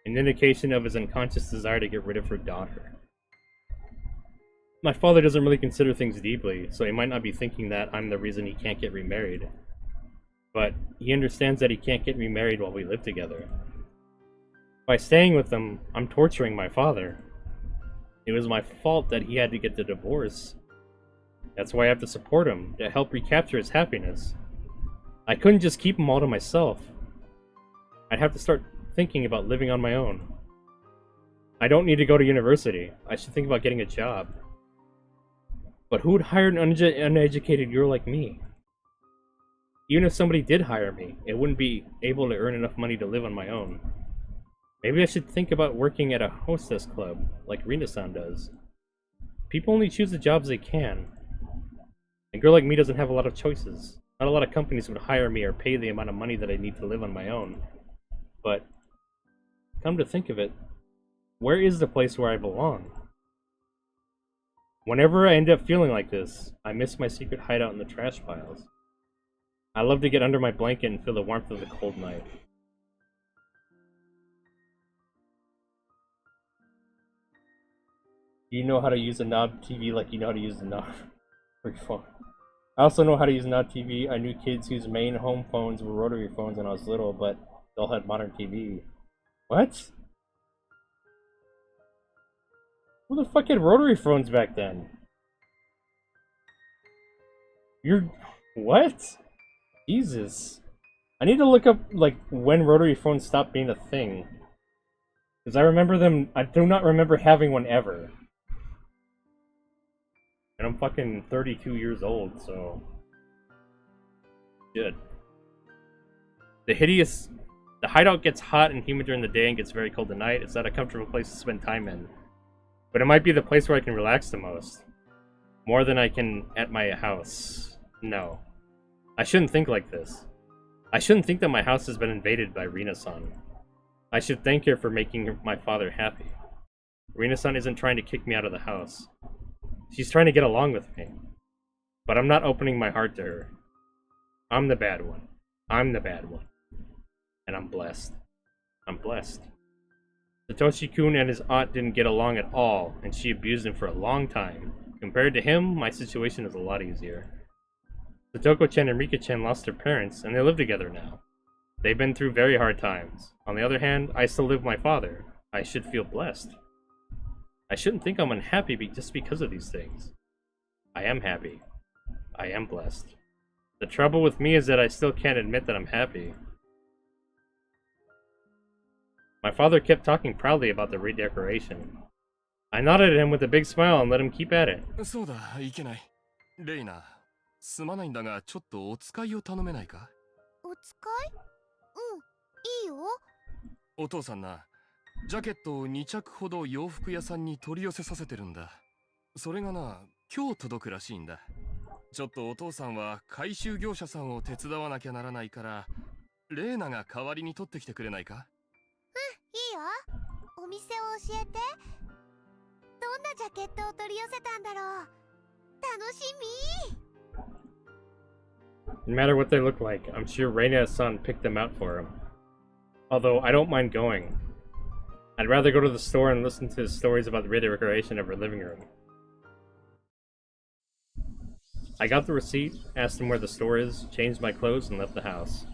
an indication of his unconscious desire to get rid of her daughter. My father doesn't really consider things deeply, so he might not be thinking that I'm the reason he can't get remarried. But he understands that he can't get remarried while we live together. By staying with him, I'm torturing my father. It was my fault that he had to get the divorce. That's why I have to support him, to help recapture his happiness. I couldn't just keep him all to myself. I'd have to start thinking about living on my own. I don't need to go to university. I should think about getting a job. But who would hire an uneducated girl like me? Even if somebody did hire me, it wouldn't be able to earn enough money to live on my own. Maybe I should think about working at a hostess club, like Rena-san does. People only choose the jobs they can. A girl like me doesn't have a lot of choices. Not a lot of companies would hire me or pay the amount of money that I need to live on my own. But, come to think of it, where is the place where I belong? Whenever I end up feeling like this, I miss my secret hideout in the trash piles. I love to get under my blanket and feel the warmth of the cold night. You know how to use a knob TV like you know how to use the knob for your phone. I also know how to use a knob TV. I knew kids whose main home phones were rotary phones when I was little, but they all had modern TV. What? Who the fuck had rotary phones back then? You're... what? Jesus. I need to look up, like, when rotary phones stopped being a thing. Because I remember them... I do not remember having one ever. And I'm fucking 32 years old, so... Good. The hideout gets hot and humid during the day and gets very cold at night. It's not a comfortable place to spend time in. But it might be the place where I can relax the most. More than I can at my house. No. I shouldn't think like this. I shouldn't think that my house has been invaded by Rena-san. I should thank her for making my father happy. Rena-san isn't trying to kick me out of the house. She's trying to get along with me. But I'm not opening my heart to her. I'm the bad one. I'm the bad one. And I'm blessed. I'm blessed. Satoshi-kun and his aunt didn't get along at all, and she abused him for a long time. Compared to him, my situation is a lot easier. Satoko-chan and Rika-chan lost their parents, and they live together now. They've been through very hard times. On the other hand, I still live with my father. I should feel blessed. I shouldn't think I'm unhappy just because of these things. I am happy. I am blessed. The trouble with me is that I still can't admit that I'm happy. My father kept talking proudly about the redecoration. I nodded at him with a big smile and let him keep at it. そうだ、いけない。レイナ、すまないんだが、ちょっとお使いを頼めないか？お使い？うん、いいよ。お父さんな、ジャケットを2着ほど洋服屋さんに取り寄せさせてるんだ。それがな、今日届くらしいんだ。ちょっとお父さんは回収業者さんを手伝わなきゃならないから、レーナが代わりに取ってきてくれないか？いいよ。お店を教えて。どんなジャケットを取り寄せたんだろう。楽しみ。No matter what they look like, I'm sure Rena's son picked them out for him. Although, I don't mind going. I'd rather go to the store and listen to his stories about the redecoration of her living room. I got the receipt, asked him where the store is, changed my clothes, and left the house.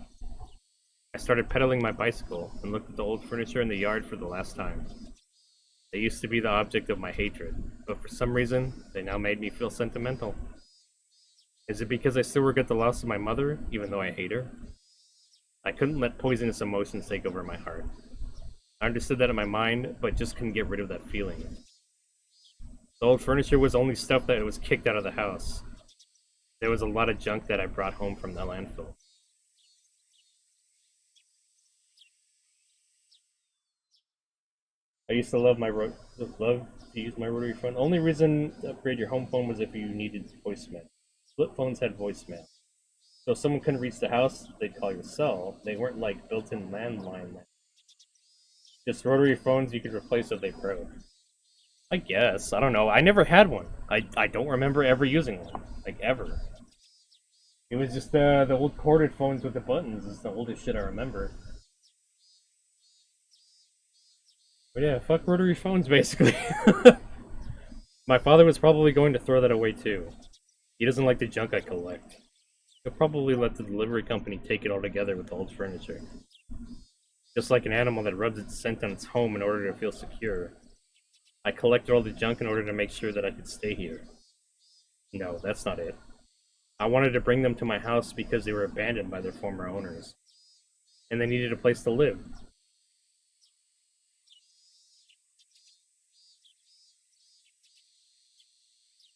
I started pedaling my bicycle and looked at the old furniture in the yard for the last time. They used to be the object of my hatred, but for some reason, they now made me feel sentimental. Is it because I still regret the loss of my mother, even though I hate her? I couldn't let poisonous emotions take over my heart. I understood that in my mind, but just couldn't get rid of that feeling. The old furniture was only stuff that was kicked out of the house. There was a lot of junk that I brought home from the landfill. I used to love to use my rotary phone. Only reason to upgrade your home phone was if you needed voicemail. Flip phones had voicemail. So if someone couldn't reach the house, they'd call your cell. They weren't like built-in landline. Just rotary phones you could replace if they broke. I guess. I don't know. I never had one. I don't remember ever using one. Like, ever. It was just the old corded phones with the buttons is the oldest shit I remember. But yeah, fuck rotary phones, basically. My father was probably going to throw that away too. He doesn't like the junk I collect. He'll probably let the delivery company take it all together with the old furniture. Just like an animal that rubs its scent on its home in order to feel secure. I collected all the junk in order to make sure that I could stay here. No, that's not it. I wanted to bring them to my house because they were abandoned by their former owners. And they needed a place to live.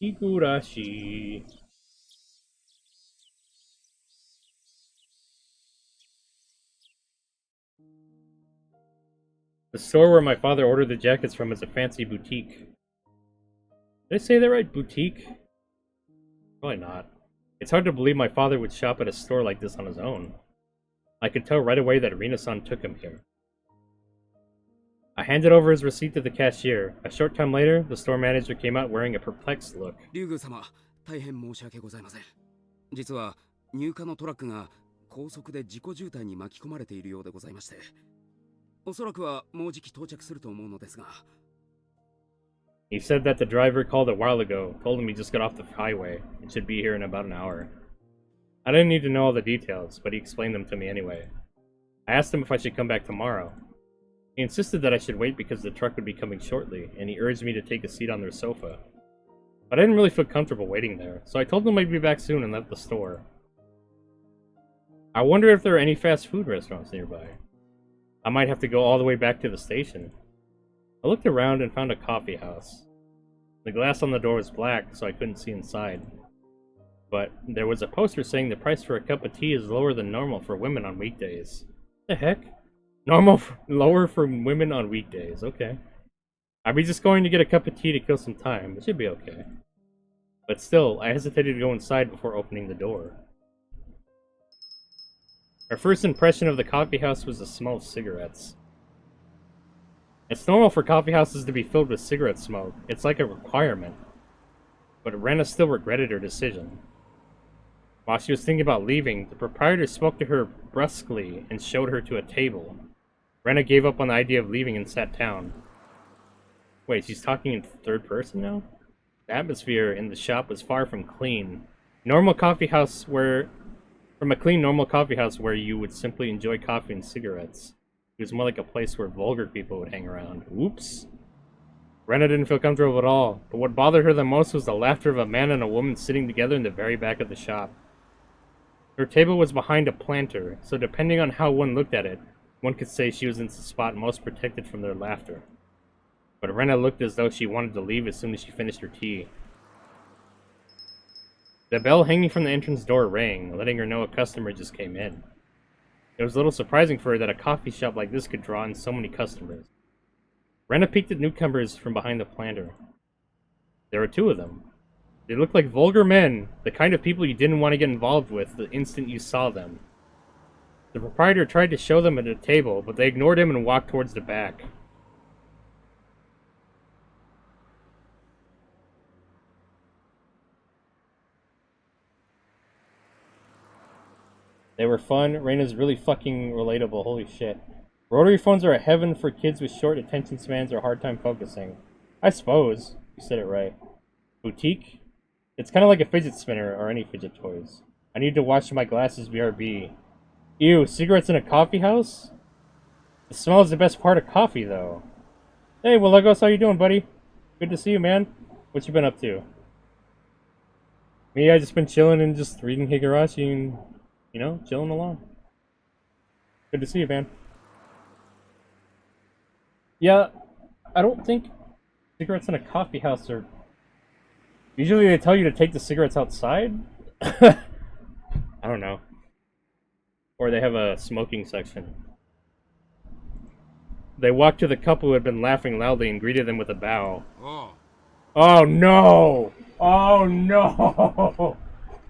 Higurashi. The store where my father ordered the jackets from is a fancy boutique. Did I say that right? Boutique? Probably not. It's hard to believe my father would shop at a store like this on his own. I could tell right away that Rena-san took him here. I handed over his receipt to the cashier. A short time later, the store manager came out wearing a perplexed look. 龍宮様、大変申し訳ございません。実は入荷のトラックが高速で事故渋滞に巻き込まれているようでございまして、おそらくはもうじき到着すると思うのですが。He said that the driver called a while ago, told him he just got off the highway, and should be here in about an hour. I didn't need to know all the details, but he explained them to me anyway. I asked him if I should come back tomorrow. He insisted that I should wait because the truck would be coming shortly, and he urged me to take a seat on their sofa. But I didn't really feel comfortable waiting there, so I told him I'd be back soon and left the store. I wonder if there are any fast food restaurants nearby. I might have to go all the way back to the station. I looked around and found a coffee house. The glass on the door was black, so I couldn't see inside. But there was a poster saying the price for a cup of tea is lower than normal for women on weekdays. The heck? Lower for women on weekdays, okay. I'd be just going to get a cup of tea to kill some time. It should be okay. But still, I hesitated to go inside before opening the door. Our first impression of the coffee house was the smell of cigarettes. It's normal for coffee houses to be filled with cigarette smoke. It's like a requirement. But Rena still regretted her decision. While she was thinking about leaving, the proprietor spoke to her brusquely and showed her to a table. Rena gave up on the idea of leaving and sat down. Wait, she's talking in third person now? The atmosphere in the shop was far from clean. From a clean, normal coffee house where you would simply enjoy coffee and cigarettes. It was more like a place where vulgar people would hang around. Oops. Rena didn't feel comfortable at all, but what bothered her the most was the laughter of a man and a woman sitting together in the very back of the shop. Her table was behind a planter, so depending on how one looked at it, one could say she was in the spot most protected from their laughter. But Rena looked as though she wanted to leave as soon as she finished her tea. The bell hanging from the entrance door rang, letting her know a customer just came in. It was a little surprising for her that a coffee shop like this could draw in so many customers. Rena peeked at newcomers from behind the planter. There were two of them. They looked like vulgar men, the kind of people you didn't want to get involved with the instant you saw them. The proprietor tried to show them at a table, but they ignored him and walked towards the back. They were fun. Rena's really fucking relatable. Holy shit. Rotary phones are a heaven for kids with short attention spans or hard time focusing. I suppose. You said it right. Boutique? It's kind of like a fidget spinner or any fidget toys. I need to wash my glasses, BRB. Ew, cigarettes in a coffee house? The smell is the best part of coffee, though. Hey, Willegos, how you doing, buddy? Good to see you, man. What you been up to? Me, I just been chilling and just reading Higurashi and, you know, chilling along. Good to see you, man. Yeah, I don't think cigarettes in a coffee house are... Usually they tell you to take the cigarettes outside? I don't know. Or they have a smoking section. They walked to the couple who had been laughing loudly and greeted them with a bow. Oh. Oh no! Oh no!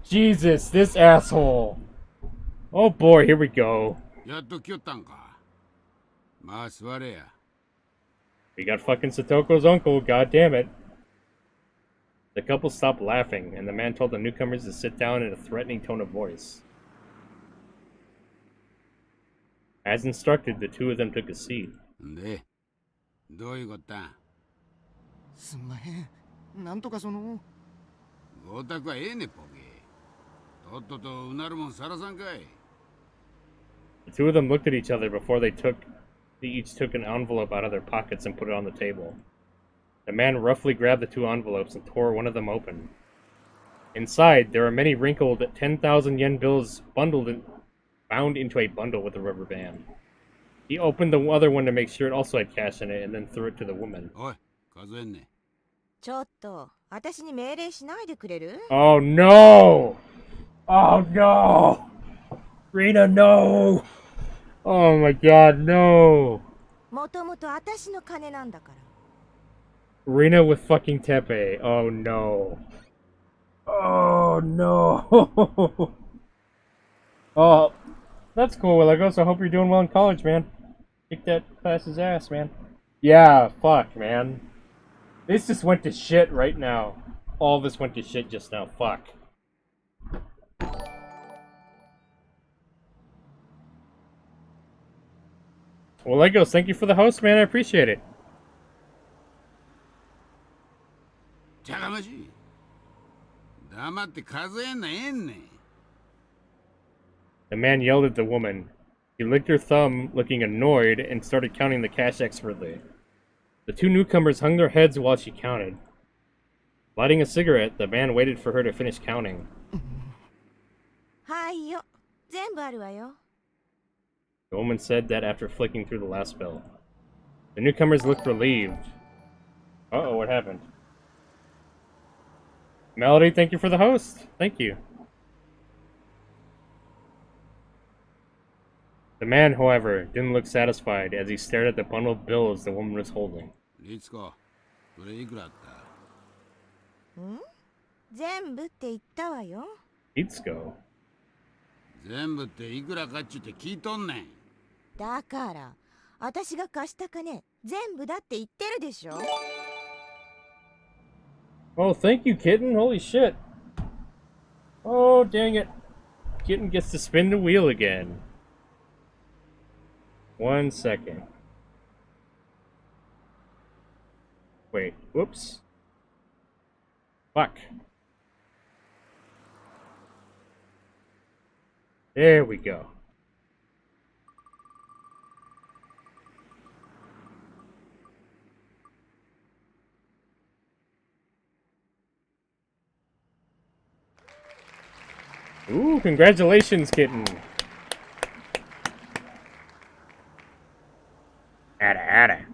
Jesus, this asshole! Oh boy, here we go. やっと来よったんか。まあ座れや。We got fucking Satoko's uncle, god damn it. The couple stopped laughing, and the man told the newcomers to sit down in a threatening tone of voice. As instructed, the two of them took a seat. んで、どういうこったん？すんまへん。なんとかその。ごたくはええねポケ。とっととうなるもんさらさんかい。The two of them looked at each other before they each took an envelope out of their pockets and put it on the table. The man roughly grabbed the two envelopes and tore one of them open. Inside, there were many wrinkled 10,000 yen bills bound into a bundle with a rubber band. He opened the other one to make sure it also had cash in it and then threw it to the woman. おい、数えんね。ちょっと、私に命令しないでくれる？ Oh no! Oh no! Rena, no! Oh my god, no! もともと私の金なんだから。Rena with fucking Tepe. Oh no. Oh no. Oh, that's cool, Willegos. I hope you're doing well in college, man. Kick that class's ass, man. Yeah, fuck, man. This just went to shit right now. All this went to shit just now. Fuck. Willegos, thank you for the host, man. I appreciate it. じゃがましい。黙って数えんなええんねん。 The man yelled at the woman. She licked her thumb, looking annoyed, and started counting the cash expertly. The two newcomers hung their heads while she counted. Lighting a cigarette, the man waited for her to finish counting. はいよ。全部あるわよ。 The woman said that after flicking through the last bill. The newcomers looked relieved. Uh-oh, what happened? Melody, thank you for the host. Thank you. The man, however, didn't look satisfied as he stared at the bundled bills the woman was holding. リツコ、それいくらあった？ん？全部って言ったわよ。 Hitsuko. 全部っていくらかっちゅって聞いとんねん。だから、私が貸した金、全部だって言ってるでしょ。 Oh, thank you, kitten. Holy shit. Oh, dang it. Kitten gets to spin the wheel again. 1 second. Wait, whoops. Fuck. There we go. Ooh, congratulations, kitten. Ada.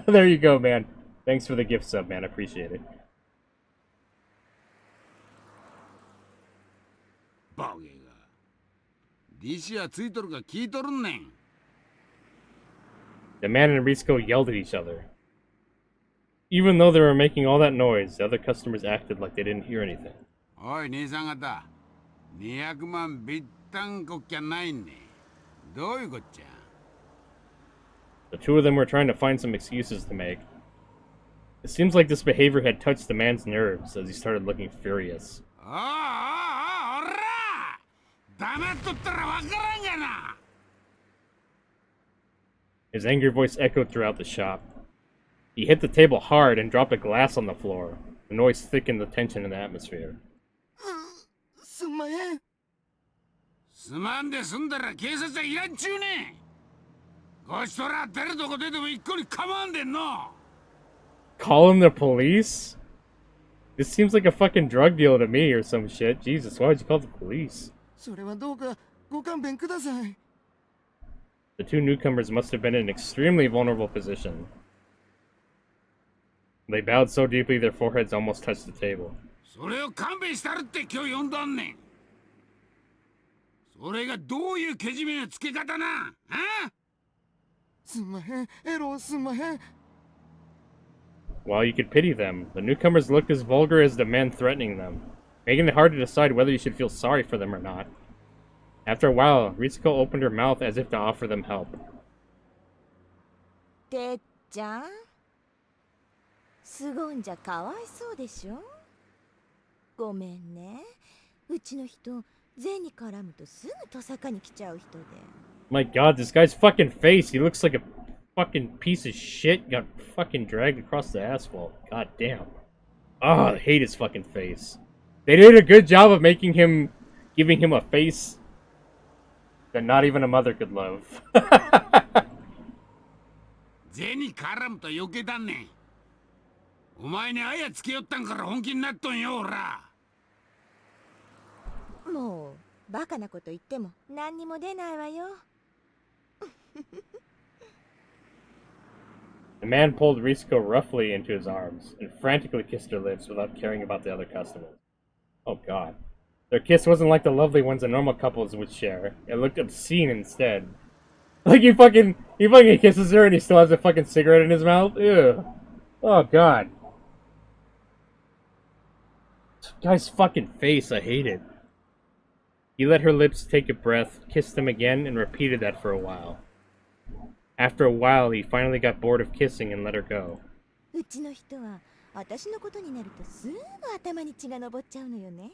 There you go, man. Thanks for the gift sub, man. Appreciate it. バゲが。利子はついとるか聞いとるんねん。 The man and Risco yelled at each other. Even though they were making all that noise, the other customers acted like they didn't hear anything. おい、姉さん方。200万ビッタンこっきゃないんね。どういうこっちゃ？ The two of them were trying to find some excuses to make. It seems like this behavior had touched the man's nerves as he started looking furious. おら！黙っとったらわからんがな！ His angry voice echoed throughout the shop. He hit the table hard and dropped a glass on the floor. The noise thickened the tension in the atmosphere. すんまへん。すまんで済んだら警察はいらんちゅうねん。こちとら出るとこ出ても一個に構わんでんの。 Calling the police? This seems like a fucking drug deal to me or some shit. Jesus, why would you call the police? それはどうかご勘弁ください。 The two newcomers must have been in an extremely vulnerable position. They bowed so deeply their foreheads almost touched the table. それを勘弁したるって今日呼んだんねん。それがどういうけじめのつけ方な？あ？すんまへん、エロすんまへん。 While you could pity them, the newcomers looked as vulgar as the man threatening them, making it hard to decide whether you should feel sorry for them or not. After a while, Ritsuko opened her mouth as if to offer them help. てっちゃん、すごんじゃかわいそうでしょ。ごめんね。うちの人、銭絡むとすぐトサカに来ちゃう人で。 My god, this guy's fucking face! He looks like a fucking piece of shit got fucking dragged across the asphalt. God damn. Oh, I hate his fucking face. They did a good job of making him, giving him a face that not even a mother could love. 銭絡むと余計だねん。お前にあやつけよったんから本気になっとんよ、おら。もうバカなこと言っても何にも出ないわよ。 The man pulled Risiko roughly into his arms and frantically kissed her lips without caring about the other customers. Oh god. Their kiss wasn't like the lovely ones that normal couples would share. It looked obscene instead. Like he fucking kisses her and he still has a fucking cigarette in his mouth? Ew. Oh god. This guy's fucking face, I hate it. He let her lips take a breath, kissed them again, and repeated that for a while. After a while, he finally got bored of kissing and let her go. うちの人は私のことになるとすぐ頭に血が上っちゃうのよね。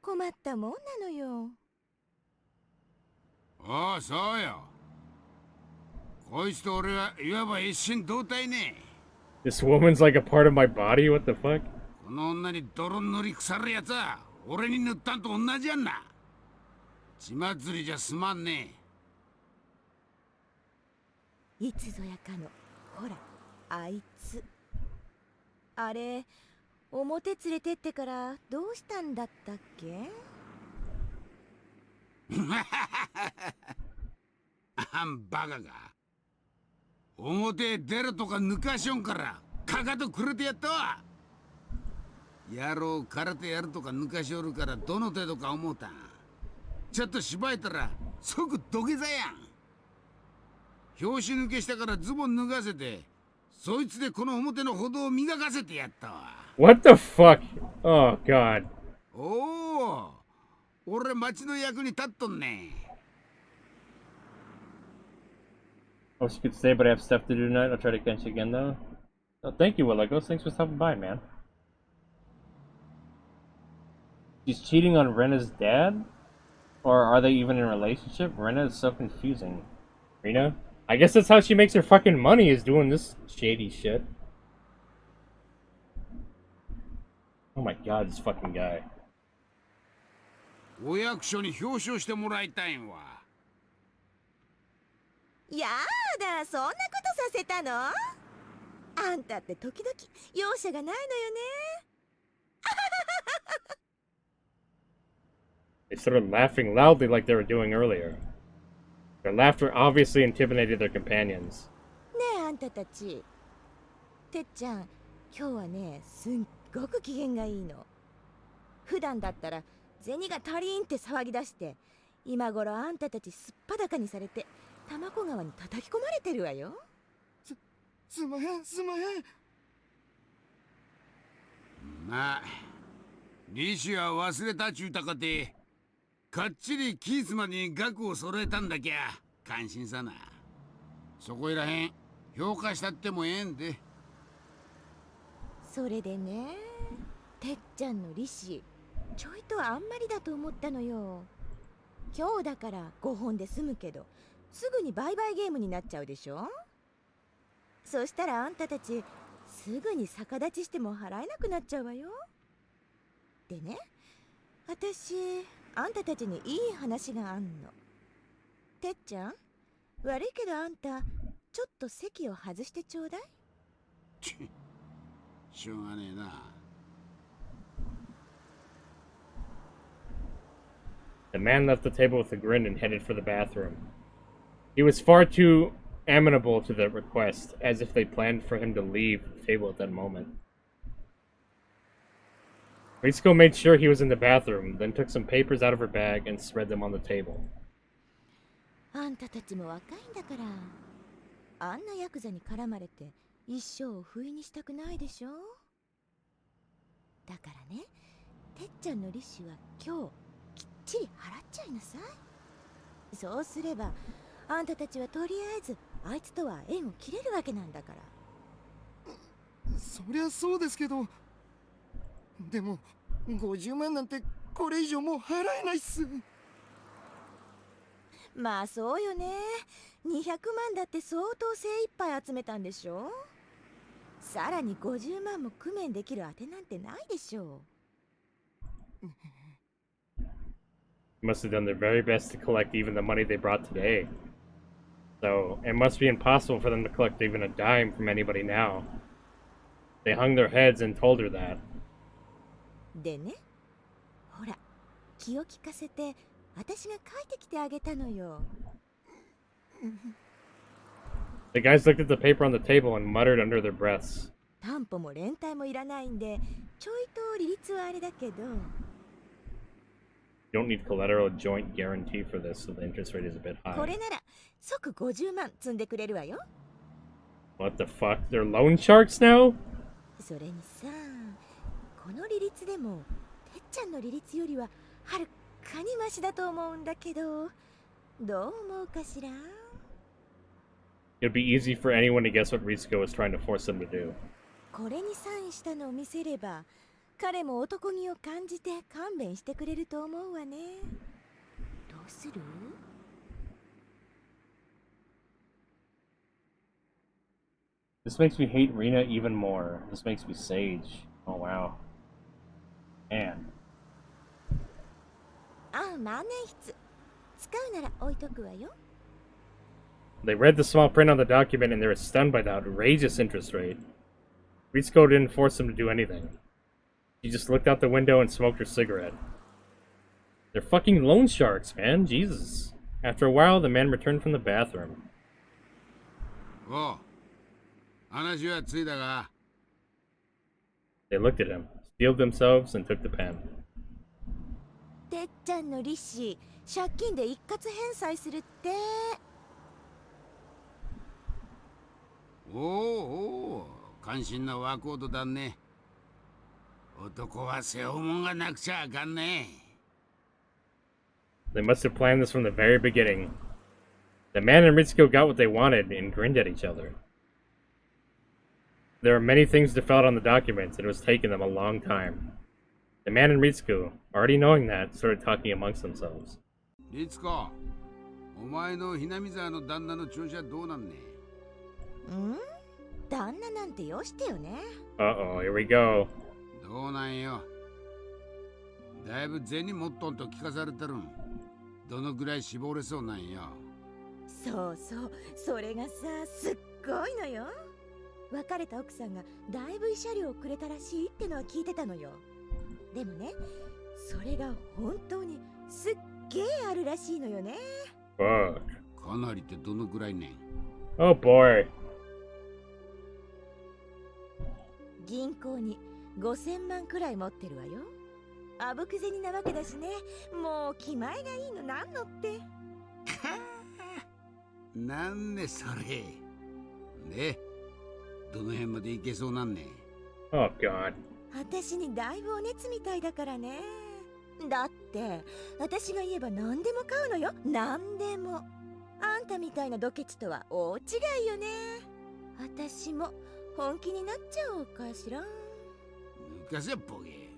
困ったもんなのよ。おう、そうよ。こいつと俺はいわば一心同体ね。 This woman's like a part of my body? What the fuck? この女に泥塗り腐るやつは俺に塗ったんと同じやんな。血祭りじゃすまんねえ。いつぞやかの、ほら、あいつ。あれ、表連れてってからどうしたんだったっけ？あんバカが。表出るとか抜かしょんからかかとくれてやったわ。野郎空手やるとか抜かしおるからどの程度か思うたん。ちょっと芝居たら即土下座やん。拍子抜けしたからズボン脱がせてそいつでこの表の歩道を磨かせてやったわ。 What the fuck? Oh god. おお、俺町の役に立っとんね。 I wish you could stay, but I have stuff to do tonight. I'll try to catch you again, though. Oh, thank you, Willigos. Thanks for stopping by, man. She's cheating on Rena's dad? Or are they even in a relationship? Rena is so confusing. Rena? I guess that's how she makes her fucking money, is doing this shady shit. Oh my god, this fucking guy. お役所に表彰してもらいたいんわ。やだ、そんなことさせたの？あんたって時々容赦がないのよね。They started laughing loudly like they were doing earlier. Their laughter obviously intimidated their companions. ねえ、あんたたち。てっちゃん、今日はね、すっごく機嫌がいいの。普段だったら銭が足りんって騒ぎ出して、今頃あんたたちすっぱだかにされて玉子川に叩き込まれてるわよ。すまへん、すまへん。まあ、利子は忘れたちゅうたかて、かっちりキースまでに額を揃えたんだきゃ感心さな。そこいらへん評価したってもええんで。それでね、てっちゃんの利子ちょいとあんまりだと思ったのよ。今日だから5本で済むけど、すぐに売買ゲームになっちゃうでしょ。そしたらあんたたちすぐに逆立ちしても払えなくなっちゃうわよ。でね、私あんたたちにいい話があんの。てっちゃん、悪いけどあんたちょっと席を外してちょうだい。しょうがねえな。The man left the table with a grin and headed for the bathroom. He was far too amenable to the request, as if they planned for him to leave the table at that moment. Ritsuko made sure he was in the bathroom, then took some papers out of her bag and spread them on the table. あんたたちも若いんだから、あんなヤクザに絡まれて一生を不意にしたくないでしょ。だからね、てっちゃんの利子は今日きっちり払っちゃいなさい。そうすればあんたたちはとりあえずあいつとは縁を切れるわけなんだから。そりゃそうですけど、でも50万なんてこれ以上もう払えないっす。まあそうよね。200万だって相当精一杯集めたんでしょ。さらに50万も工面できる当てなんてないでしょう。Must have done their very best to collect even the money they brought today. So, it must be impossible for them to collect even a dime from anybody now. They hung their heads and told her that. でね、ほら、気を利かせて私が書いてきてあげたのよ。The guys looked at the paper on the table and muttered under their breaths. 担保も連帯もいらないんで、ちょいと利率はあれだけど。You don't need collateral joint guarantee for this, so the interest rate is a bit こ high. れなら即50万積んでくれるわよ。What the fuck? They're loan sharks now? それにさ、この利率でもてっちゃんの利率よりははるかにマシだと思うんだけど、どう思うかしら。 It'd be easy for anyone to guess what Ritsuko was trying to force them to do. これにサインしたのを見せれば、彼も男気を感じて勘弁してくれると思うわね。どうする？ This makes me hate Rena even more. This makes me sage. Oh wow. Man. 万年筆。使うなら置いとくわよ。 They read the small print on the document and they were stunned by the outrageous interest rate. Ritsuko didn't force them to do anything. She just looked out the window and smoked her cigarette. They're fucking loan sharks, man. Jesus. After a while, the man returned from the bathroom. おう、話はついたが。 They looked at him, steeled themselves, and took the pen. てっちゃんの利子、借金で一括返済するって。おうおう、関心なワーコードだね。男は背負うもんがなくちゃあかんね。 They must have planned this from the very beginning. The man and Ritsuko got what they wanted and grinned at each other. There were many things to fill out on the documents, and it was taking them a long time. The man and Ritsuko, already knowing that, started talking amongst themselves. リツコ、お前のひなみ沢の旦那の調子はどうなんね。旦那なんてよしてよね。 Uh-oh, here we go. どうなんよ。だいぶ銭持っとんと聞かされてるん。どのぐらい絞れそうなんよ。そうそう、それがさ、すっごいのよ。別れた奥さんがだいぶ慰謝料をくれたらしいってのは聞いてたのよ。でもね、それが本当にすっげえあるらしいのよね。 Fuck. かなりってどのぐらいねん。 Oh boy. 銀行に5000万くらい持ってるわよ。あぶく銭なわけだしね。もう気前がいいのなんのって。なんねそれ。で、どの辺まで行けそうなんね。 Oh god. 私にだいぶお熱みたいだからね。だって私が言えば何でも買うのよ。何でも。あんたみたいなドケチとは大違いよね。私も本気になっちゃおうかしら。抜かせボケ。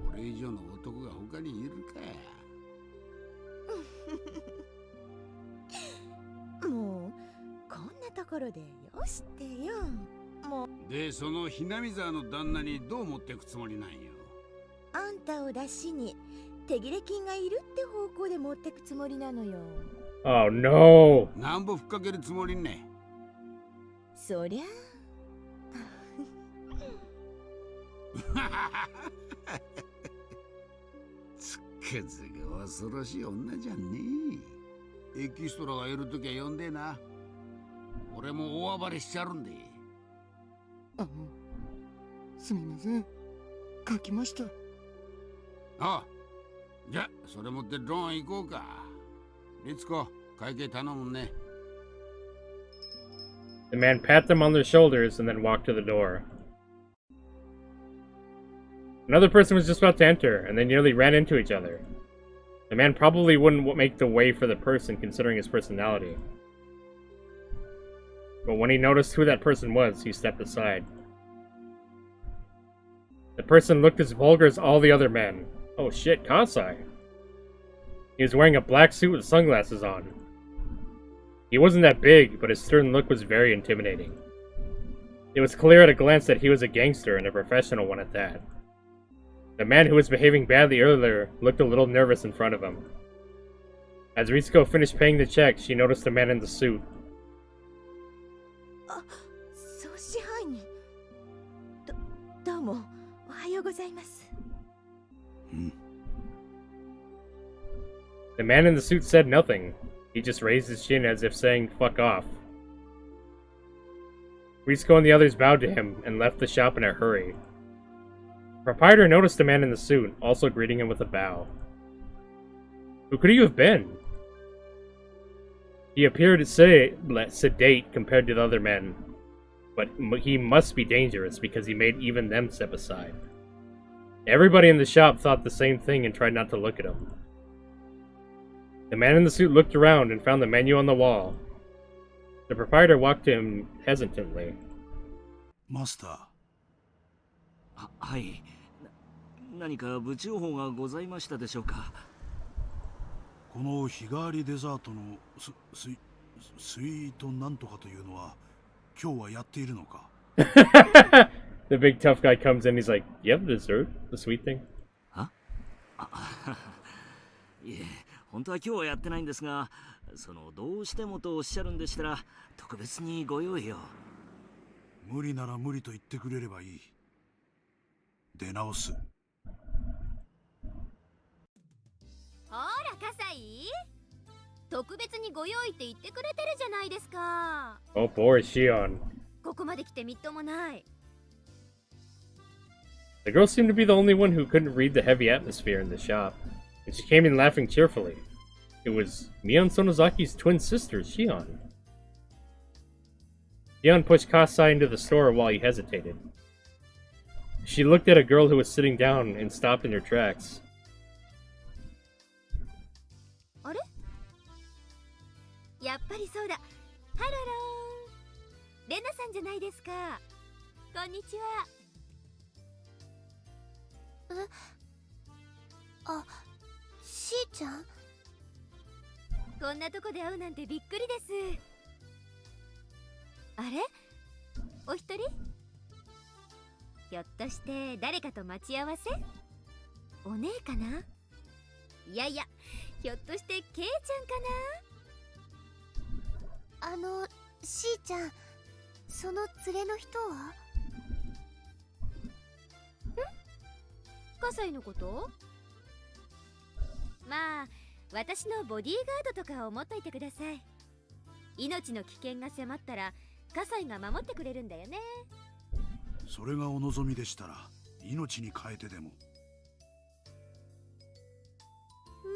俺以上の男が他にいるか。もうこんなところでよしてよ。もうで、そのひなみ沢の旦那にどう持ってくつもりなんよ。あんたを出しに手切れ金がいるって方向で持ってくつもりなのよ。 Oh no. なんぼふっかけるつもりね。そりゃつっけずが恐ろしい女じゃんねえ。エキストラがいるときは呼んでな。俺も大暴れしちゃるんで。すみません。書きました。ああ、じゃそれ持ってローン行こうか。リツコ、会計頼むね。 The man patted them on their shoulders and then walked to the door. Another person was just about to enter, and they nearly ran into each other. The man probably wouldn't make the way for the person considering his personality. But when he noticed who that person was, he stepped aside. The person looked as vulgar as all the other men. Oh shit, Kansai. He was wearing a black suit with sunglasses on. He wasn't that big, but his stern look was very intimidating. It was clear at a glance that he was a gangster and a professional one at that. The man who was behaving badly earlier looked a little nervous in front of him. As Ritsuko finished paying the check, she noticed the man in the suit. あ、総支配人。どうもおはようございます。The man in the suit said nothing. He just raised his chin as if saying, fuck off. Ritsuko and the others bowed to him and left the shop in a hurry. The proprietor noticed the man in the suit, also greeting him with a bow. Who could he have been? He appeared sedate compared to the other men, but he must be dangerous because he made even them step aside. Everybody in the shop thought the same thing and tried not to look at him. The man in the suit looked around and found the menu on the wall. The proprietor walked to him hesitantly. Master. はい。何か部長報がございましたでしょうか。この日替わりデザートのスイートなんとかというのは今日はやっているのか。The big tough guy comes in, he's like, you have dessert? The sweet thing? は？いえ。本当は今日はやってないんですが、どうしてもとおっしゃるんでしたら特別にご用意を。無理なら無理と言ってくれればいい。出直す。ほら、葛西、特別にご用意って言ってくれてるじゃないですか。Oh boy, Shion. ここまで来てみっともない。 The girl seemed to be the only one who couldn't read the heavy atmosphere in the shop, and she came in laughing cheerfully. It was Mion Sonozaki's twin sister, Shion. Shion pushed Kasai into the store while he hesitated. She looked at a girl who was sitting down and stopped in her tracks. あれ、やっぱりそうだ。ハロロー、レナさんじゃないですか。こんにちは。あ、しーちゃん。こんなとこで会うなんてびっくりです。あれ、お一人？ひょっとして誰かと待ち合わせ？お姉かな？いやいや、ひょっとしてケイちゃんかな？しーちゃん、その連れの人は？ん？葛西のこと？まあ、私のボディーガードとか思っといてください。命の危険が迫ったら葛西が守ってくれるんだよね。それがお望みでしたら命に変えてでも。うわ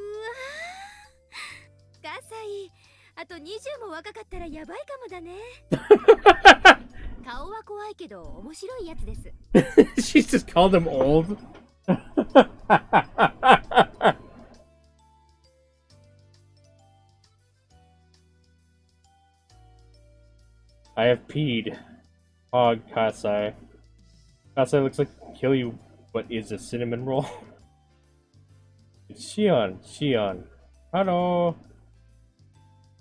ー、葛西、あと20も若かったらやばいかもだね。顔は怖いけど面白いやつです。She just called him old. I have peed. Hog Kasai. Kasai looks like he'll kill you, but is a cinnamon roll. It's Shion. Shion. Hello.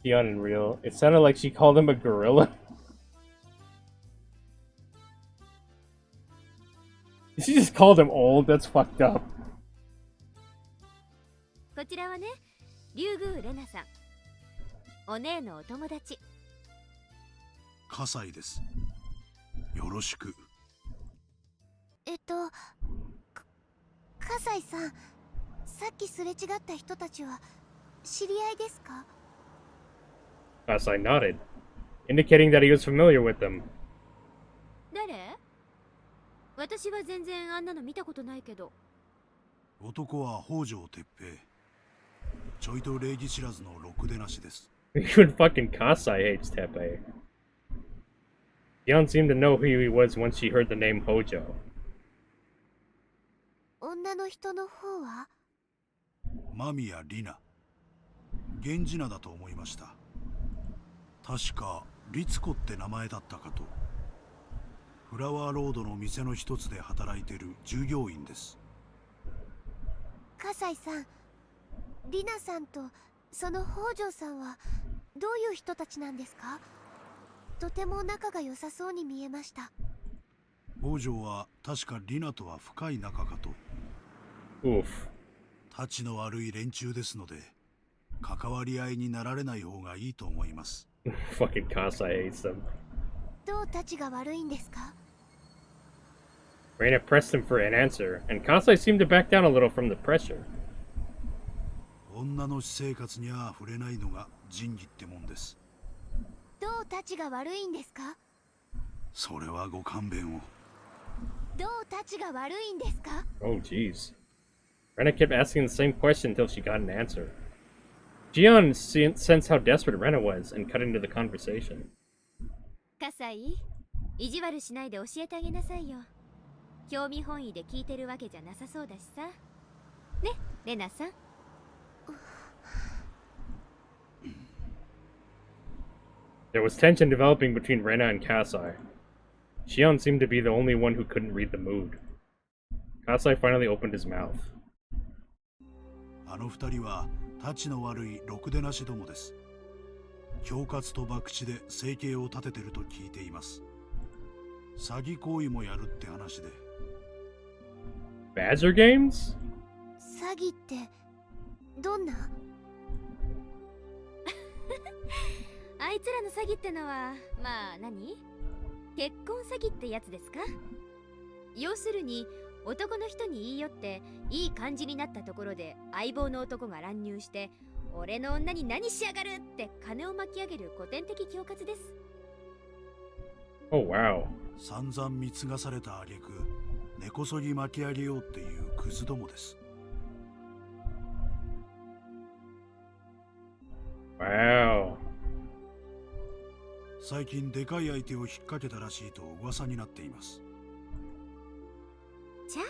Shion in real. It sounded like she called him a gorilla. She just called him old. That's fucked up. こちらはね、竜宮レナさん。お姉のお友達。葛西です。よろしく。葛西さん、さっきすれ違った人たちは知り合いですか？ Kasai nodded, indicating that he was familiar with them. 誰？私は全然あんなの見たことないけど。男は北条哲平。ちょいと礼儀知らずのろくでなしです。Even fucking Kasai hates Teppei. Yeon seemed to know who he was once she heard the name Hojo. 女の人の方は？間宮里奈。源氏名だと思いました。確か律子って名前だったかと。フラワーロードの店の一つで働いてる従業員です。葛西さん、里奈さんとその北条さんはどういう人たちなんですか？とても仲が良さそうに見えました。北条は確か里奈とは深い仲かと。Oof. たちの悪い連中ですので、関わり合いになられない方がいいと思います。Fucking Kasai hates them. どうたちが悪いんですか？ Rena pressed him for an answer, and Kasai seemed to back down a little from the pressure. 女の私生活には触れないのが仁義ってもんです。どうたちが悪いんですか？それはご勘弁を。どうたちが悪いんですか？ Oh, jeez. Rena kept asking the same question until she got an answer. Jian sensed how desperate Rena was and cut into the conversation. 葛西、意地悪しないで教えてあげなさいよ。興味本位で聞いてるわけじゃなさそうだしさ。ね、レナさん。There was tension developing between Rena and Kasai. Shion seemed to be the only one who couldn't read the mood. Kasai finally opened his mouth. あの二人はたちの悪いろくでなしどもです。恐喝と博打で生計を立ててると聞いています。詐欺行為もやるって話で。Badger games? 詐欺ってどんな？あいつらの詐欺ってのはまあ何？結婚詐欺ってやつですか？要するに男の人に言い寄っていい感じになったところで相棒の男が乱入して俺の女に何しやがるって金を巻き上げる古典的恐喝です。Oh wow. 散々貢がされた挙句根こそぎ巻き上げようっていうクズどもです。Wow. 最近でかい相手を引っ掛けたらしいと噂になっています。じゃあ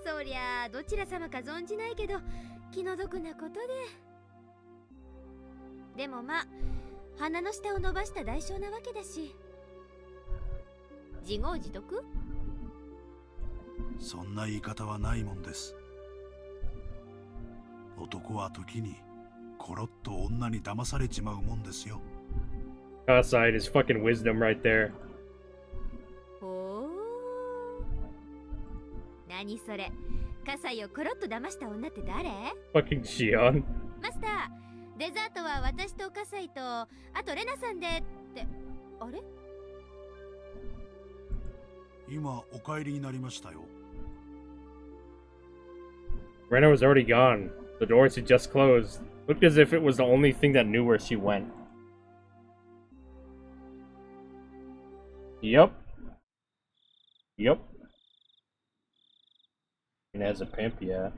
そりゃあどちら様か存じないけど気の毒なことで。でもまあ鼻の下を伸ばした代償なわけだし自業自得。そんな言い方はないもんです。男は時にコロッと女に騙されちまうもんですよ。Outside is fucking wisdom right there. ほー。何それ？葛西をコロッと騙した女って誰？ Fucking Shion. マスター、デザートは私と葛西とあとレナさんでって。あれ？今お帰りになりましたよ。Rena was already gone. The doors had just closed. Looked as if it was the only thing that knew where she went. Yep. Yep. And as a pimp, yeah.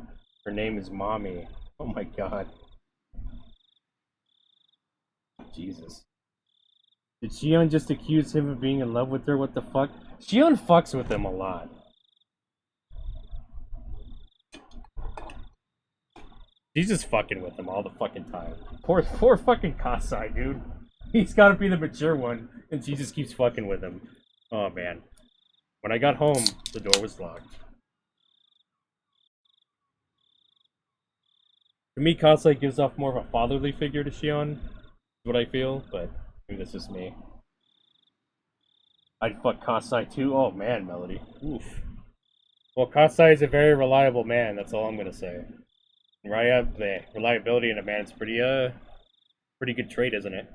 Her name is Mommy. Oh my god. Jesus. Did Shion just accuse him of being in love with her? What the fuck? Shion fucks with him a lot. She's just fucking with him all the fucking time. Poor fucking Kasai, dude. He's gotta be the mature one, and she just keeps fucking with him. Oh man. When I got home, the door was locked. To me, Kasai gives off more of a fatherly figure to Shion, is what I feel, but maybe that's just me. I'd fuck Kasai too. Oh man, Melody. Oof. Well, Kasai is a very reliable man, that's all I'm gonna say. Reliability in a man is pretty good trait, isn't it?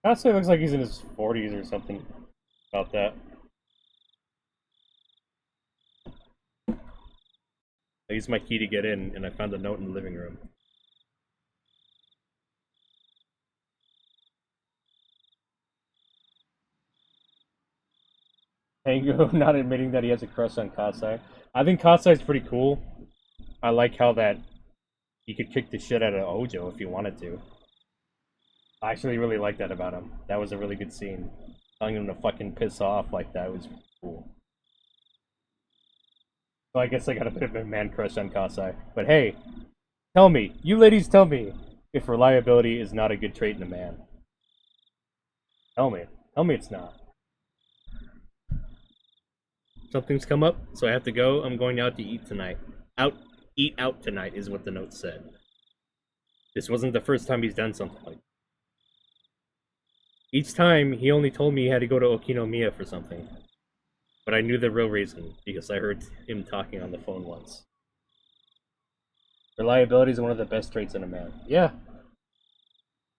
Kasai looks like he's in his 40s or something. About that. I used my key to get in, and I found a note in the living room. Tango not admitting that he has a crush on Kasai. I think Kasai's pretty cool. I like how that he could kick the shit out of Ojo if he wanted to. I actually really like that about him. That was a really good scene. Telling him to fucking piss off like that was cool. So I guess I got a bit of a man crush on Kasai. But hey, tell me, you ladies tell me, if reliability is not a good trait in a man. Tell me it's not. Something's come up, so I have to go. I'm going out to eat tonight. Eat out tonight is what the note said. This wasn't the first time he's done something like that. Each time, he only told me he had to go to Okinomiya for something. But I knew the real reason, because I heard him talking on the phone once. Reliability is one of the best traits in a man. Yeah.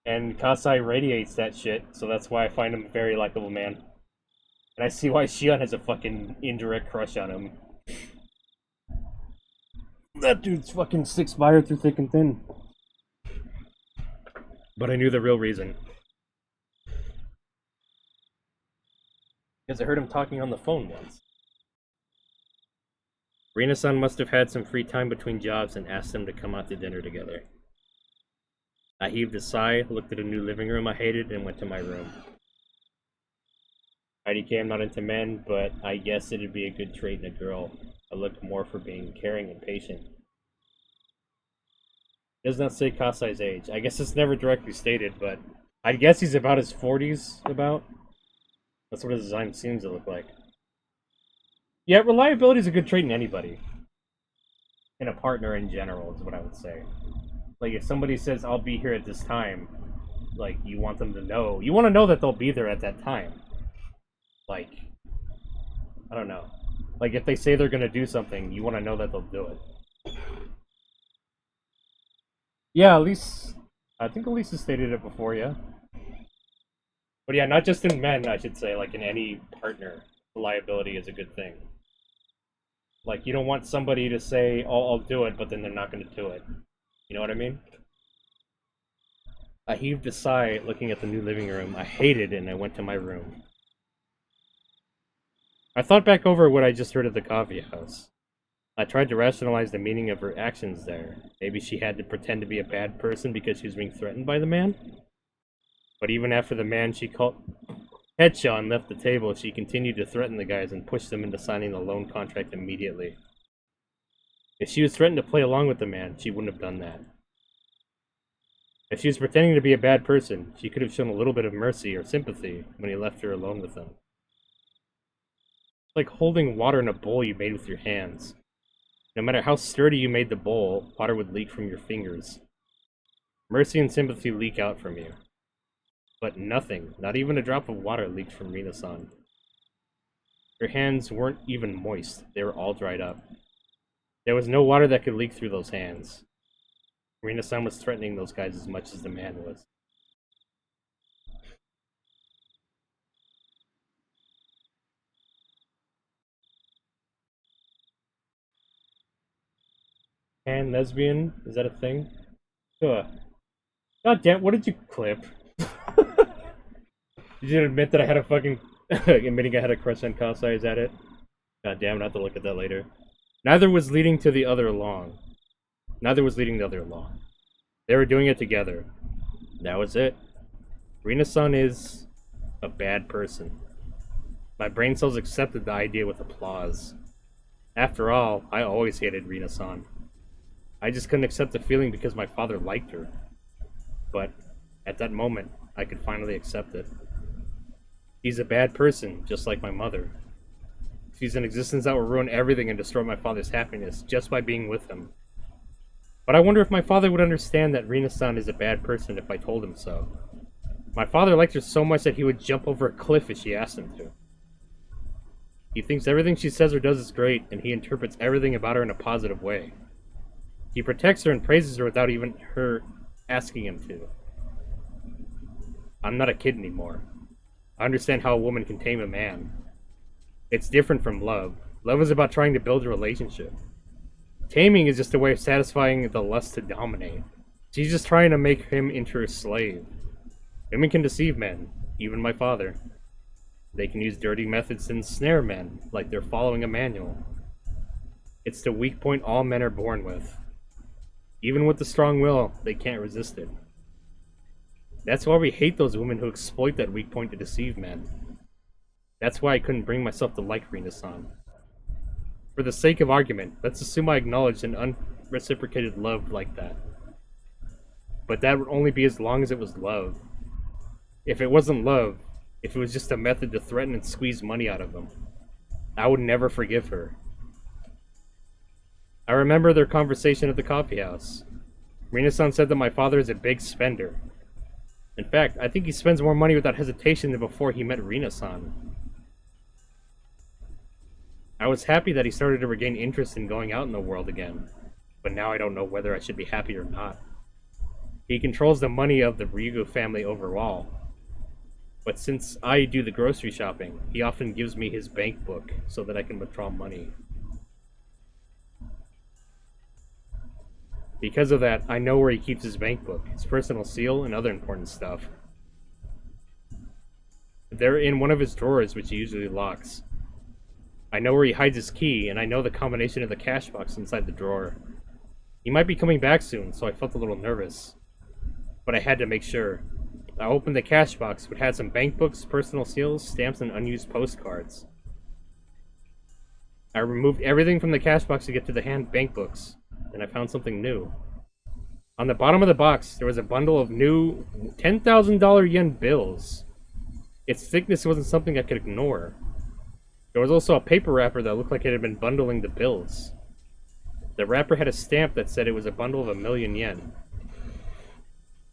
And Kasai radiates that shit, so that's why I find him a very likable man. And I see why Shion has a fucking indirect crush on him. That dude's fucking sticks by her through thick and thin. But I knew the real reason. Because I heard him talking on the phone once. Rena-san must have had some free time between jobs and asked them to come out to dinner together. I heaved a sigh, looked at a new living room I hated, and went to my room. IDK, I'm not into men, but I guess it'd be a good trait in a girl. I look more for being caring and patient. It does not say Kasai's age. I guess it's never directly stated, but I guess he's about his 40s, about. That's what his design seems to look like. Yeah, reliability is a good trait in anybody. In a partner in general, is what I would say. Like, if somebody says, I'll be here at this time, like, you want them to know. You want to know that they'll be there at that time. Like, I don't know. Like, if they say they're going to do something, you want to know that they'll do it. Yeah, at least I think Elisa stated it before, yeah. But yeah, not just in men, I should say, like in any partner, reliability is a good thing. Like you don't want somebody to say, "Oh, I'll do it," but then they're not going to do it. You know what I mean? I heaved a sigh looking at the new living room. I hated it and I went to my room. I thought back over what I just heard at the coffee house. I tried to rationalize the meaning of her actions there. Maybe she had to pretend to be a bad person because she was being threatened by the man? But even after the man she called Headshot left the table, she continued to threaten the guys and push them into signing the loan contract immediately. If she was threatened to play along with the man, she wouldn't have done that. If she was pretending to be a bad person, she could have shown a little bit of mercy or sympathy when he left her alone with him. It's like holding water in a bowl you made with your hands. No matter how sturdy you made the bowl, water would leak from your fingers. Mercy and sympathy leak out from you. But nothing, not even a drop of water, leaked from Rena-san. Her hands weren't even moist, they were all dried up. There was no water that could leak through those hands. Rena-san was threatening those guys as much as the man was. And lesbian? Is that a thing? Ugh. God damn, what did you clip? You didn't admit that I had a fucking... admitting I had a crush on Kasai, is that it? God damn, I have to look at that later. Neither was leading to the other along. Neither was leading the other along. They were doing it together. That was it. Rena-san is a bad person. My brain cells accepted the idea with applause. After all, I always hated Rena-san. I just couldn't accept the feeling because my father liked her. But at that moment, I could finally accept it. He's a bad person, just like my mother. She's an existence that will ruin everything and destroy my father's happiness just by being with him. But I wonder if my father would understand that Rena-san is a bad person if I told him so. My father liked her so much that he would jump over a cliff if she asked him to. He thinks everything she says or does is great, and he interprets everything about her in a positive way. He protects her and praises her without even her asking him to. I'm not a kid anymore. I understand how a woman can tame a man. It's different from love. Love is about trying to build a relationship. Taming is just a way of satisfying the lust to dominate. She's just trying to make him into her slave. Women can deceive men, even my father. They can use dirty methods to ensnare men, like they're following a manual. It's the weak point all men are born with. Even with the strong will, they can't resist it. That's why we hate those women who exploit that weak point to deceive men. That's why I couldn't bring myself to like Rena-san. For the sake of argument, let's assume I acknowledged an unreciprocated love like that. But that would only be as long as it was love. If it wasn't love, if it was just a method to threaten and squeeze money out of them, I would never forgive her. I remember their conversation at the coffee house. Rena-san said that my father is a big spender. In fact, I think he spends more money without hesitation than before he met Rena-san. I was happy that he started to regain interest in going out in the world again, but now I don't know whether I should be happy or not. He controls the money of the Ryugu family overall, but since I do the grocery shopping, he often gives me his bank book so that I can withdraw money. Because of that, I know where he keeps his bank book, his personal seal, and other important stuff. They're in one of his drawers, which he usually locks. I know where he hides his key, and I know the combination of the cash box inside the drawer. He might be coming back soon, so I felt a little nervous. But I had to make sure. I opened the cash box, which had some bank books, personal seals, stamps, and unused postcards. I removed everything from the cash box to get to the hand bank books, and I found something new. On the bottom of the box, there was a bundle of new 10,000 yen bills. Its thickness wasn't something I could ignore. There was also a paper wrapper that looked like it had been bundling the bills. The wrapper had a stamp that said it was a bundle of 1,000,000 yen.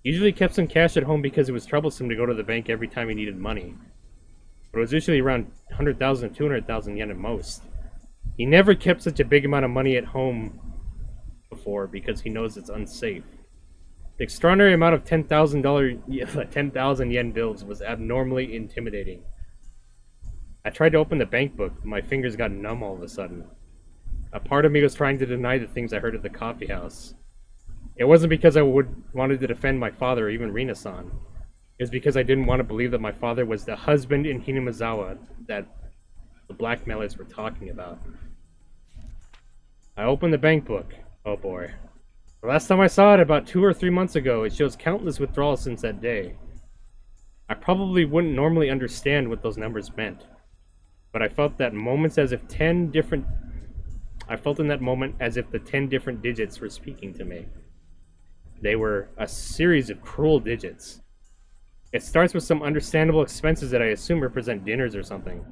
He usually kept some cash at home because it was troublesome to go to the bank every time he needed money. But it was usually around 100,000 to 200,000 yen at most. He never kept such a big amount of money at home before because he knows it's unsafe. The extraordinary amount of $10,000 yen bills was abnormally intimidating. I tried to open the bank book, but my fingers got numb all of a sudden. A part of me was trying to deny the things I heard at the coffee house. It wasn't because I wanted to defend my father or even Rena-san. It was because I didn't want to believe that my father was the husband in Hinamizawa that the blackmailers were talking about. I opened the bank book. Oh boy. The last time I saw it, about 2 or 3 months ago, it shows countless withdrawals since that day. I probably wouldn't normally understand what those numbers meant, but I felt in that moment as if the 10 different digits were speaking to me. They were a series of cruel digits. It starts with some understandable expenses that I assume represent dinners or something.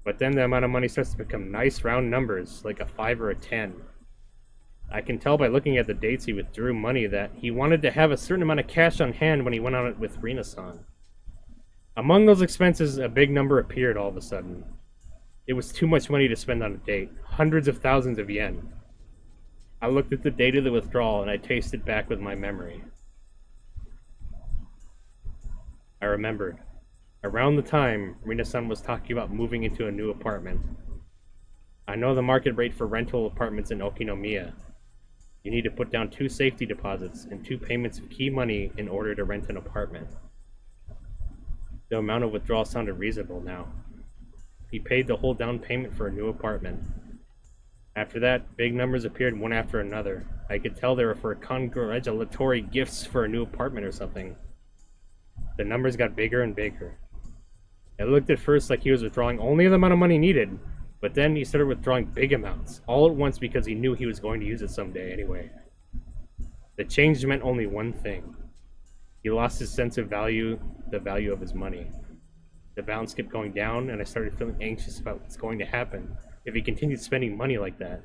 But then the amount of money starts to become nice round numbers, like a 5 or a 10. I can tell by looking at the dates he withdrew money that he wanted to have a certain amount of cash on hand when he went on it with Rena-san. Among those expenses, a big number appeared all of a sudden. It was too much money to spend on a date. Hundreds of thousands of yen. I looked at the date of the withdrawal and I tasted back with my memory. I remembered. Around the time, Rena-san was talking about moving into a new apartment. I know the market rate for rental apartments in Okinomiya. You need to put down 2 safety deposits and 2 payments of key money in order to rent an apartment. The amount of withdrawal sounded reasonable now. He paid the whole down payment for a new apartment. After that, big numbers appeared one after another. I could tell they were for congratulatory gifts for a new apartment or something. The numbers got bigger and bigger. It looked at first like he was withdrawing only the amount of money needed, but then he started withdrawing big amounts, all at once because he knew he was going to use it someday anyway. The change meant only one thing. He lost his sense of value, the value of his money. The balance kept going down, and I started feeling anxious about what's going to happen if he continued spending money like that.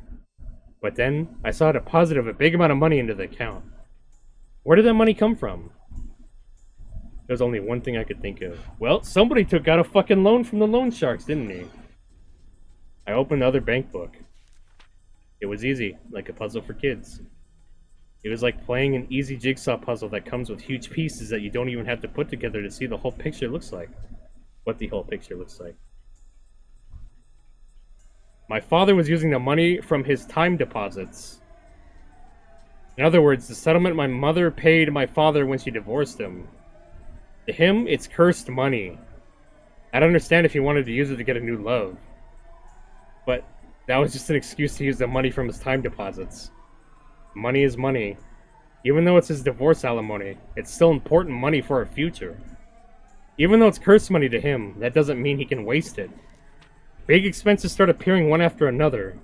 But then, I saw a deposit of a big amount of money into the account. Where did that money come from? There's only one thing I could think of. Well, somebody took out a fucking loan from the loan sharks, didn't he? I opened the other bank book. It was easy, like a puzzle for kids. It was like playing an easy jigsaw puzzle that comes with huge pieces that you don't even have to put together to see the whole picture looks like. What the whole picture looks like. My father was using the money from his time deposits. In other words, the settlement my mother paid my father when she divorced him. To him, it's cursed money. I'd understand if he wanted to use it to get a new love. But that was just an excuse to use the money from his time deposits. Money is money. Even though it's his divorce alimony, it's still important money for our future. Even though it's cursed money to him, that doesn't mean he can waste it. Big expenses start appearing one after another.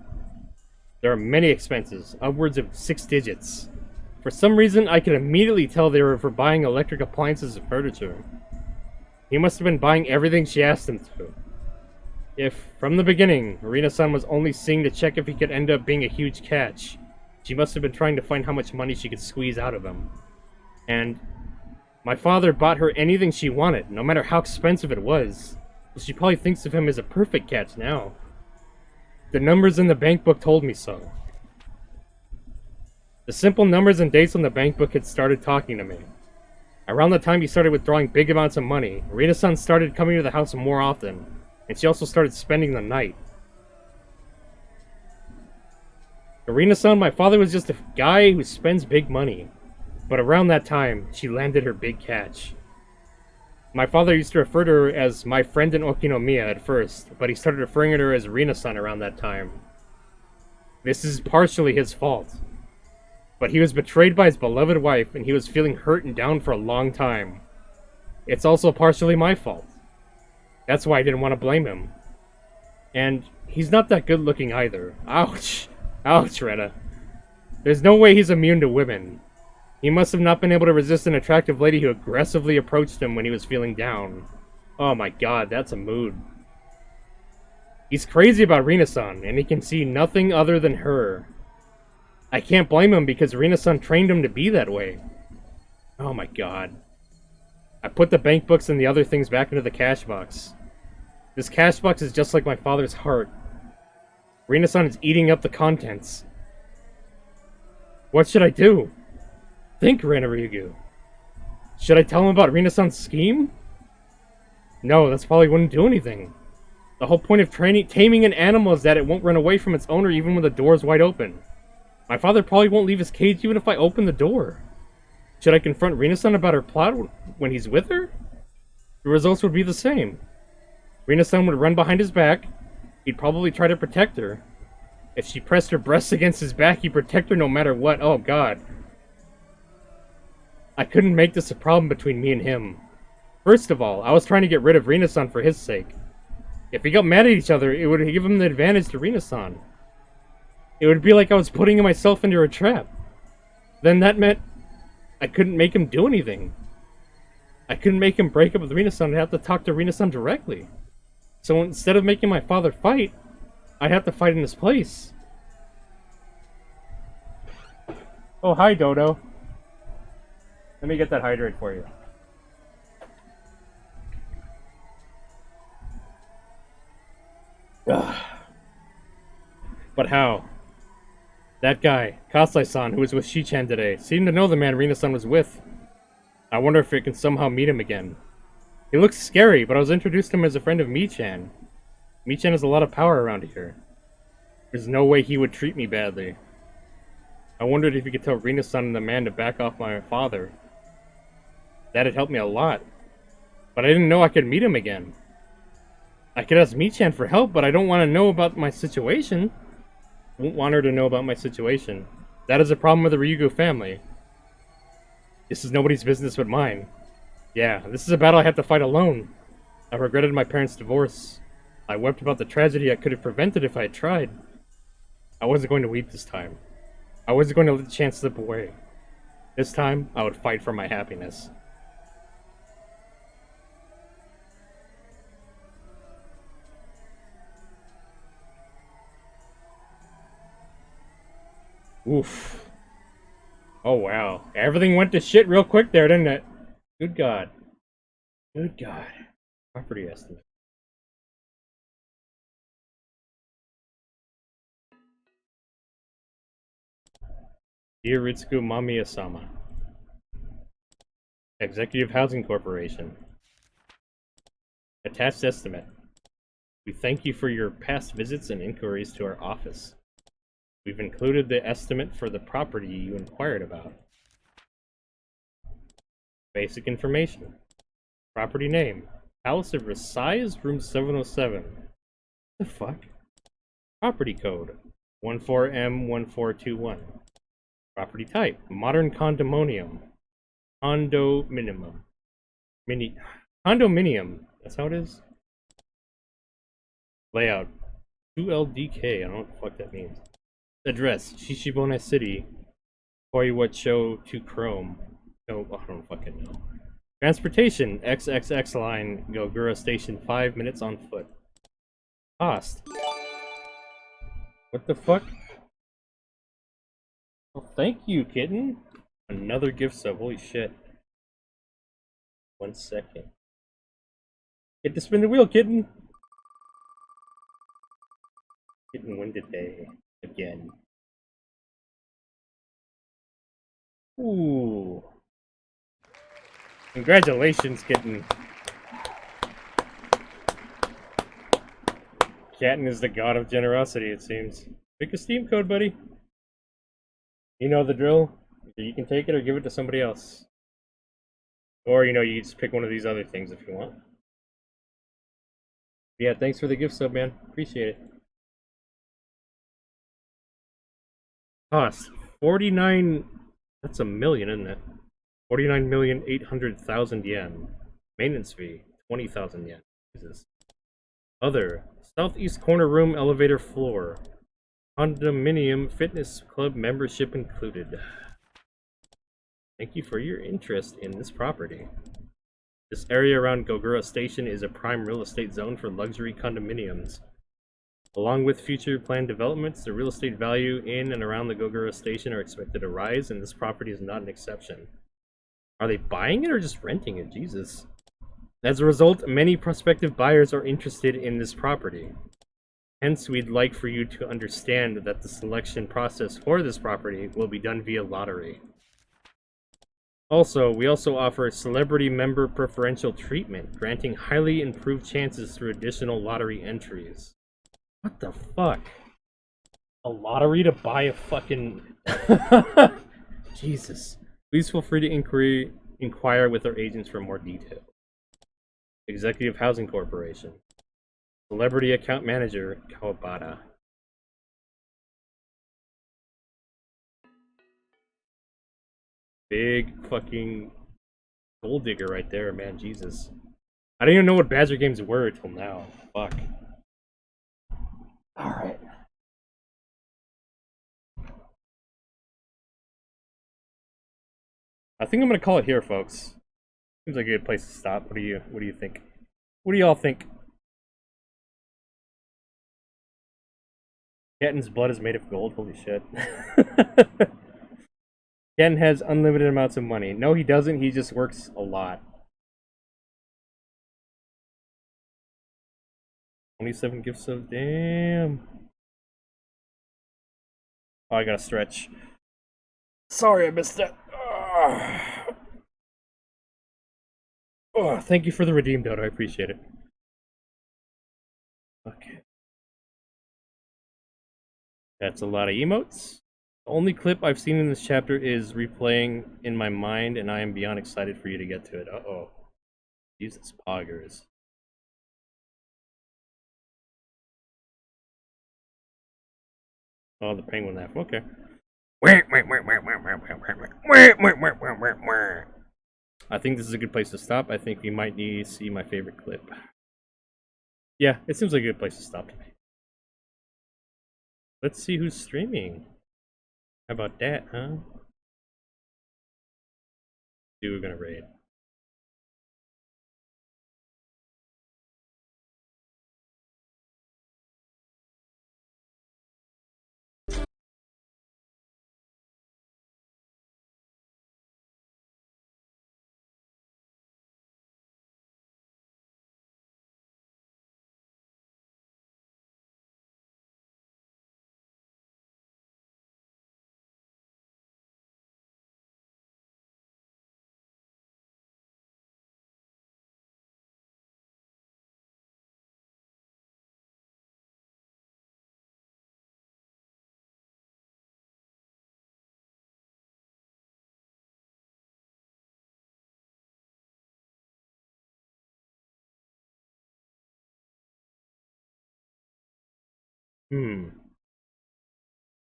There are many expenses, upwards of 6 digits. For some reason, I could immediately tell they were for buying electric appliances and furniture. He must have been buying everything she asked him to. If, from the beginning, Rena-san was only seeing to check if he could end up being a huge catch, she must have been trying to find how much money she could squeeze out of him. And my father bought her anything she wanted, no matter how expensive it was. She probably thinks of him as a perfect catch now. The numbers in the bank book told me so. The simple numbers and dates on the bank book had started talking to me. Around the time he started withdrawing big amounts of money, Rena-san started coming to the house more often, and she also started spending the night. To Rena-san, my father was just a guy who spends big money. But around that time, she landed her big catch. My father used to refer to her as my friend in Okinomiya at first, but he started referring to her as Rena-san around that time. This is partially his fault. But he was betrayed by his beloved wife, and he was feeling hurt and down for a long time. It's also partially my fault. That's why I didn't want to blame him. And he's not that good looking either. Ouch. Ouch, Rena. There's no way he's immune to women. He must have not been able to resist an attractive lady who aggressively approached him when he was feeling down. Oh my god, that's a mood. He's crazy about Rena-san, and he can see nothing other than her. I can't blame him because Rena-san trained him to be that way. Oh my god. I put the bank books and the other things back into the cash box. This cash box is just like my father's heart. Rena-san is eating up the contents. What should I do? think, Ryugu? Should I tell him about Rena-san's scheme? No, that's probably wouldn't do anything. The whole point of taming an animal is that it won't run away from its owner even when the door is wide open. My father probably won't leave his cage even if I open the door. Should I confront Rena-san about her plot when he's with her? The results would be the same. Rena-san would run behind his back. He'd probably try to protect her. If she pressed her breasts against his back, he'd protect her no matter what. Oh, God. I couldn't make this a problem between me and him. First of all, I was trying to get rid of Rena-san for his sake. If we got mad at each other, it would give him the advantage to Rena-san. It would be like I was putting myself into a trap. Then that meant I couldn't make him do anything. I couldn't make him break up with Rena-san. I'd have to talk to Rena-san directly. So instead of making my father fight, I'd have to fight in his place. Oh, hi, Dodo. Let me get that hydrate for you. Ugh. But how? That guy, Kasai-san, who was with Shi-chan today, seemed to know the man Rena-san was with. I wonder if it can somehow meet him again. He looks scary, but I was introduced to him as a friend of Mi-chan. Mi-chan has a lot of power around here. There's no way he would treat me badly. I wondered if you could tell Rena-san and the man to back off my father. That'd help me a lot. But I didn't know I could meet him again. I could ask Mi-chan for help, but I don't want to know about my situation. I won't want her to know about my situation. That is a problem with the Ryugu family. This is nobody's business but mine. Yeah, this is a battle I have to fight alone. I regretted my parents' divorce. I wept about the tragedy I could have prevented if I had tried. I wasn't going to weep this time. I wasn't going to let the chance slip away. This time, I would fight for my happiness. Oof. Oh, wow. Everything went to shit real quick there, didn't it? Good God. Good God. Property estimate. Dear Ritsuko Mamiya-sama. Executive Housing Corporation. Attached estimate. We thank you for your past visits and inquiries to our office. We've included the estimate for the property you inquired about. Basic information. Property name. Palace of Versailles, room 707. The fuck? Property code. 14M1421. Property type. Modern condominium. Condominium. Condominium. That's how it is? Layout. 2LDK. I don't know what the fuck that means. Address, Shishibone City, Koiwacho to Chrome. Oh, I don't fucking know. Transportation, XXX line, Gogura Station, 5 minutes on foot. Cost. What the fuck? Oh, thank you, kitten. Another gift sub, holy shit. 1 second. Get to spin the wheel, kitten! Kitten win today. Again. Ooh. Congratulations, kitten. Katten is the god of generosity, it seems. Pick a Steam code, buddy. You know the drill. Either you can take it or give it to somebody else. Or, you know, you just pick one of these other things if you want. Yeah, thanks for the gift sub, man. Appreciate it. Cost 49. That's a million, isn't it? 49,800,000 yen. Maintenance fee 20,000 yen. Jesus. Other southeast corner room, elevator floor. Condominium fitness club membership included. Thank you for your interest in this property. This area around Gogura Station is a prime real estate zone for luxury condominiums. Along with future planned developments, the real estate value in and around the Gogura Station are expected to rise, and this property is not an exception. Are they buying it or just renting it? Jesus. As a result, many prospective buyers are interested in this property. Hence, we'd like for you to understand that the selection process for this property will be done via lottery. Also, we also offer celebrity member preferential treatment, granting highly improved chances through additional lottery entries. What the fuck? A lottery to buy a fucking... Jesus. Please feel free to inquire with our agents for more detail. Executive Housing Corporation. Celebrity Account Manager, Kawabata. Big fucking gold digger right there, man. Jesus. I didn't even know what Badger games were until now. Fuck. Alright. I think I'm gonna call it here, folks. Seems like a good place to stop. What do you think? What do y'all think? Kenton's blood is made of gold? Holy shit. Ken has unlimited amounts of money. No, he doesn't. He just works a lot. 27 gifts of... Damn. Oh, I gotta stretch. Sorry, I missed that. Oh, thank you for the redeem, Dodo. I appreciate it. Okay. That's a lot of emotes. The only clip I've seen in this chapter is replaying in my mind, and I am beyond excited for you to get to it. Uh-oh. Jesus, poggers. Oh, the penguin laugh. Okay. I think this is a good place to stop. I think we might need to see my favorite clip. Yeah, it seems like a good place to stop. Let's see who's streaming. How about that, huh? See who we're gonna raid.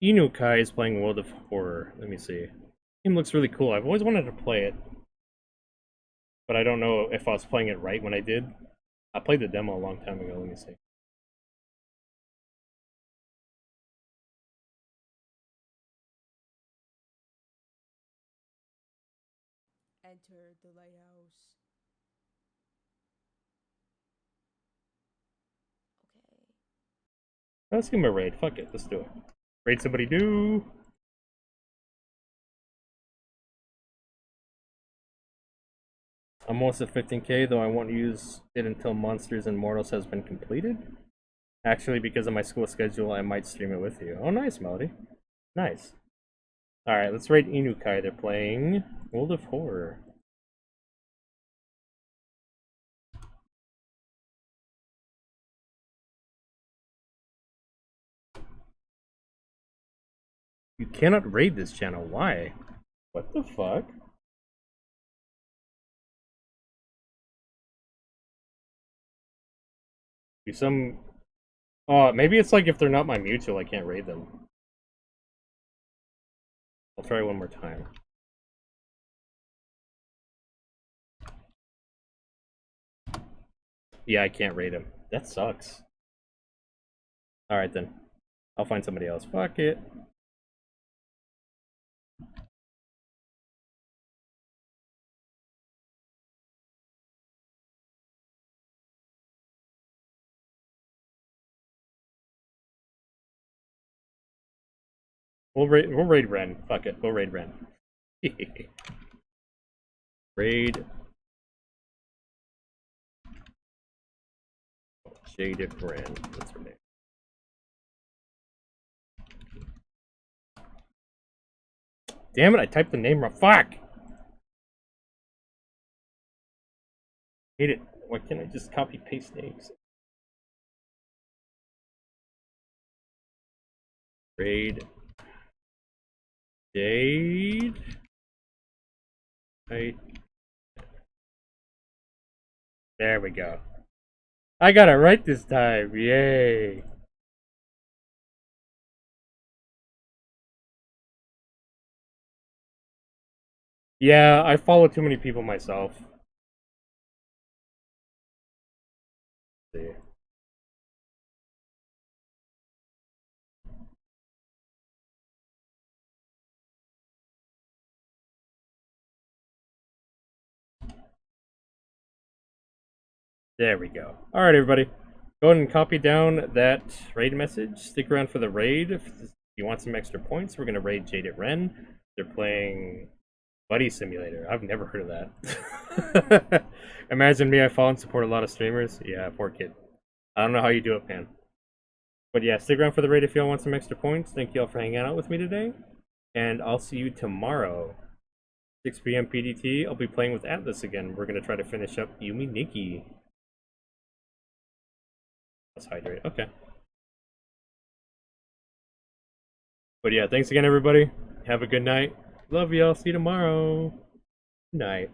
Inukai is playing World of Horror. Let me see. Game looks really cool. I've always wanted to play it, but I don't know if I was playing it right when I did. I played the demo a long time ago. Let me see. Enter the lighthouse. Okay. Let's give him a raid. Fuck it. Let's do it. Raid somebody new. I'm almost at 15k, though I won't use it until Monsters and Mortals has been completed. Actually, because of my school schedule, I might stream it with you. Oh, nice, Melody. Nice. Alright, let's raid Inukai. They're playing World of Horror. You cannot raid this channel. Why? What the fuck? Do some... Oh, maybe it's like if they're not my mutual, I can't raid them. I'll try one more time. Yeah, I can't raid him. That sucks. Alright then. I'll find somebody else. Fuck it. We'll raid Ren. Fuck it. We'll raid Ren. Raid Jaded Ren. That's her name. Damn it, I typed the name wrong. Fuck! Hate it. Why can't I just copy paste names? Raid. Jade. Right. There we go. I got it right this time. Yay. Yeah, I follow too many people myself. Let's see. There we go. Alright, everybody. Go ahead and copy down that raid message. Stick around for the raid. If you want some extra points, we're going to raid Jade at Ren. They're playing Buddy Simulator. I've never heard of that. Imagine me, I follow and support a lot of streamers. Yeah, poor kid. I don't know how you do it, man. But yeah, stick around for the raid if y'all want some extra points. Thank y'all for hanging out with me today. And I'll see you tomorrow. 6 p.m. PDT. I'll be playing with Atlas again. We're going to try to finish up Yumi Nikki. Let's hydrate. Okay. But yeah, thanks again, everybody. Have a good night. Love y'all. See you tomorrow. Good night.